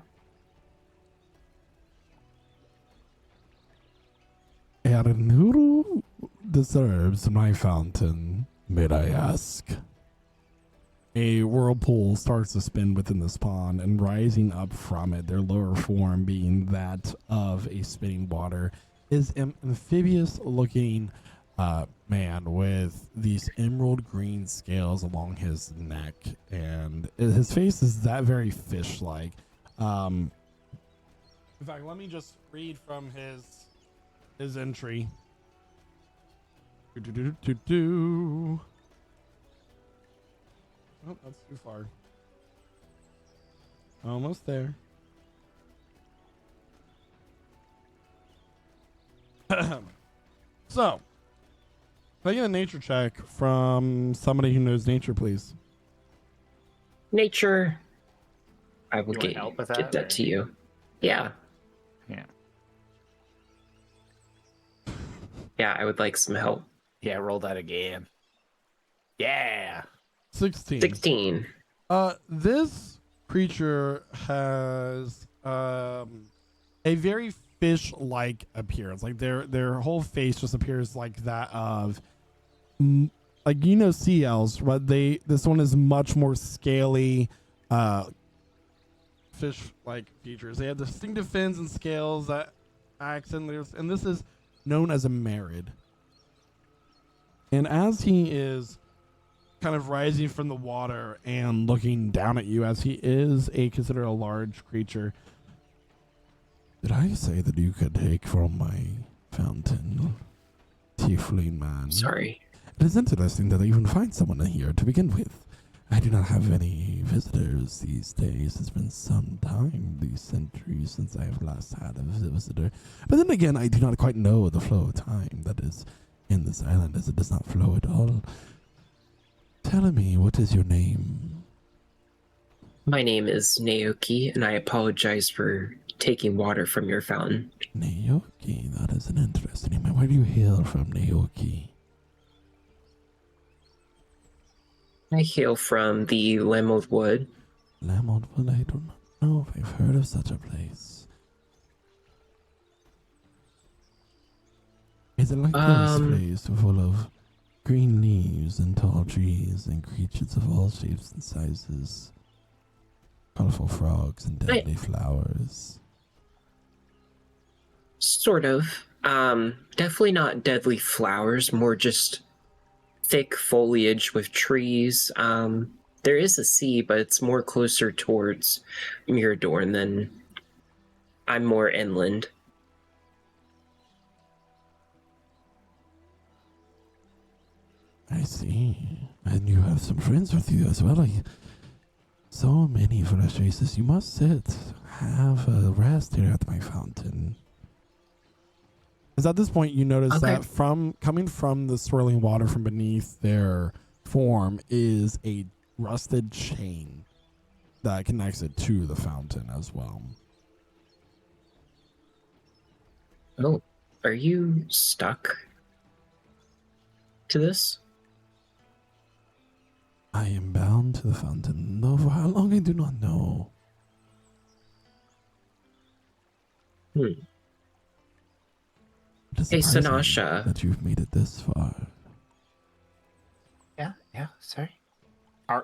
And who deserves my fountain, may I ask? A whirlpool starts to spin within this pond, and rising up from it, their lower form being that of a spinning water, is an amphibious-looking man with these emerald green scales along his neck, and his face is that very fish-like. In fact, let me just read from his entry. Oh, that's too far. Almost there. So, can I get a nature check from somebody who knows nature, please? Nature. I will You want get help with get that, that or- to you. Yeah. Yeah. Yeah, I would like some help. Yeah, roll that again. Yeah. 16. 16. This creature has a very fish-like appearance. Like their whole face just appears like that of, like, you know, sea elves, but this one is much more scaly, fish-like features. They have distinctive fins and scales that accent theirs, and this is known as a merid. And as he is kind of rising from the water and looking down at you, as he is considered a large creature. Did I say that you could take from my fountain, tiefling man? Sorry. It is interesting that I even find someone here to begin with. I do not have any visitors these days. It's been some time, these centuries, since I have last had a visitor. But then again, I do not quite know the flow of time that is in this island, as it does not flow at all. Tell me, what is your name? My name is Naoki, and I apologize for taking water from your fountain. Naoki, that is an interesting name. Where do you hail from, Naoki? I hail from the Lemwood Wood. Lamont, well, I do not know if I've heard of such a place. Is it like this place full of green leaves and tall trees and creatures of all shapes and sizes? Colorful frogs and deadly flowers. Sort of. Definitely not deadly flowers, more just thick foliage with trees. There is a sea, but it's more closer towards Mirador, and then I'm more inland. I see. And you have some friends with you as well. So many fresh faces. You must sit. Have a rest here at my fountain. As at this point, you notice that coming from the swirling water from beneath their form is a rusted chain that connects it to the fountain as well. Oh, are you stuck to this? I am bound to the fountain, though for how long I do not know. It is Hey, surprising Sanasha. that you've made it this far. Yeah, sorry.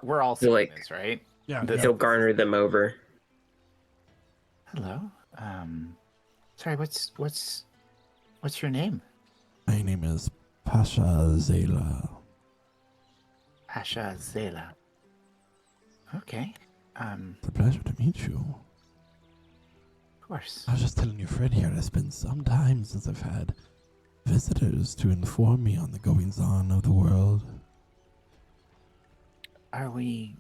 We're all Feel seeing like- this, right? Yeah, He'll garner them over. Hello. Sorry, what's What's your name? My name is Pasha Zela. Pasha Zela. Okay. It's a pleasure to meet you. Of course. I was just telling your friend here, it's been some time since I've had visitors to inform me on the goings-on of the world. Are we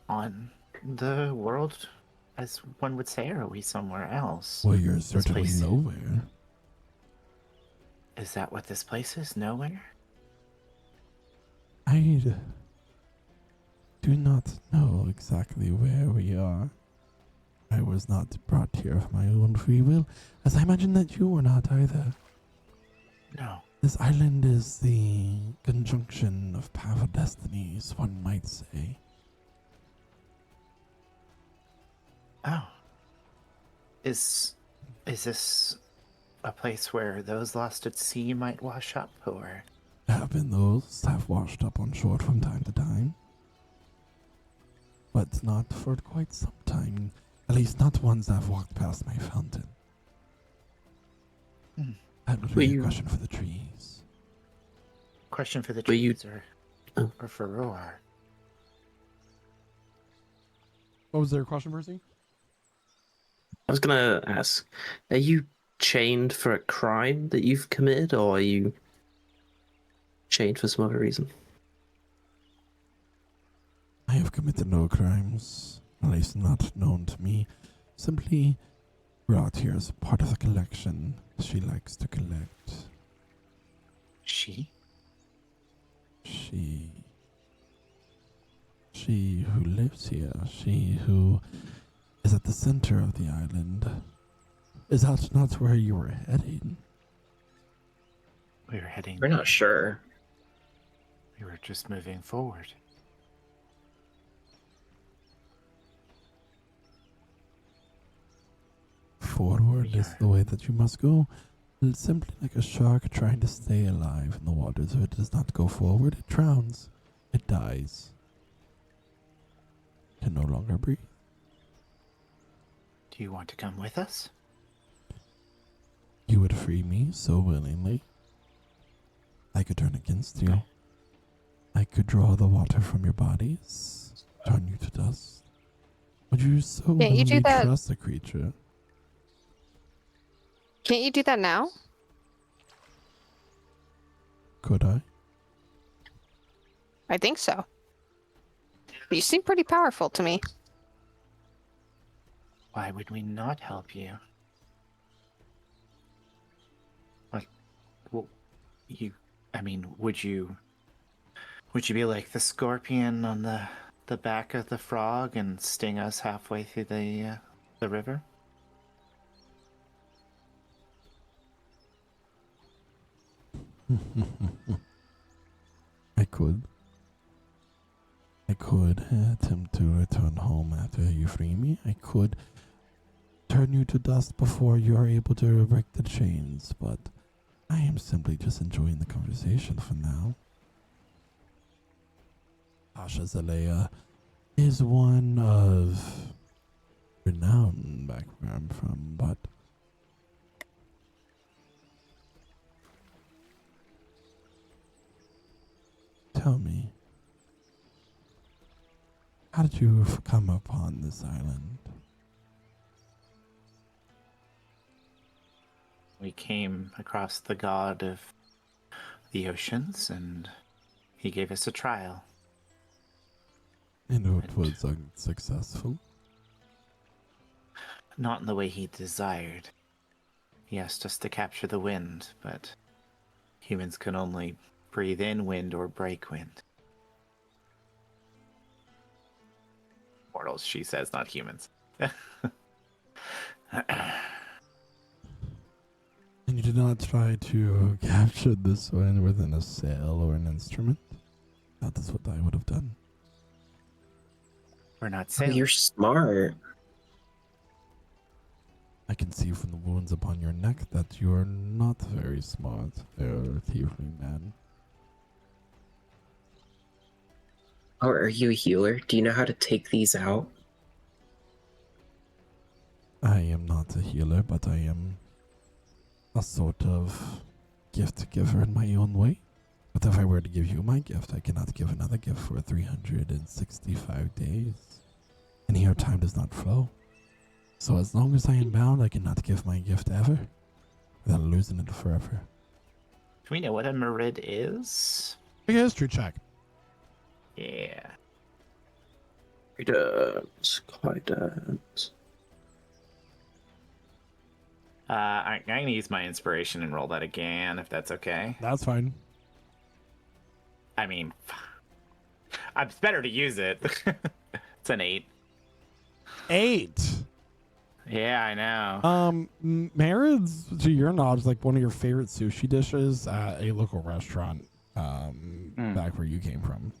on the world, as one would say, or are we somewhere else? Well, you're This certainly place- nowhere. Is that what this place is? Nowhere? I do not know exactly where we are. I was not brought here of my own free will, as I imagine that you were not either. No. This island is the conjunction of powerful destinies, one might say. Oh. Is this a place where those lost at sea might wash up, or? There have been those that have washed up on shore from time to time, but not for quite some time. At least not ones that have walked past my fountain. That would be a question for the trees. Question for the Were you- trees, Oh. or for Roar? What was their question, Percy? I was gonna ask, are you chained for a crime that you've committed, or are you chained for some other reason? I have committed no crimes, at least not known to me. Simply brought here as part of the collection she likes to collect. She? She who lives here, she who is at the center of the island. Is that not where you were heading? We were heading. We're not sure. We were just moving forward. Forward is the way that you must go. It's simply like a shark trying to stay alive in the waters. If it does not go forward, it drowns. It dies. Can no longer breathe. Do you want to come with us? You would free me so willingly. I could turn against you. I could draw the water from your bodies, turn you to dust. Would you so Can't you willingly do that? trust the creature? Can't you do that now? Could I? I think so. You seem pretty powerful to me. Why would we not help you? Like, well, I mean, would you be like the scorpion on the back of the frog and sting us halfway through the river? I could. I could attempt to return home after you free me. I could turn you to dust before you are able to break the chains, but I am simply just enjoying the conversation for now. Asha Zalea is one of renown back where I'm from, but tell me, how did you come upon this island? We came across the god of the oceans, and he gave us a trial. And it was unsuccessful? Not in the way he desired. He asked us to capture the wind, but humans can only breathe in wind or break wind. Mortals, she says, not humans. And you did not try to capture this one within a sail or an instrument? That is what I would have done. We're not Oh, sailors. you're smart. I can see from the wounds upon your neck that you are not very smart, fair tiefling man. Oh, are you a healer? Do you know how to take these out? I am not a healer, but I am a sort of gift giver in my own way. But if I were to give you my gift, I cannot give another gift for 365 days. And here time does not flow. So as long as I am bound, I cannot give my gift ever without losing it forever. Do we know what a merid is? Make a history check. Yeah. Guidance. I'm going to use my inspiration and roll that again, if that's okay. That's fine. I mean, it's better to use it. It's an 8. 8. Yeah, I know. Marid's, to your knowledge, like one of your favorite sushi dishes at a local restaurant back where you came from.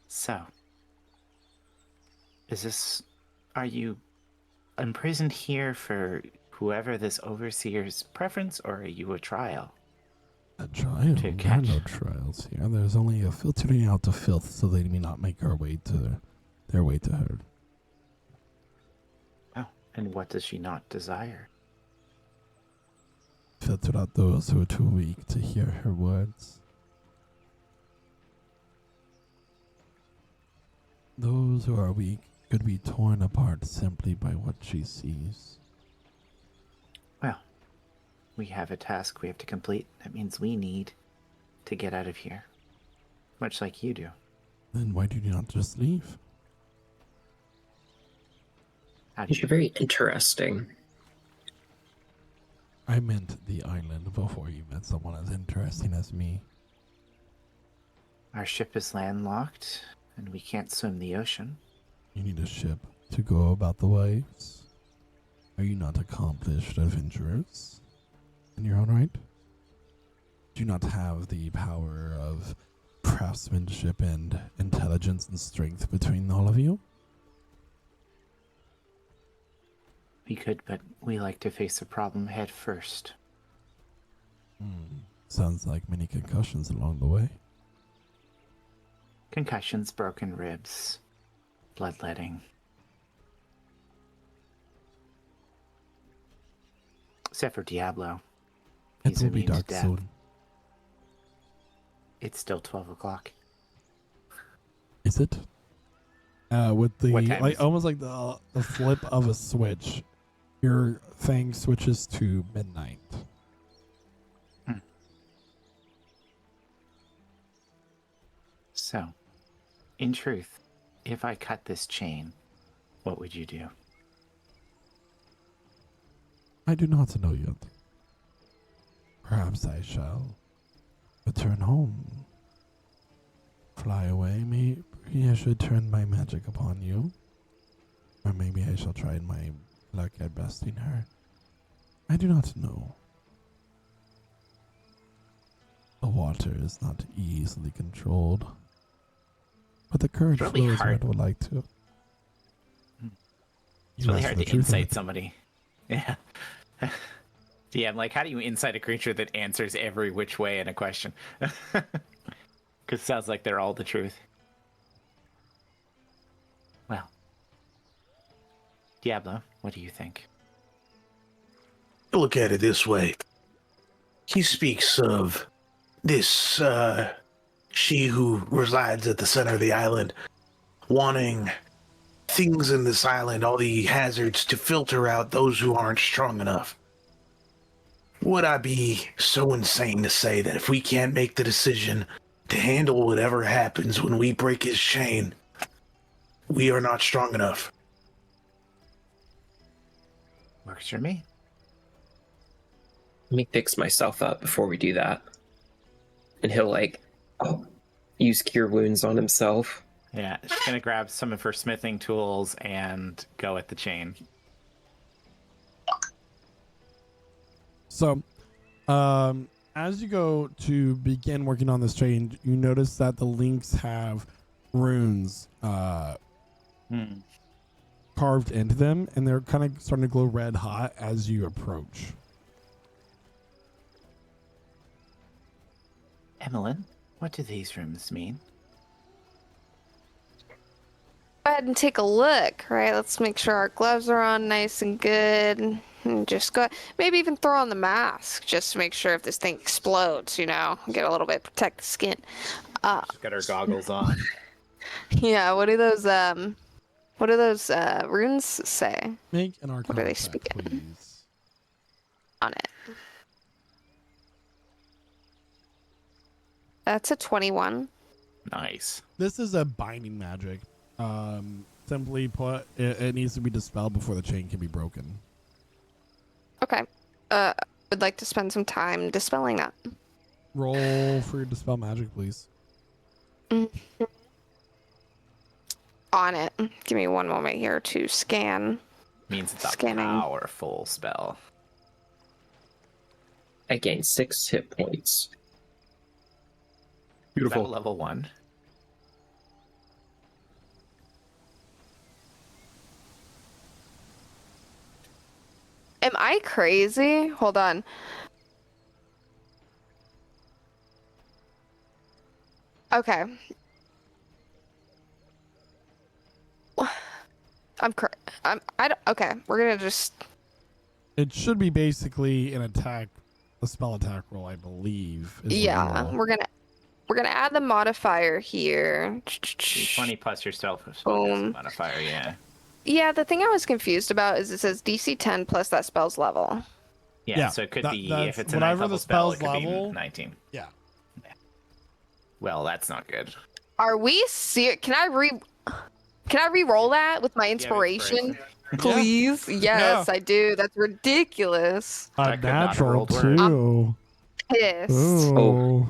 So, are you imprisoned here for whoever this overseer's preference, or are you a trial? A trial? To There are catch. no trials here. There's only a filtering out the filth so they may not make their way to her. Oh, and what does she not desire? Filter out those who are too weak to hear her words. Those who are weak could be torn apart simply by what she sees. Well, we have a task we have to complete. That means we need to get out of here. Much like you do. Then why do you not just leave? How do You're very interesting. I meant the island before you met someone as interesting as me. Our ship is landlocked, and we can't swim the ocean. You need a ship to go about the waves. Are you not accomplished adventurers in your own right? Do you not have the power of craftsmanship and intelligence and strength between all of you? We could, but we like to face a problem head first. Sounds like many concussions along the way. Concussions, broken ribs, bloodletting. Except for Diablo. It He's will be immune to dark death. soon. It's still 12 o'clock. Is it? With the What time like is- almost like the flip of a switch, your thing switches to midnight. So, in truth, if I cut this chain, what would you do? I do not know yet. Perhaps I shall return home. Fly away. Maybe I should turn my magic upon you. Or maybe I shall try my luck at besting her. I do not know. The water is not easily controlled. But the current It's really flows where hard. it would like to. It's You really asked hard for the to truth of insight it. somebody. Yeah. Yeah, I'm like, how do you insight a creature that answers every which way in a question? Because it sounds like they're all the truth. Well, Diablo, what do you think? Look at it this way. He speaks of this, she who resides at the center of the island, wanting things in this island, all the hazards, to filter out those who aren't strong enough. Would I be so insane to say that if we can't make the decision to handle whatever happens when we break his chain, we are not strong enough? Works for me. Let me fix myself up before we do that. And he'll use cure wounds on himself. Yeah, she's gonna grab some of her smithing tools and go at the chain. So, as you go to begin working on this chain, you notice that the links have runes carved into them, and they're kind of starting to glow red hot as you approach. Emmeline, what do these rooms mean? ahead and take a look, right? Let's make sure our gloves are on nice and good. And just go, maybe even throw on the mask just to make sure if this thing explodes, you know, get a little bit, protect the skin. She's got her goggles on. Yeah, what do those runes say Make an arcana are they check, speaking? please. On it? That's a 21. Nice. This is a binding magic. Simply put, it needs to be dispelled before the chain can be broken. Okay. Would like to spend some time dispelling that. Roll for your dispel magic, please. On it. Give me one moment here to scan. Means it's a Scanning. powerful spell. I gained 6 hit points. Is that Beautiful. a level 1? Am I crazy? Hold on. Okay. Okay, we're gonna just. It should be basically an attack, a spell attack roll, I believe. is what you Yeah, roll. we're gonna add the modifier here. 20 plus yourself Boom. modifier, yeah. Yeah, the thing I was confused about is it says DC 10 plus that spell's level. Yeah, so it could be, that's if it's a whatever 9th level the spell, it spell's could level. be 19. Yeah. Well, that's not good. Are we serious? Can I re-roll that with my inspiration? Please? Yes, I do. That's ridiculous. A That could not have natural rolled worse. 2. Pissed. Ooh.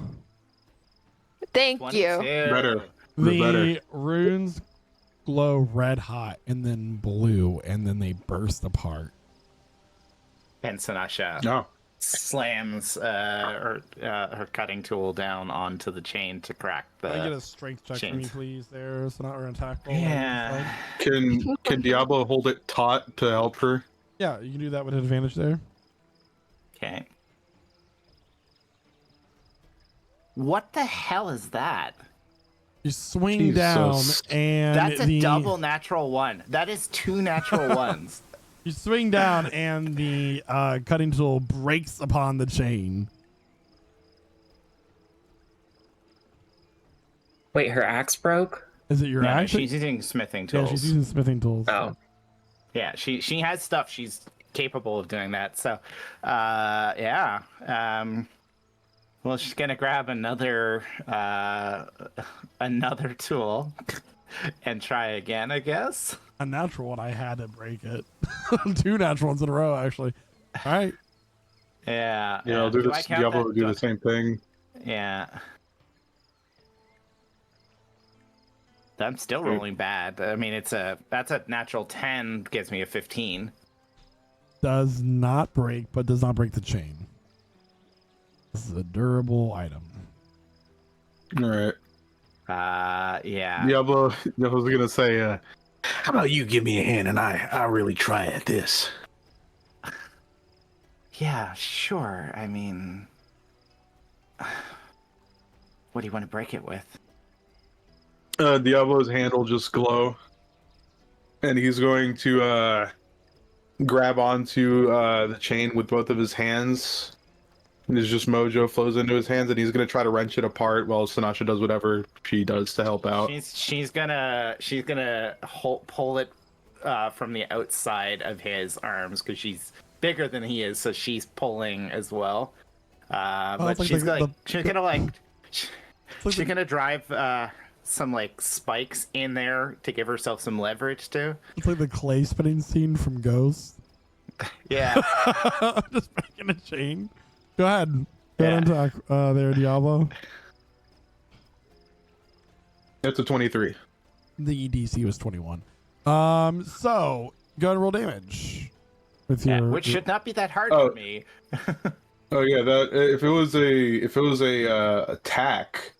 Thank you. 22. Better. The Better. runes glow red hot and then blue, and then they burst apart. And Sanasha No. slams her cutting tool down onto the chain to crack the. Can I get a strength check for me, chains. please? There, so not an attack roll. Yeah. Can Diablo hold it taut to help her? Yeah, you can do that with advantage there. Okay. What the hell is that? You swing Jesus. down, and That's a the, double natural 1. That is 2 natural 1s. You swing down, and the cutting tool breaks upon the chain. Wait, her axe broke? Is it your No, action? she's using smithing Yeah, tools. she's using smithing tools. Oh. Yeah, she has stuff. She's capable of doing that. So, yeah. Well, she's gonna grab another tool and try again, I guess. A natural one, I had to break it. 2 natural ones in a row, actually. All right. Yeah. Yeah, I'll do I this. count Diablo that? will do the same thing. Yeah. I'm still rolling bad. I mean, that's a natural 10, gives me a 15. Does not break, but does not break the chain. This is a durable item. All right. Yeah. Diablo, I was gonna say, How about you give me a hand and I really try at this? Yeah, sure. I mean, what do you want to break it with? Diablo's hand will just glow, and he's going to grab onto the chain with both of his hands. And there's just mojo flows into his hands, and he's gonna try to wrench it apart while Sanasha does whatever she does to help out. She's gonna pull it from the outside of his arms because she's bigger than he is, so she's pulling as well. But like she's the- she's gonna drive some like spikes in there to give herself some leverage too. It's like the clay spinning scene from Ghost. Yeah. Just making a chain. Go ahead. Go ahead and talk there, Diablo. That's a 23. The DC was 21. So go ahead and roll damage. With Yeah, your, which should not be that hard Oh. for me. Oh yeah, that if it was a attack,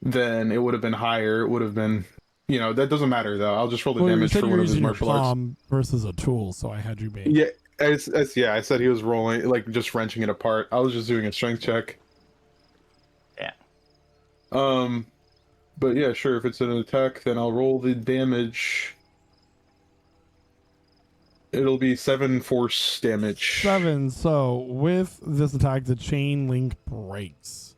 then it would have been higher. It would have been, that doesn't matter though. I'll just roll the well, you damage said for you one were of his using your martial arts. palm versus a tool, so I had you make. Yeah, I said he was rolling, like just wrenching it apart. I was just doing a strength check. Yeah. But yeah, sure. If it's an attack, then I'll roll the damage. It'll be 7 force damage. 7. So with this attack, the chain link breaks,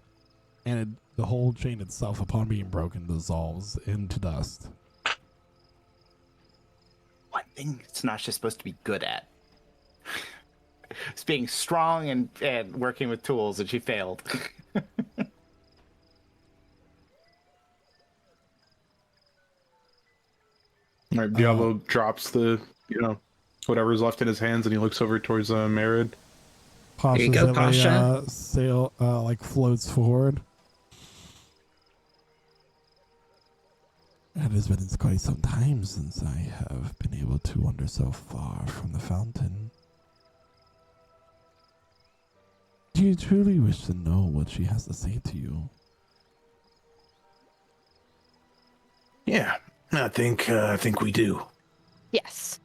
and the whole chain itself, upon being broken, dissolves into dust. One thing it's not just supposed to be good at. It's being strong and working with tools, and she failed. All right, Diablo drops the, whatever's left in his hands, and he looks over towards Merid. Pasha you go, Pasha. Floats forward. It has been quite some time since I have been able to wander so far from the fountain. Do you truly wish to know what she has to say to you? Yeah, I think we do. Yes.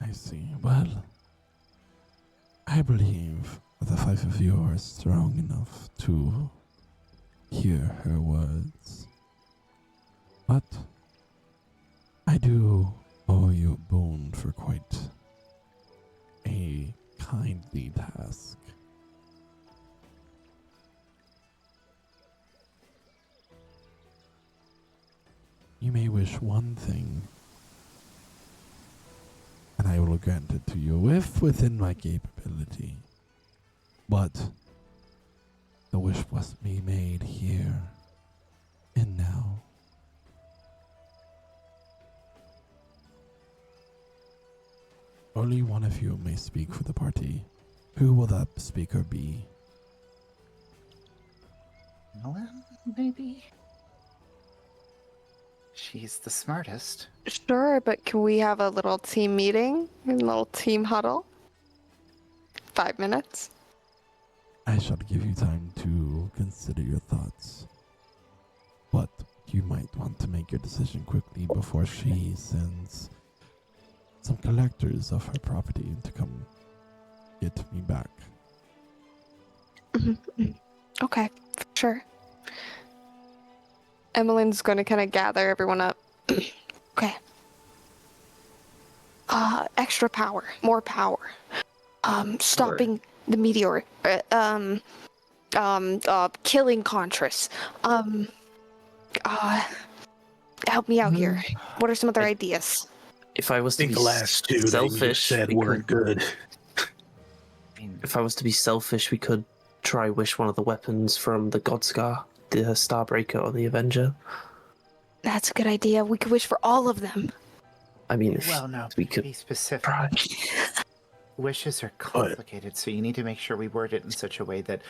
I see. Well, I believe the 5 of you are strong enough to hear her words. But I do owe you a boon for quite a kindly task. You may wish one thing, and I will grant it to you if within my capability. But the wish must be made here and now. Only one of you may speak for the party. Who will that speaker be? Nolan, maybe? She's the smartest. Sure, but can we have a little team meeting? A little team huddle? 5 minutes? I shall give you time to consider your thoughts. But you might want to make your decision quickly before she sends some collectors of her property to come get me back. Okay, sure. Emmeline's going to kind of gather everyone up. Okay. Extra power, more power. Stopping the meteor. Killing Contras. Help me out here. What are some other ideas? If I was I to think be the last two that you selfish, said we weren't could, good. if I was to be selfish, we could try wish one of the weapons from the Godscar, the Starbreaker or the Avenger. That's a good idea. We could wish for all of them. I mean, if Well, no, we be could specific. try. Wishes are complicated, so you need to make sure we word it in such a way that,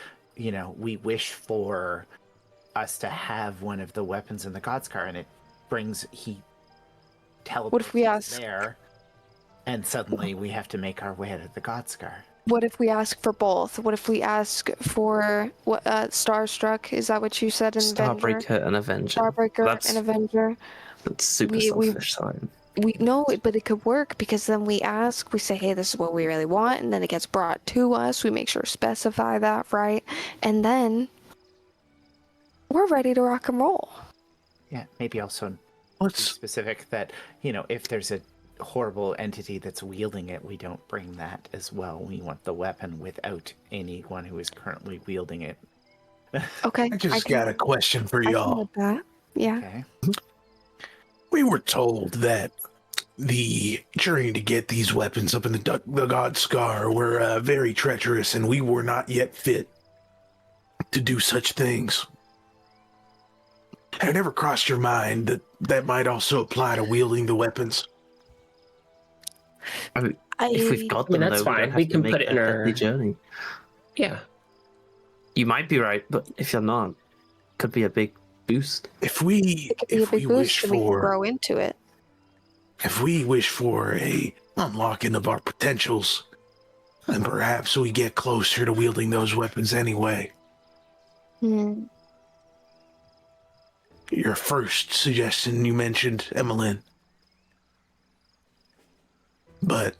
we wish for us to have one of the weapons in the Godscar, and it brings teleports What if we us ask- there, and suddenly we have to make our way out of the Godscar. What if we ask for both? What if we ask for what Starstruck? Is that what you said in Avenger? Starbreaker and Avenger. Starbreaker and Avenger. That's super We- selfish time. We know it, but it could work because then we ask, we say, hey, this is what we really want, and then it gets brought to us. We make sure to specify that, right? And then we're ready to rock and roll. Yeah, maybe also be Let's specific that, if there's a horrible entity that's wielding it, we don't bring that as well. We want the weapon without anyone who is currently wielding it. Okay. I just got a question for I can y'all. with that. Yeah. Okay. We were told that the journey to get these weapons up in the Godscar were very treacherous, and we were not yet fit to do such things. And it never crossed your mind that that might also apply to wielding the weapons? I mean, if we've got them, that's though, fine. don't We have to can make put it in that our deadly journey. Yeah. You might be right, but if you're not, could be a big boost. If we It could be a big boost and we can grow into it. if we wish for a unlocking of our potentials, then perhaps we get closer to wielding those weapons anyway. Your first suggestion you mentioned, Emmeline. But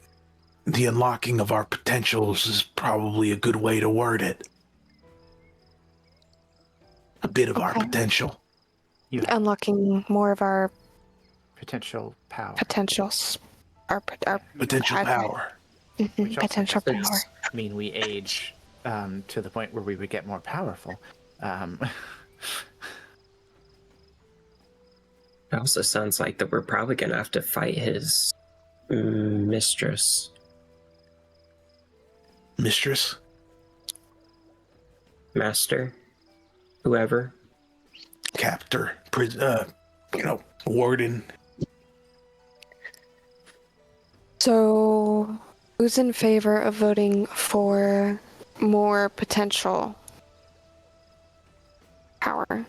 the unlocking of our potentials is probably a good way to word it. A bit of our Okay. potential. You have Unlocking more of our Potential power. Potentials. Our Potential power. Which also potential doesn't power. mean we age to the point where we would get more powerful. It also sounds like that we're probably gonna have to fight his mistress. Mistress? Master? Whoever. Captor? Warden? So, who's in favor of voting for more potential power?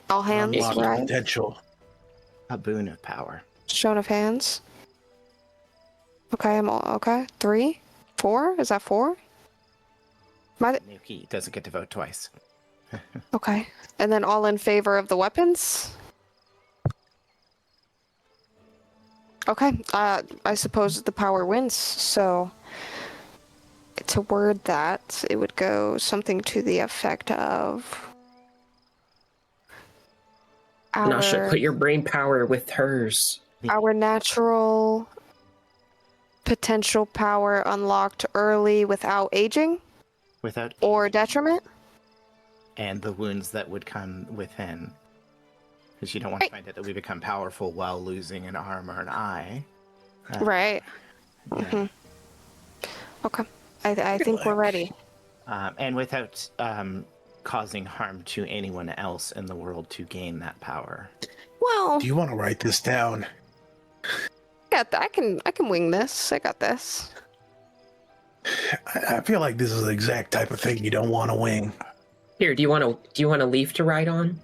All hands, Unlock right? potential. A boon of power. Shown of hands. Okay, I'm all okay. 3, 4. Is that 4? Nuki doesn't get to vote twice. Okay, and then all in favor of the weapons. Okay, I suppose the power wins. So to word that, it would go something to the effect of. Nasha, put your brain power with hers. Our natural potential power unlocked early without aging Without or detriment. and the wounds that would come within. Because you don't want to find out that we become powerful while losing an arm or an eye. Right. Yeah. Mhm. Okay. I think we're ready. And without causing harm to anyone else in the world to gain that power. Well, Do you want to write this down? I can wing this. I got this. I feel like this is the exact type of thing you don't want to wing. Here, do you want a leaf to write on?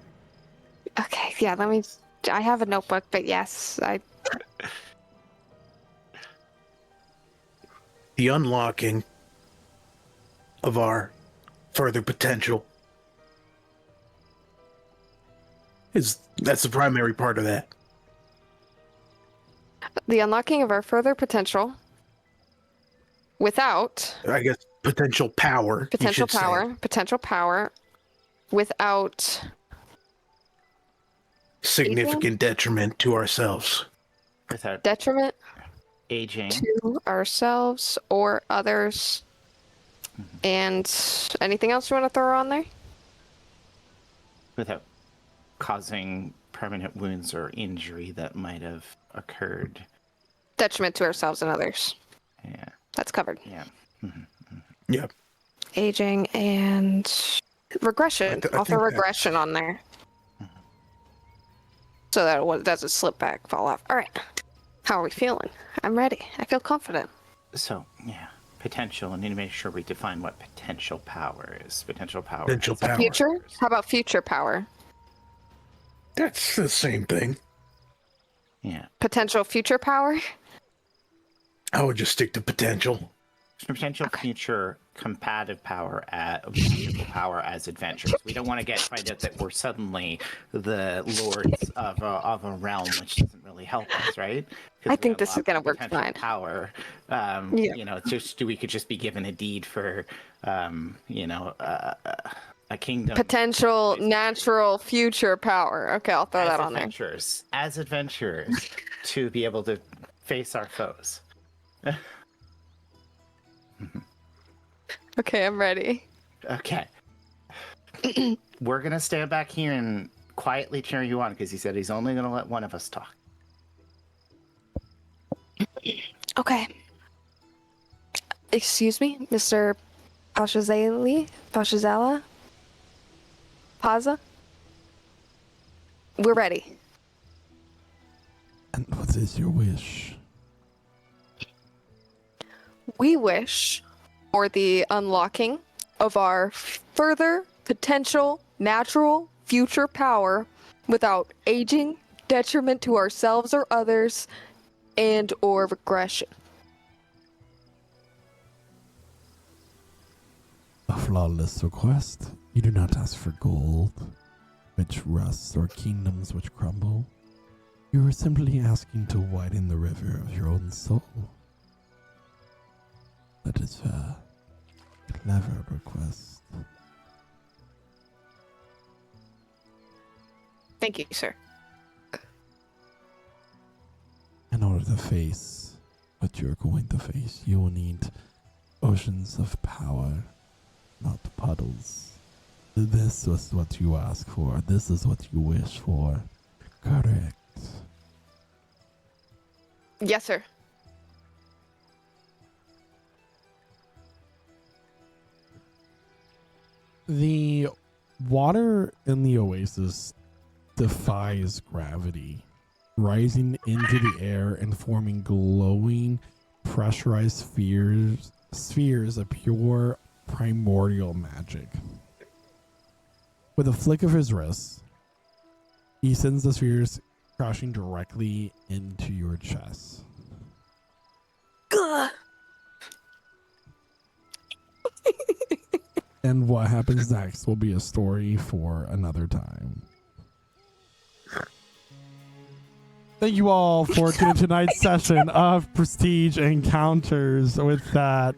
Okay. Yeah. Let me. I have a notebook, but yes, The unlocking of our further potential that's the primary part of that. the unlocking of our further potential without I guess potential power. potential you should say. power without Significant detriment to ourselves. Without detriment aging. to ourselves or others. And anything else you want to throw on there? Without causing permanent wounds or injury that might have occurred. Detriment to ourselves and others. Yeah. That's covered. Yeah. Yeah. Aging and regression. I I'll throw think that- regression on there. So that it doesn't slip back, fall off. All right. How are we feeling? I'm ready. I feel confident. So, yeah. Potential. I need to make sure we define what potential power is. Potential power. Potential is- power. Future? How about future power? That's the same thing. Yeah. Potential future power? I would just stick to potential. Potential future combative power as adventurers. We don't want to find out that we're suddenly the lords of a realm, which doesn't really help us, right? 'Cause I we think this is unlock gonna work potential fine. Power. Yeah. You know, we could just be given a deed for, a kingdom. Potential natural future power. Okay, I'll throw that on there. As adventurers, to be able to face our foes. Okay, I'm ready. Okay. We're going to stand back here and quietly cheer you on because he said he's only going to let one of us talk. Okay. Excuse me, Mr. Pashazala? Paza? We're ready. And what is your wish? We wish for the unlocking of our further potential natural future power without aging, detriment to ourselves or others, and or regression. A flawless request. You do not ask for gold, which rusts, or kingdoms which crumble. You are simply asking to widen the river of your own soul. That is a clever request. Thank you, sir. to face what you're going to face, you will need oceans of power, not puddles. This was what you asked for. This is what you wish for. Correct. Yes, sir. The water in the oasis defies gravity, rising into the air and forming glowing, pressurized spheres of pure primordial magic. With a flick of his wrist, he sends the spheres crashing directly into your chest. And what happens next will be a story for another time. Thank you all for tuning tonight's session of Prestige Encounters with that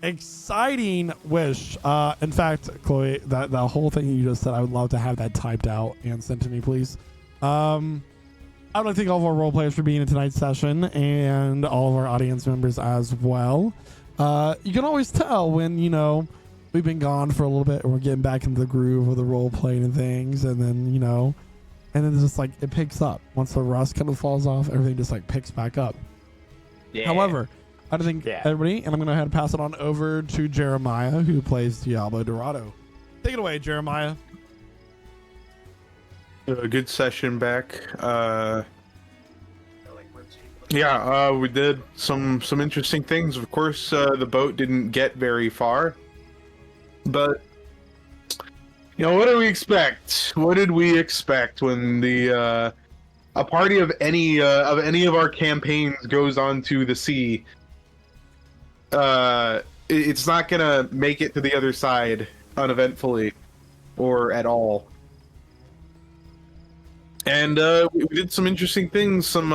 exciting wish. In fact, Chloe, that whole thing you just said, I would love to have that typed out and sent to me, please. I would like to thank all of our role players for being in tonight's session and all of our audience members as well. You can always tell when, we've been gone for a little bit and we're getting back into the groove of the role playing and things, and then, and then it's just like it picks up. Once the rust kind of falls off, everything just like picks back up. Yeah. However, I think everybody, and I'm going to go ahead and pass it on over to Jeremiah, who plays Diablo Dorado. Take it away, Jeremiah. A good session back. We did some interesting things. Of course, the boat didn't get very far, but what do we expect? What did we expect when a party of any of our campaigns goes onto the sea? It's not gonna make it to the other side uneventfully or at all. And we did some interesting things, some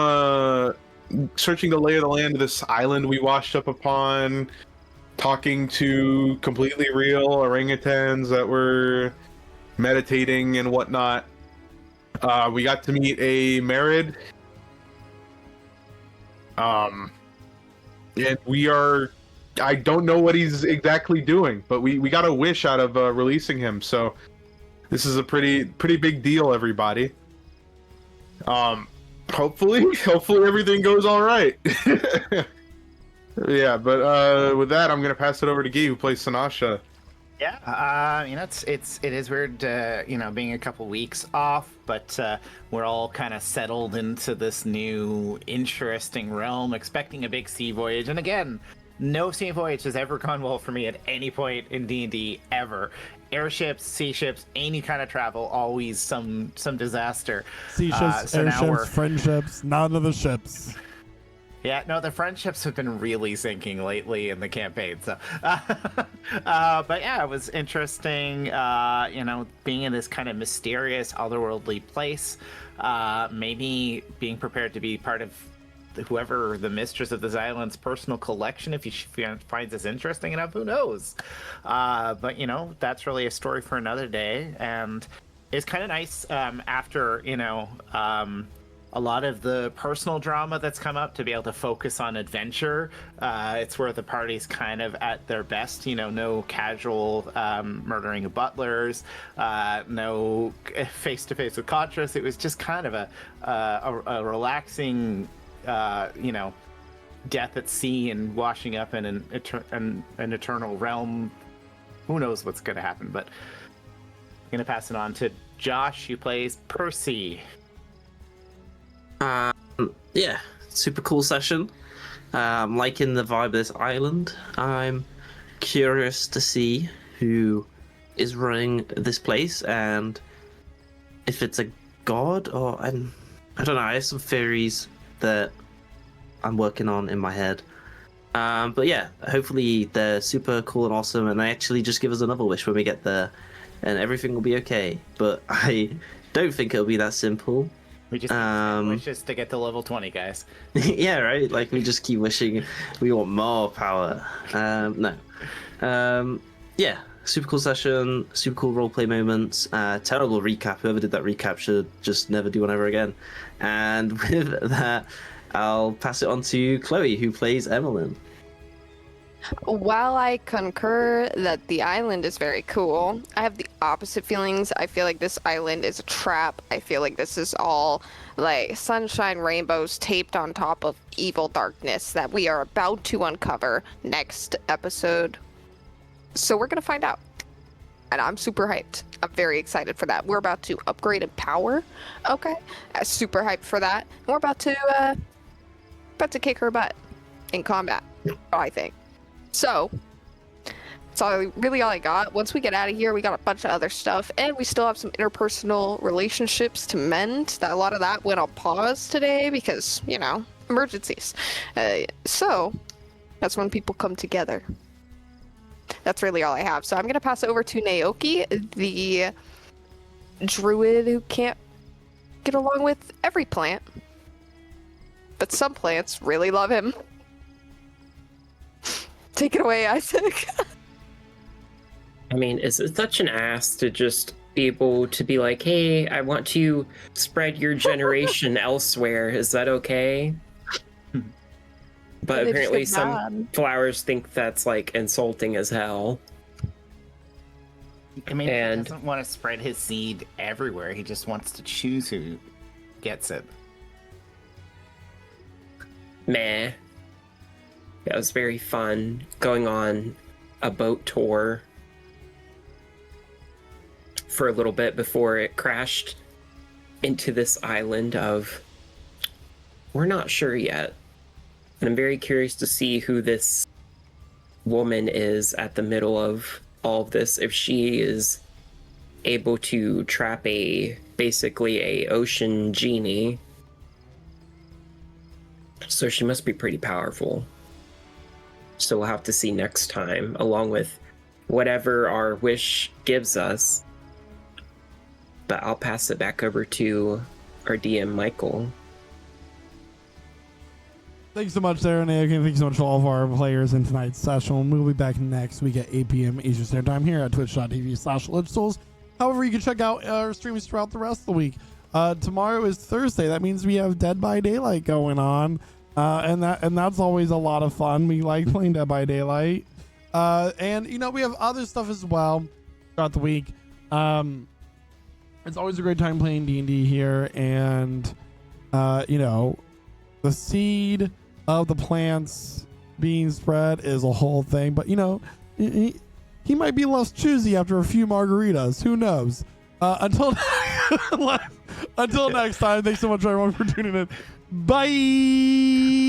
searching the lay of the land of this island we washed up upon, talking to completely real orangutans that were meditating and whatnot. We got to meet a Merid. And I don't know what he's exactly doing, but we got a wish out of releasing him, so this is a pretty big deal, everybody. Hopefully everything goes all right. Yeah, but with that, I'm gonna pass it over to Guy, who plays Sanasha. Yeah, it is weird, being a couple weeks off, but we're all kind of settled into this new interesting realm, expecting a big sea voyage. And again, no sea voyage has ever gone well for me at any point in D&D ever. Airships, sea ships, any kind of travel, always some disaster. Sea ships, airships, friendships, none of the ships. Yeah, no, the friendships have been really sinking lately in the campaign. So, but yeah, it was interesting, being in this kind of mysterious, otherworldly place. Maybe being prepared to be part of whoever the mistress of this island's personal collection, if she finds this interesting enough, who knows? But, that's really a story for another day. And it's kind of nice after, a lot of the personal drama that's come up to be able to focus on adventure. It's where the party's kind of at their best, no casual murdering of butlers, no face-to-face with Contras. It was just kind of a relaxing, death at sea and washing up in an eternal realm. Who knows what's going to happen, but I'm going to pass it on to Josh, who plays Percy. Yeah, super cool session. Liking the vibe of this island. I'm curious to see who is running this place and if it's a god or I don't know. I have some theories that I'm working on in my head. But yeah, hopefully they're super cool and awesome, and they actually just give us another wish when we get there, and everything will be okay. But I don't think it'll be that simple. We just wishes to get to level 20, guys. Yeah, right? Like, we just keep wishing we want more power. No. Yeah, super cool session, super cool roleplay moments, terrible recap. Whoever did that recap should just never do one ever again. And with that, I'll pass it on to Chloe, who plays Emmeline. While I concur that the island is very cool, I have the opposite feelings. I feel like this island is a trap. I feel like this is all like sunshine rainbows taped on top of evil darkness that we are about to uncover next episode. So we're going to find out. And I'm super hyped. I'm very excited for that. We're about to upgrade in power. Okay. I'm super hyped for that. And we're about to kick her butt in combat, I think. So, that's really all I got. Once we get out of here, we got a bunch of other stuff, and we still have some interpersonal relationships to mend. That a lot of that went on pause today because, you know, emergencies. So, that's when people come together. That's really all I have. So I'm going to pass it over to Naoki, the druid who can't get along with every plant. But some plants really love him. Take it away, Isaac. I mean, is it such an ass to just be able to be like, hey, I want to spread your generation elsewhere. Is that okay? But apparently some flowers think that's like insulting as hell. I mean, he doesn't want to spread his seed everywhere. He just wants to choose who gets it. Meh. It was very fun going on a boat tour for a little bit before it crashed into this island of, we're not sure yet. And I'm very curious to see who this woman is at the middle of all of this, if she is able to trap basically a ocean genie. So she must be pretty powerful. So we'll have to see next time, along with whatever our wish gives us. But I'll pass it back over to our DM, Michael. Thanks so much, Sarah and Naoki. Thanks so much to all of our players in tonight's session. We'll be back next week at 8 p.m. Eastern Standard Time here at twitch.tv/LegSouls. However, you can check out our streams throughout the rest of the week. Tomorrow is Thursday. That means we have Dead by Daylight going on. And that's always a lot of fun. We like playing Dead by Daylight. And, you know, we have other stuff as well throughout the week. It's always a great time playing D&D here. And, you know, the seed of the plants being spread is a whole thing. But, you know, he might be less choosy after a few margaritas. Who knows? Until next time, thanks so much, everyone, for tuning in. Bye.